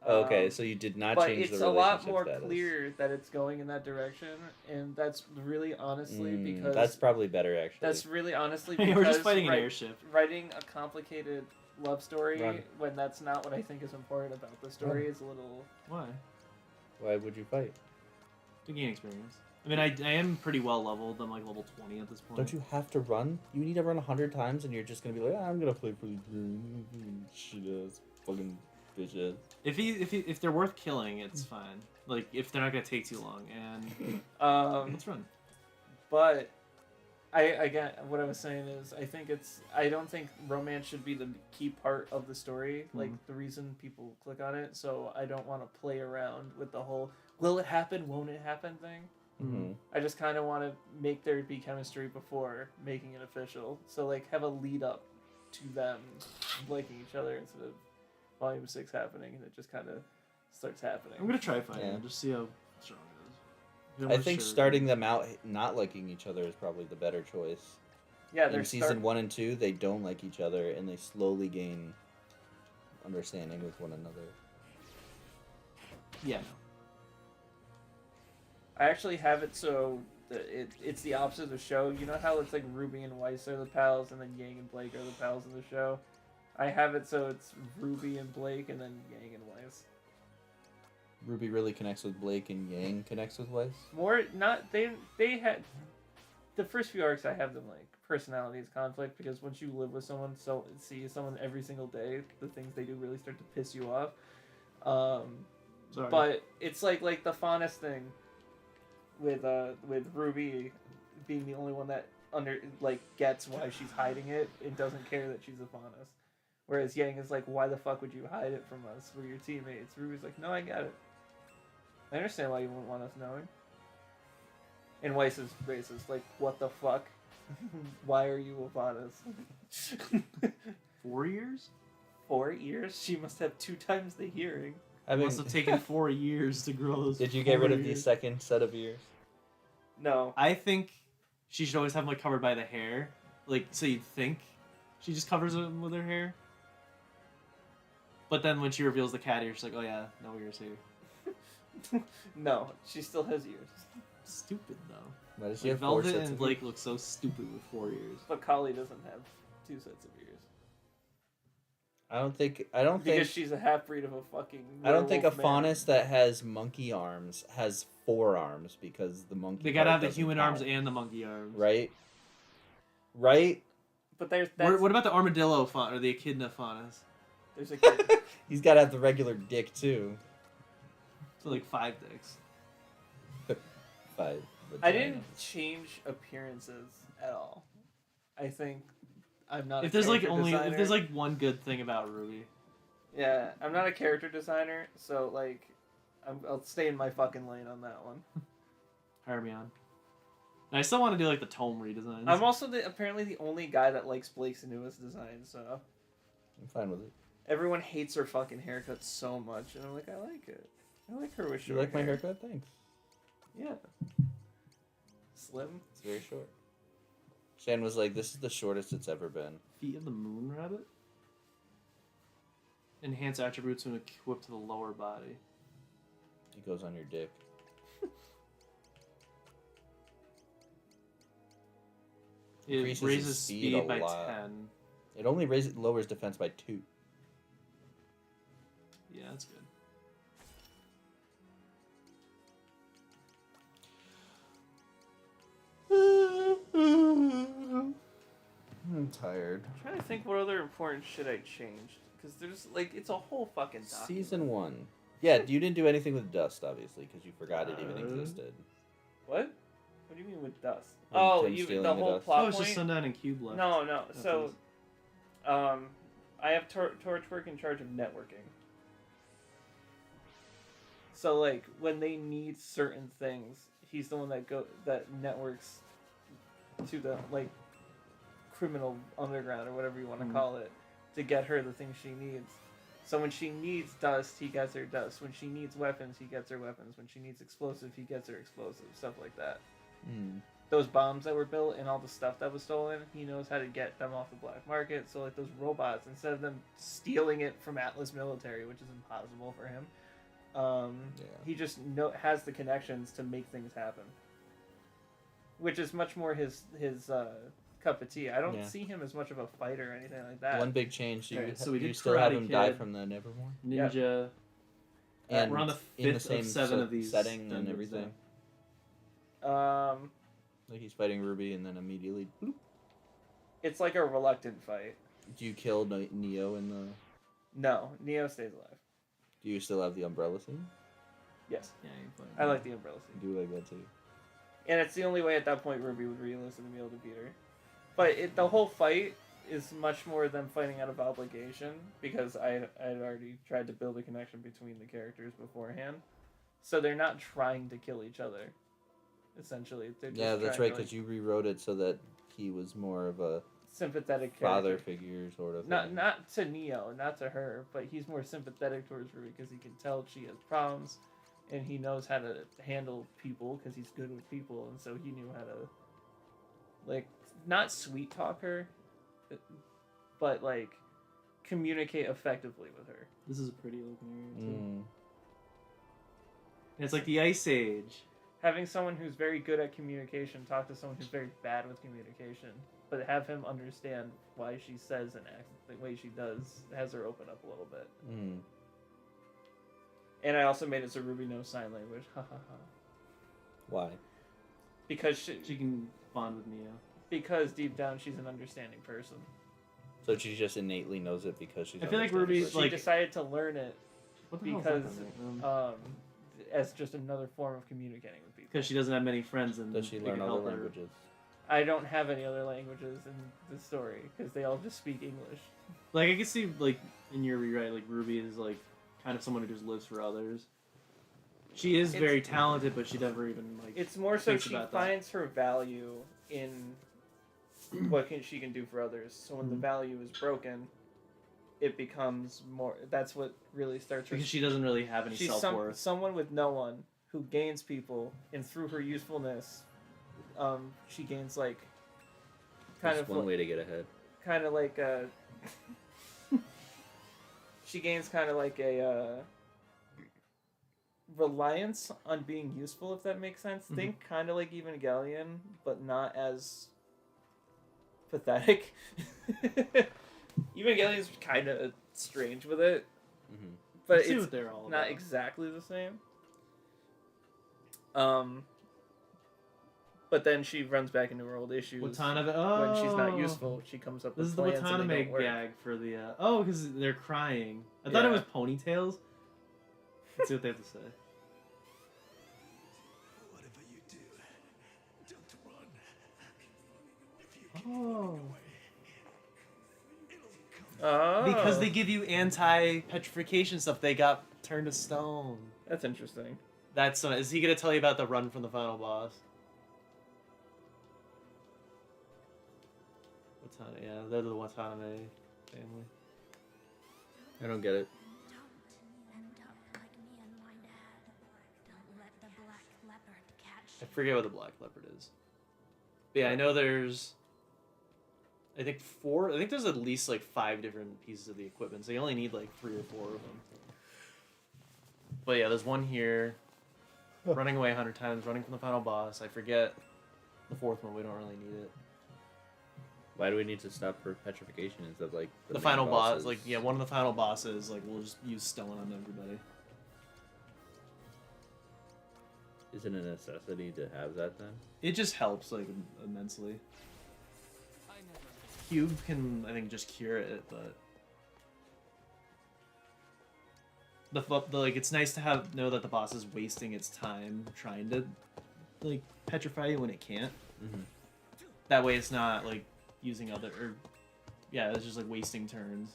Okay, so you did not But change the it's a relationship lot more status. clear that it's going in that direction, and that's really honestly because that's probably better actually. that's really honestly Hey, because we're just fighting an write- airship. writing a complicated love story Run. when that's not what I think is important about the story is a little. Why? Why would you fight? To gain experience. I mean, I am pretty well leveled. I'm like level 20 at this point. Don't you have to run? You need to run 100 times, and you're just gonna be like, I'm gonna play for the shit ass fucking bitch ass. If they're worth killing, it's fine. Like if they're not gonna take too long, and let's run. But again, what I was saying is, I don't think romance should be the key part of the story, like the reason people click on it. So I don't want to play around with the whole "will it happen, won't it happen" thing. Mm-hmm. I just kind of want to make there be chemistry before making it official. So like have a lead up to them liking each other instead of Volume 6 happening and it just kind of starts happening. I'm gonna try fighting. Yeah. Just see how strong it is. I think starting them out not liking each other is probably the better choice. Yeah, they're In season 1 and 2, they don't like each other, and they slowly gain understanding with one another. Yeah. I actually have it so that it's the opposite of the show. You know how it's like Ruby and Weiss are the pals, and then Yang and Blake are the pals in the show? I have it so it's Ruby and Blake, and then Yang and Weiss. Ruby really connects with Blake, and Yang connects with Weiss. More, not, they had, the first few arcs I have them like personalities conflict, because once you live with someone, see someone every single day, the things they do really start to piss you off. Sorry. But it's like the Faunus thing with Ruby being the only one that gets why she's hiding it and doesn't care that she's a Faunus. Whereas Yang is like, why the fuck would you hide it from us? We're your teammates. Ruby's like, no, I get it. I understand why you wouldn't want us knowing. And Weiss is racist. Like, what the fuck? Why are you a Faunus? 4 years? 4 years? She must have 2 times the hearing. I It mean, must have taken 4 years to grow those. did you get 4 rid of the years. second set of ears? No. I think she should always have them like covered by the hair, like so you'd think she just covers them with her hair. But then when she reveals the cat ear, she's like, "Oh yeah, no ears here." No, she still has ears. Stupid though. Why does she Like, have 4 Velvet sets and of Blake look so stupid with 4 ears. But Kali doesn't have 2 sets of ears. I don't think Because she's a half-breed of a fucking I don't think a werewolf man. Faunus that has monkey arms has 4 arms because the monkey. They gotta part have the doesn't human count. arms and the monkey arms. Right. Right. But that's What about the armadillo faun or the echidna faunus? there's a kid. He's got to have the regular dick too. So like 5 dicks. 5. I didn't change appearances at all. I think I'm not. If a there's like character only designer. if there's like one good thing about Ruby. Yeah, I'm not a character designer, so like, I'll stay in my fucking lane on that one. Hire me on. And I still want to do like the tome redesigns. I'm also apparently the only guy that likes Blake's newest design, so I'm fine with it. everyone hates her fucking haircut so much, and I'm like, I like it. I like her with You short like my hair. haircut? Thanks. Yeah. Slim. It's very short. Shan was like, "This is the shortest it's ever been." Feet of the moon rabbit. Enhance attributes when equipped to the lower body. It goes on your dick. It Increases raises his speed, speed a by lot. 10. It only lowers defense by 2. Yeah, that's good. I'm tired. I'm trying to think what other important shit I changed, because there's like it's a whole fucking document. Season 1. Yeah, you didn't do anything with dust, obviously, because you forgot it even existed. What? What do you mean with dust? Like Oh, him you stealing the the whole dust? plot Oh, it's point. just Sundown and Cube left. No. That's So, it. I have Torchwork in charge of networking. So like when they need certain things, he's the one that networks to the like criminal underground or whatever you want to call it to get her the things she needs. So when she needs dust, he gets her dust. When she needs weapons, he gets her weapons. When she needs explosives, he gets her explosives. Stuff like that. Mm. Those bombs that were built and all the stuff that was stolen, he knows how to get them off the black market. So like those robots, instead of them stealing it from Atlas Military, which is impossible for him, he just has the connections to make things happen. Which is much more his cup of tea. I don't see him as much of a fighter or anything like that. One big change. Do you, Alright, so we do you did still have Karate him die Kid. from the Nevermore? Ninja. And we're on the in the fifth same of 7 of these setting and dungeons, everything. Like he's fighting Ruby and then immediately. Bloop. It's like a reluctant fight. Do you kill Neo in the? No, Neo stays alive. Do you still have the umbrella scene? Yes, Yeah, you play. I like the umbrella I scene, do like that too. and it's the only way at that point Ruby would realistically be able to beat her. But the whole fight is much more them fighting out of obligation because I had already tried to build a connection between the characters beforehand, so they're not trying to kill each other. Essentially, they're just Yeah, that's trying right. to, Because you rewrote it so that he was more of a sympathetic father character. figure sort of. Not thing. not to Neo, not to her, but he's more sympathetic towards Ruby because he can tell she has problems, and he knows how to handle people because he's good with people, and so he knew how to, like, not sweet talk her, but like communicate effectively with her. This is a pretty looking area too. Mm. And it's like the Ice Age. Having someone who's very good at communication talk to someone who's very bad with communication, but have him understand why she says and acts the way she does, has her open up a little bit. Mm. And I also made it so Ruby knows sign language. Ha ha ha. Why? Because She can bond with Neo. because deep down she's an understanding person. So she just innately knows it because she's. I feel like understanding Ruby's, person. She like- decided to learn it What the hell because is that thing? as just another form of communicating with people. Because she doesn't have many friends and Does she they learn can all help the her. languages? I don't have any other languages in the story because they all just speak English. Like I can see like in your rewrite, like Ruby is like kind of someone who just lives for others. She is very talented, but she never even like. It's more so thinks she about that. finds her value in what she can do for others. So when the Mhm. value is broken, it becomes more. That's what really starts her. Because she doesn't really have any She's self worth. someone with no one who gains people, and through her usefulness, she gains like kind That's of one way to get ahead. kind of like a. She gains kind of like a reliance on being useful, if that makes sense. Mhm. Think kind of like Evangelion, but not as pathetic. Evangelion's kind of strange with it, Mm-hmm. but See it's what they're all not about. exactly the same. But then she runs back into her old issues. Watanabe. When she's not Oh. useful, she comes up This with is the plans and they Watanabe don't work. gag for the. Oh, because they're crying. I thought it Yeah. was ponytails. Let's see what they have to say. Whatever you do, don't run. If you keep Oh. running away, it'll come. Oh, Because they give you anti-petrification stuff, they got turned to stone. That's interesting. That's is he gonna tell you about the run from the final boss? Watanabe, yeah, they're the Watanabe family. I don't get it. Don't end up like me and my dad. Don't let the black leopard catch I you. forget what the black leopard is. But yeah, I know there's. I think 4. I think there's at least like 5 different pieces of the equipment, so you only need like 3 or 4 of them. But yeah, there's one here. Running away 100 times, running from the final boss. I forget the 4th one. We don't really need it. Why do we need to stop for petrification instead of like The main final boss, bosses? like yeah, one of the final bosses, like we'll just use stone on everybody. Is it a necessity to have that then? It just helps like immensely. Cube can I think just cure it, but like it's nice to know that the boss is wasting its time trying to like petrify you when it can't. Mm-hmm. That way, it's not like using other yeah, it's just like wasting turns.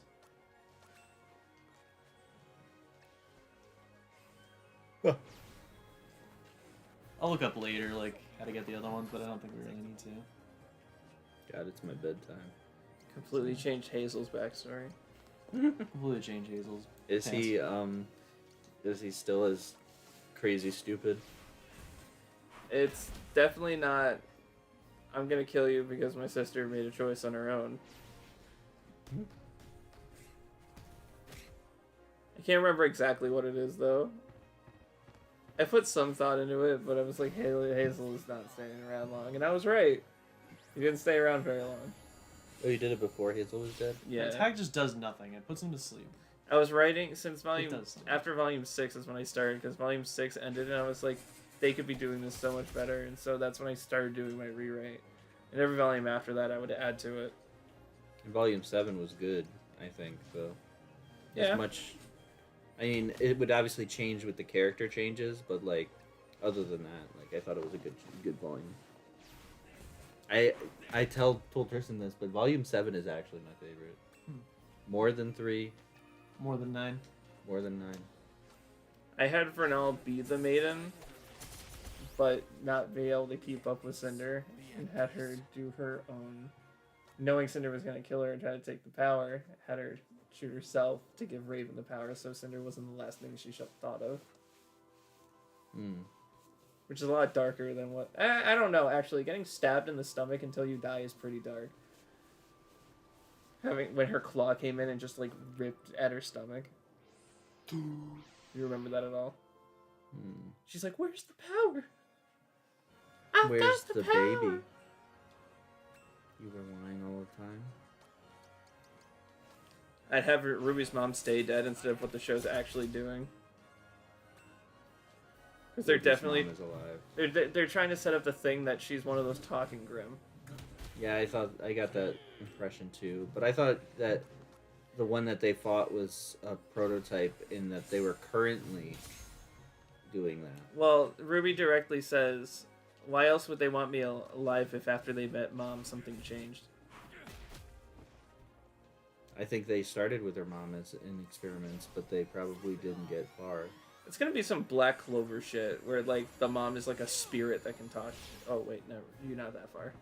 Huh. I'll look up later like how to get the other ones, but I don't think we really need to. God, it's my bedtime. Completely changed Hazel's backstory. Completely change Hazel's. Is he still as crazy stupid? It's definitely not. I'm gonna kill you because my sister made a choice on her own. I can't remember exactly what it is though. I put some thought into it, but I was like, Hazel is not staying around long, and I was right. He didn't stay around very long. Oh, you did it before Hazel was dead? Yeah. Attack just does nothing. It puts him to sleep. I was writing since does. after volume 6 is when I started, because volume 6 ended, and I was like, they could be doing this so much better, and so that's when I started doing my rewrite. And every volume after that, I would add to it. And Volume 7 was good, I think, though. Yeah. As much... I mean, it would obviously change with the character changes, but, like, other than that, like, I thought it was a good volume. I told Tristan this, but Volume 7 is actually my favorite. More than 3. More than 9. More than 9. I had Vernal be the maiden, but not be able to keep up with Cinder, and had her do her own. Knowing Cinder was going to kill her and try to take the power, had her shoot herself to give Raven the power, so Cinder wasn't the last thing she thought of. Which is a lot darker than what... I don't know, actually. Getting stabbed in the stomach until you die is pretty dark. When her claw came in and just, like, ripped at her stomach. You remember that at all? She's like, where's the power? I've Where's got the power. baby? You were lying all the time. I'd have Ruby's mom stay dead instead of what the show's actually doing. Because they're Ruby's definitely... mom is alive. They're trying to set up the thing that she's one of those talking Grimm. Yeah, I got that impression too. But I thought that the one that they fought was a prototype in that they were currently doing that. Well, Ruby directly says, why else would they want me alive if after they met Mom something changed? I think they started with their mom as in experiments, but they probably didn't get far. It's gonna be some Black Clover shit where like the mom is like a spirit that can talk. Oh wait, no, you're not that far.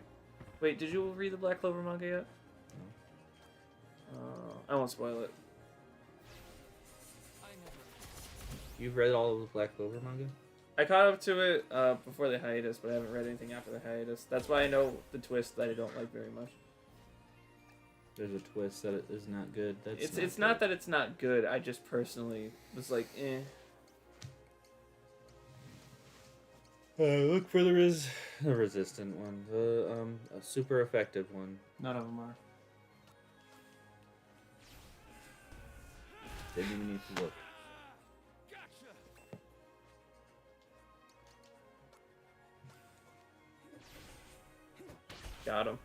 Wait, did you read the Black Clover manga yet? I won't spoil it. You've read all of the Black Clover manga? I caught up to it before the hiatus, but I haven't read anything after the hiatus. That's why I know the twist that I don't like very much. There's a twist that it is not good. It's not that it's not good. I just personally was like, eh. Look for the resistant one, a super effective one. None of them are. Didn't even need to look. Got him.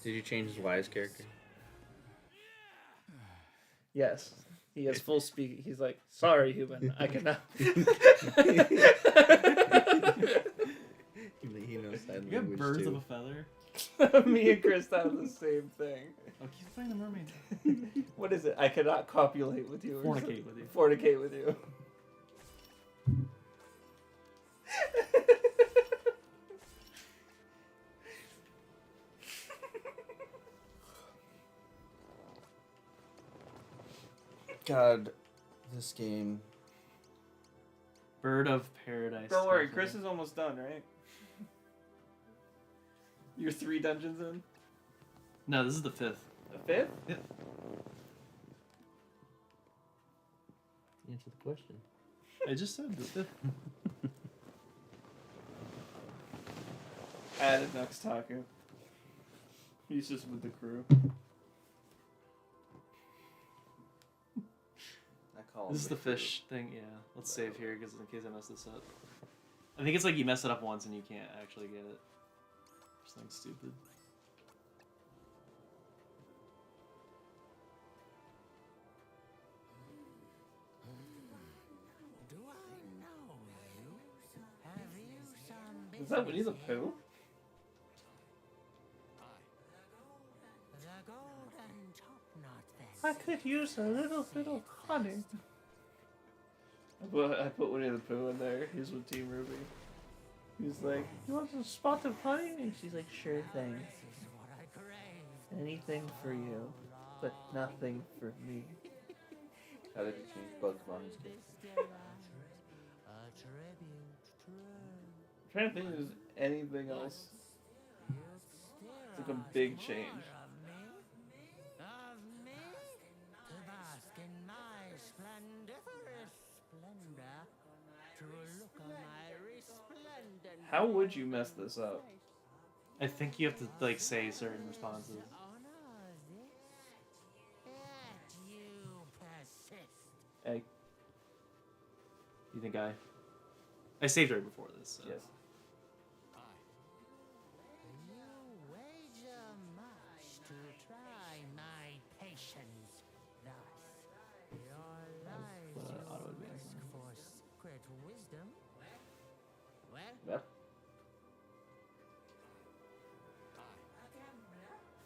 Did you change his wise character? Yes. He has full speak. He's like, sorry, human. I cannot. He knows sign You got language birds too. of a feather. Me and Chris have the same thing. Oh, keep playing the mermaid. What is it? I cannot copulate with you. or Fornicate something. with you. Fornicate with you. God, this game. Bird of Paradise. Don't worry, Chris is almost done, right? You're 3 dungeons in? No, this is the 5th. The 5th? Yeah. Answer the question. I just said the 5th. Added Nuxtaku. He's just with the crew. This is the fish thing, yeah. Let's save here because in case I mess this up. I think it's like you mess it up once and you can't actually get it. Something stupid. Is that Winnie the Pooh? The golden top-knot I vest. could use a little bit of honey. I put Winnie the Pooh in there. He's with Team Ruby. He's like, you want some spot of honey? And she's like, sure thing. This is what I crave. Anything for you, but nothing for me. How did you change Bugs Bunny's character? A tribute to I'm trying to think if there's anything else. It's like a big change. Of me? To bask in my splendiferous splendor. To look on my resplendent. How would you mess this up? I think you have to like say certain responses. Honor this? Yet you persist. Hey, You think I saved her before this. So. yes. You wager much to try my patience. Thus, your lives auto you advance risk for secret wisdom. Well, Yep.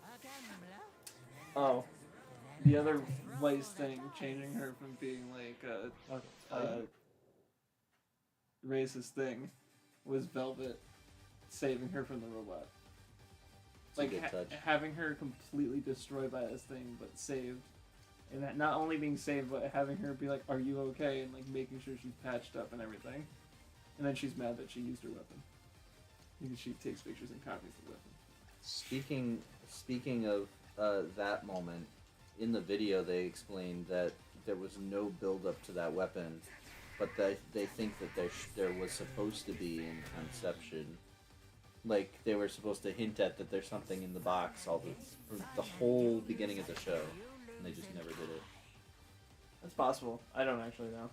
a gambler. Oh, the other Vice thing, changing her from being like a racist thing, was Velvet saving her from the robot. It's a Like good touch. having her completely destroyed by this thing, but saved, and that not only being saved, but having her be like, "Are you okay?" and like making sure she's patched up and everything. And then she's mad that she used her weapon because she takes pictures and copies the weapon. Speaking of that moment, in the video they explained that there was no build up to that weapon, but they think that there was supposed to be in conception. Like they were supposed to hint at that there's something in the box for the whole beginning of the show, and they just never did it. That's possible. I don't actually know.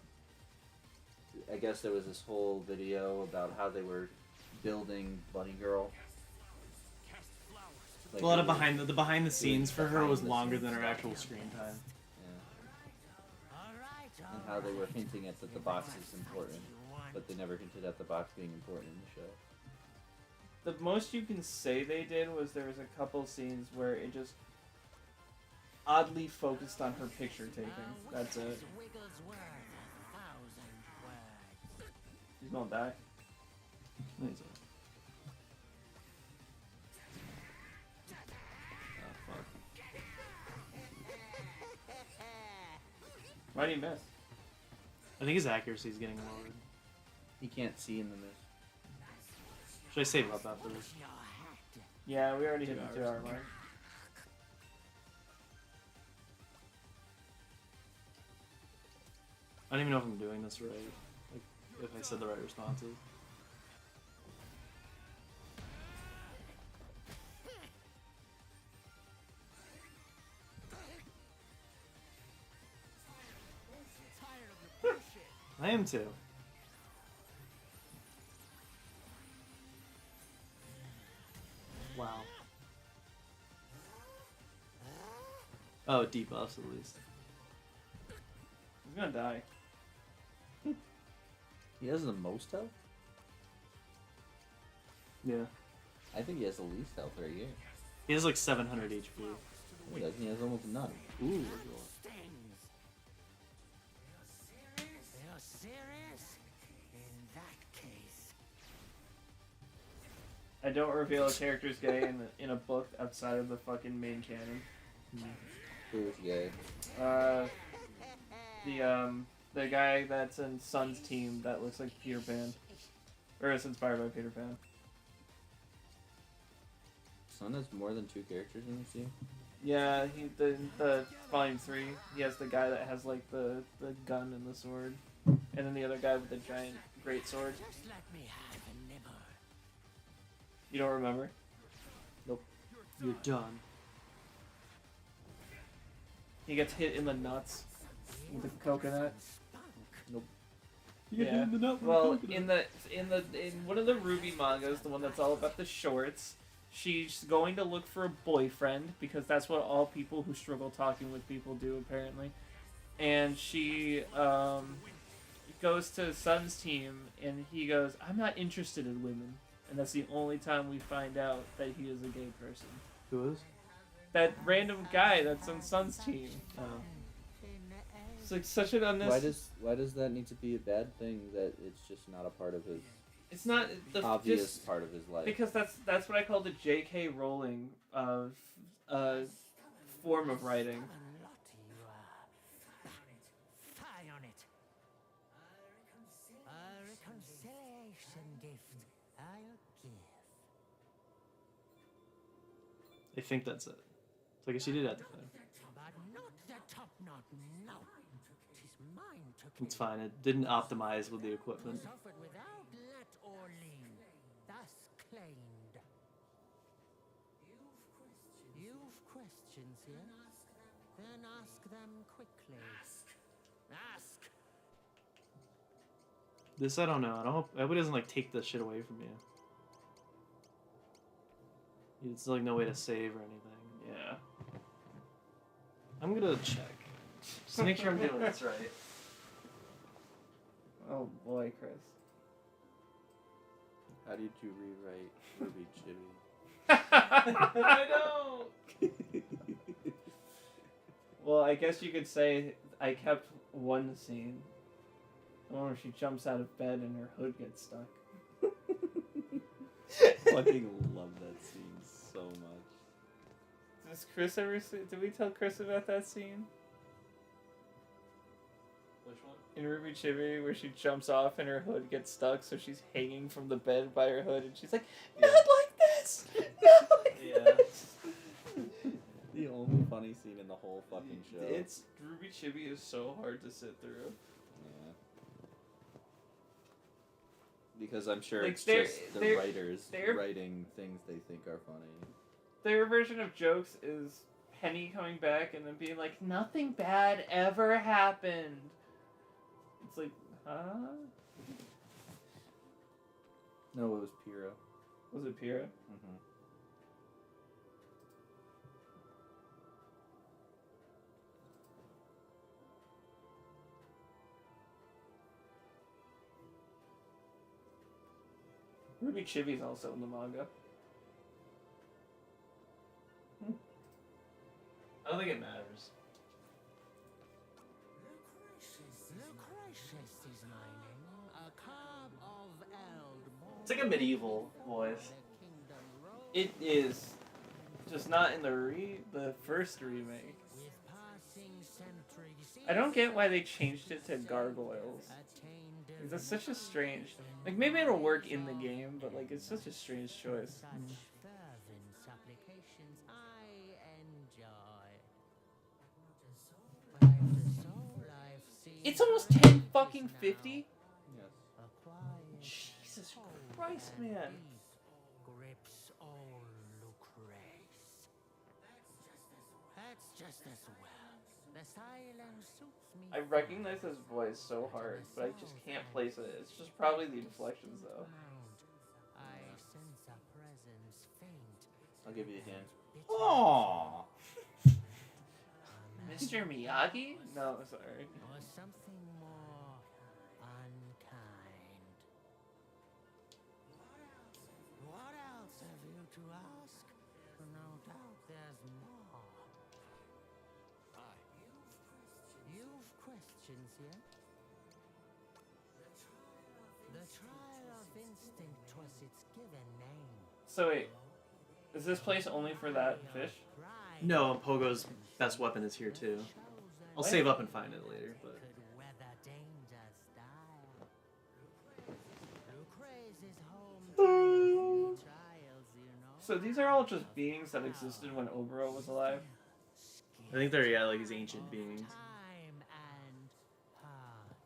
I guess there was this whole video about how they were building Bunny Girl. Like A lot they of were- the behind the scenes for her behind was the longer scenes than her stuff. actual screen time. Yeah. All right, And how they were hinting at that the box is important, but they never hinted at the box being important in the show. The most you can say they did was there was a couple scenes where it just oddly focused on her picture taking. That's it. Wiggles worth 1,000 words. She's gonna die. Oh, fuck. Why do you miss? I think his accuracy is getting lowered. He can't see in the mist. Should I save up after this? Your hat. Yeah, we already hit 2 the 2 hour hours. mark. I don't even know if I'm doing this right. Like, if I said the right responses. I am too. Wow. Oh, debuffs at least. He's gonna die. He has the most health? Yeah. I think he has the least health right here. He has like 700 HP. He doesn't. He has almost none. Ooh. Stings. You're serious? In that case, I don't reveal a character's gay in a book outside of the fucking main canon. Who's gay? The guy that's in Sun's team that looks like Peter Pan, or is inspired by Peter Pan. Sun has more than 2 characters in this team. Yeah, the volume 3. He has the guy that has like the gun and the sword, and then the other guy with the giant great sword. just let me have a nibble. You don't remember? You're done. He gets hit in the nuts with the coconut. Nope. Yeah. Well, in one of the Ruby mangas, the one that's all about the shorts, she's going to look for a boyfriend because that's what all people who struggle talking with people do apparently. And she goes to Sun's team and he goes, "I'm not interested in women." and that's the only time we find out that he is a gay person. Who is? That random guy that's on Sun's team. Oh. It's like such an unnecessary. Why does that need to be a bad thing? That it's just not a part of his It's not the obvious just, part of his life. because that's what I call the J.K. Rowling of form of writing. Fie on it. A reconciliation gift I'll give. I think that's it. So I guess you did have to finish. But not the top knot, no. 'Tis mine to It's kill. fine. It didn't optimize with the equipment. Suffered without let or lien, thus claimed. You've questions here? Then ask them quickly. Ask. This I don't know. I hope it doesn't like take the shit away from you. It's like no way to save or anything. Yeah. I'm gonna check. Just to make sure I'm doing this right. Oh boy, Chris. How did you rewrite Ruby Chibi? I know. Well, I guess you could say I kept one scene. The one where she jumps out of bed and her hood gets stuck. Fucking love that scene so much. Does Chris ever see? Did we tell Chris about that scene Which one? in Ruby Chibi where she jumps off and her hood gets stuck, so she's hanging from the bed by her hood, and she's like, "Not like this, not like Yeah. this." The only funny scene in the whole fucking show. It's Ruby Chibi is so hard to sit through. Yeah. Because I'm sure Like, it's they're- just the they're- writers they're- writing things they think are funny. Their version of jokes is Penny coming back and then being like, "Nothing bad ever happened." It's like, huh? No, it was Piro. Was it Pira? Mm-hmm. Ruby Chibi's also in the manga. I don't think it matters. Lucretius is my name, a cub of Eld. It's like a medieval voice. It is, just not in the first remake. With passing centuries, I don't get why they changed it to gargoyles. Like, that's such a strange. Like, maybe it'll work in the game, but like it's such a strange choice. Such fervent supplications I enjoy. But the soul I've seen It's almost 10 fucking 50. Yes. a quiet Jesus soul Christ, and man. peace grips all Lucrece. That's just as well. The silence suits me. I recognize his voice so hard, but I just can't place it. It's just probably the inflections, though. I sense a presence faint. I'll give you a hint. bitter, Aww. Mr. Miyagi? No, sorry. Or something more unkind. What else have you to ask? No doubt there's more. You've questions yet? The trial of instinct was its given name. So wait, is this place only for that fish? Pride No, Pogo's best weapon is here too. I'll save up and find it later, but could weather danger's style. Lucreze's home to trials, you know. So these are all just beings that existed when Obero was alive? I think they're like these ancient beings. Time and heart.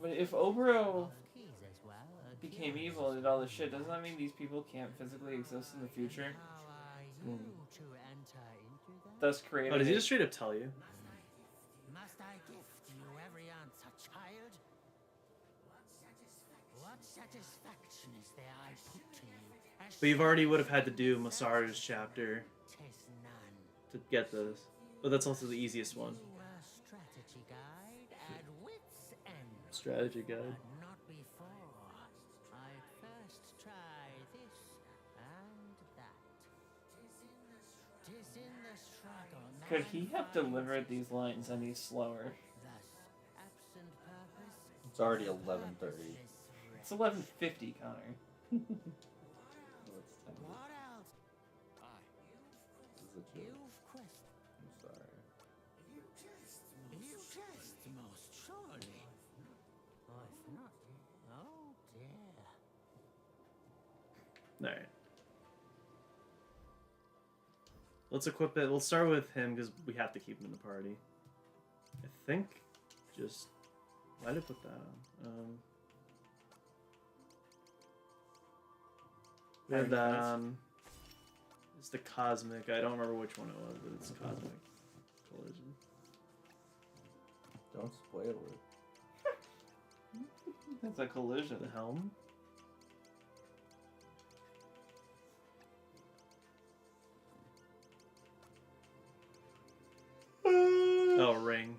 But if Obero Of keys as well. became evil and did all this shit, doesn't that mean these people can't physically exist in the future? How are you to enter into that? Thus creating. Oh, does he a- just straight up tell you? Must I gift you every answer, child? What satisfaction is there I put to you? But you've already would have had to do Masaru's chapter Tis none. to get this. But that's also the easiest one. A strategy guide at wit's end. Strategy guide. But not before. I first try Could he have delivered these lines any slower? It's already 11:30. It's 11:50, Connor. Oh, it's 10. What else? This is a joke. I'm sorry. You jest most surely. Or if not, oh dear. Alright. Let's equip it. We'll start with him because we have to keep him in the party. I think just... Why did I put that on? We have that on. It's the Cosmic. I don't remember which one it was, but it's Cosmic Collision. Don't spoil it. That's a collision. The helm. Oh, ring.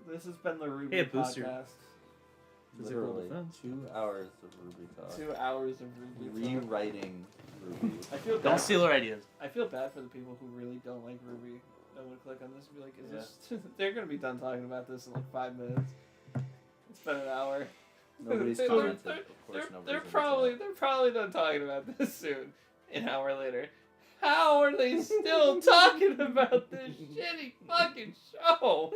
This has been the Ruby Hey, booster. podcast. Physical Literally defense. 2 hours of Ruby talk. 2 hours of Ruby. talk. Rewriting Ruby. I feel bad. Don't steal our ideas. I feel bad for the people who really don't like Ruby. That would click on this and be like, "Is this?" They're gonna be done talking about this in like 5 minutes. It's been an hour. Nobody's They're- commented. they're- Of course, They're nobody's ever probably done talking about this soon. An hour later. How are they still talking about this shitty fucking show?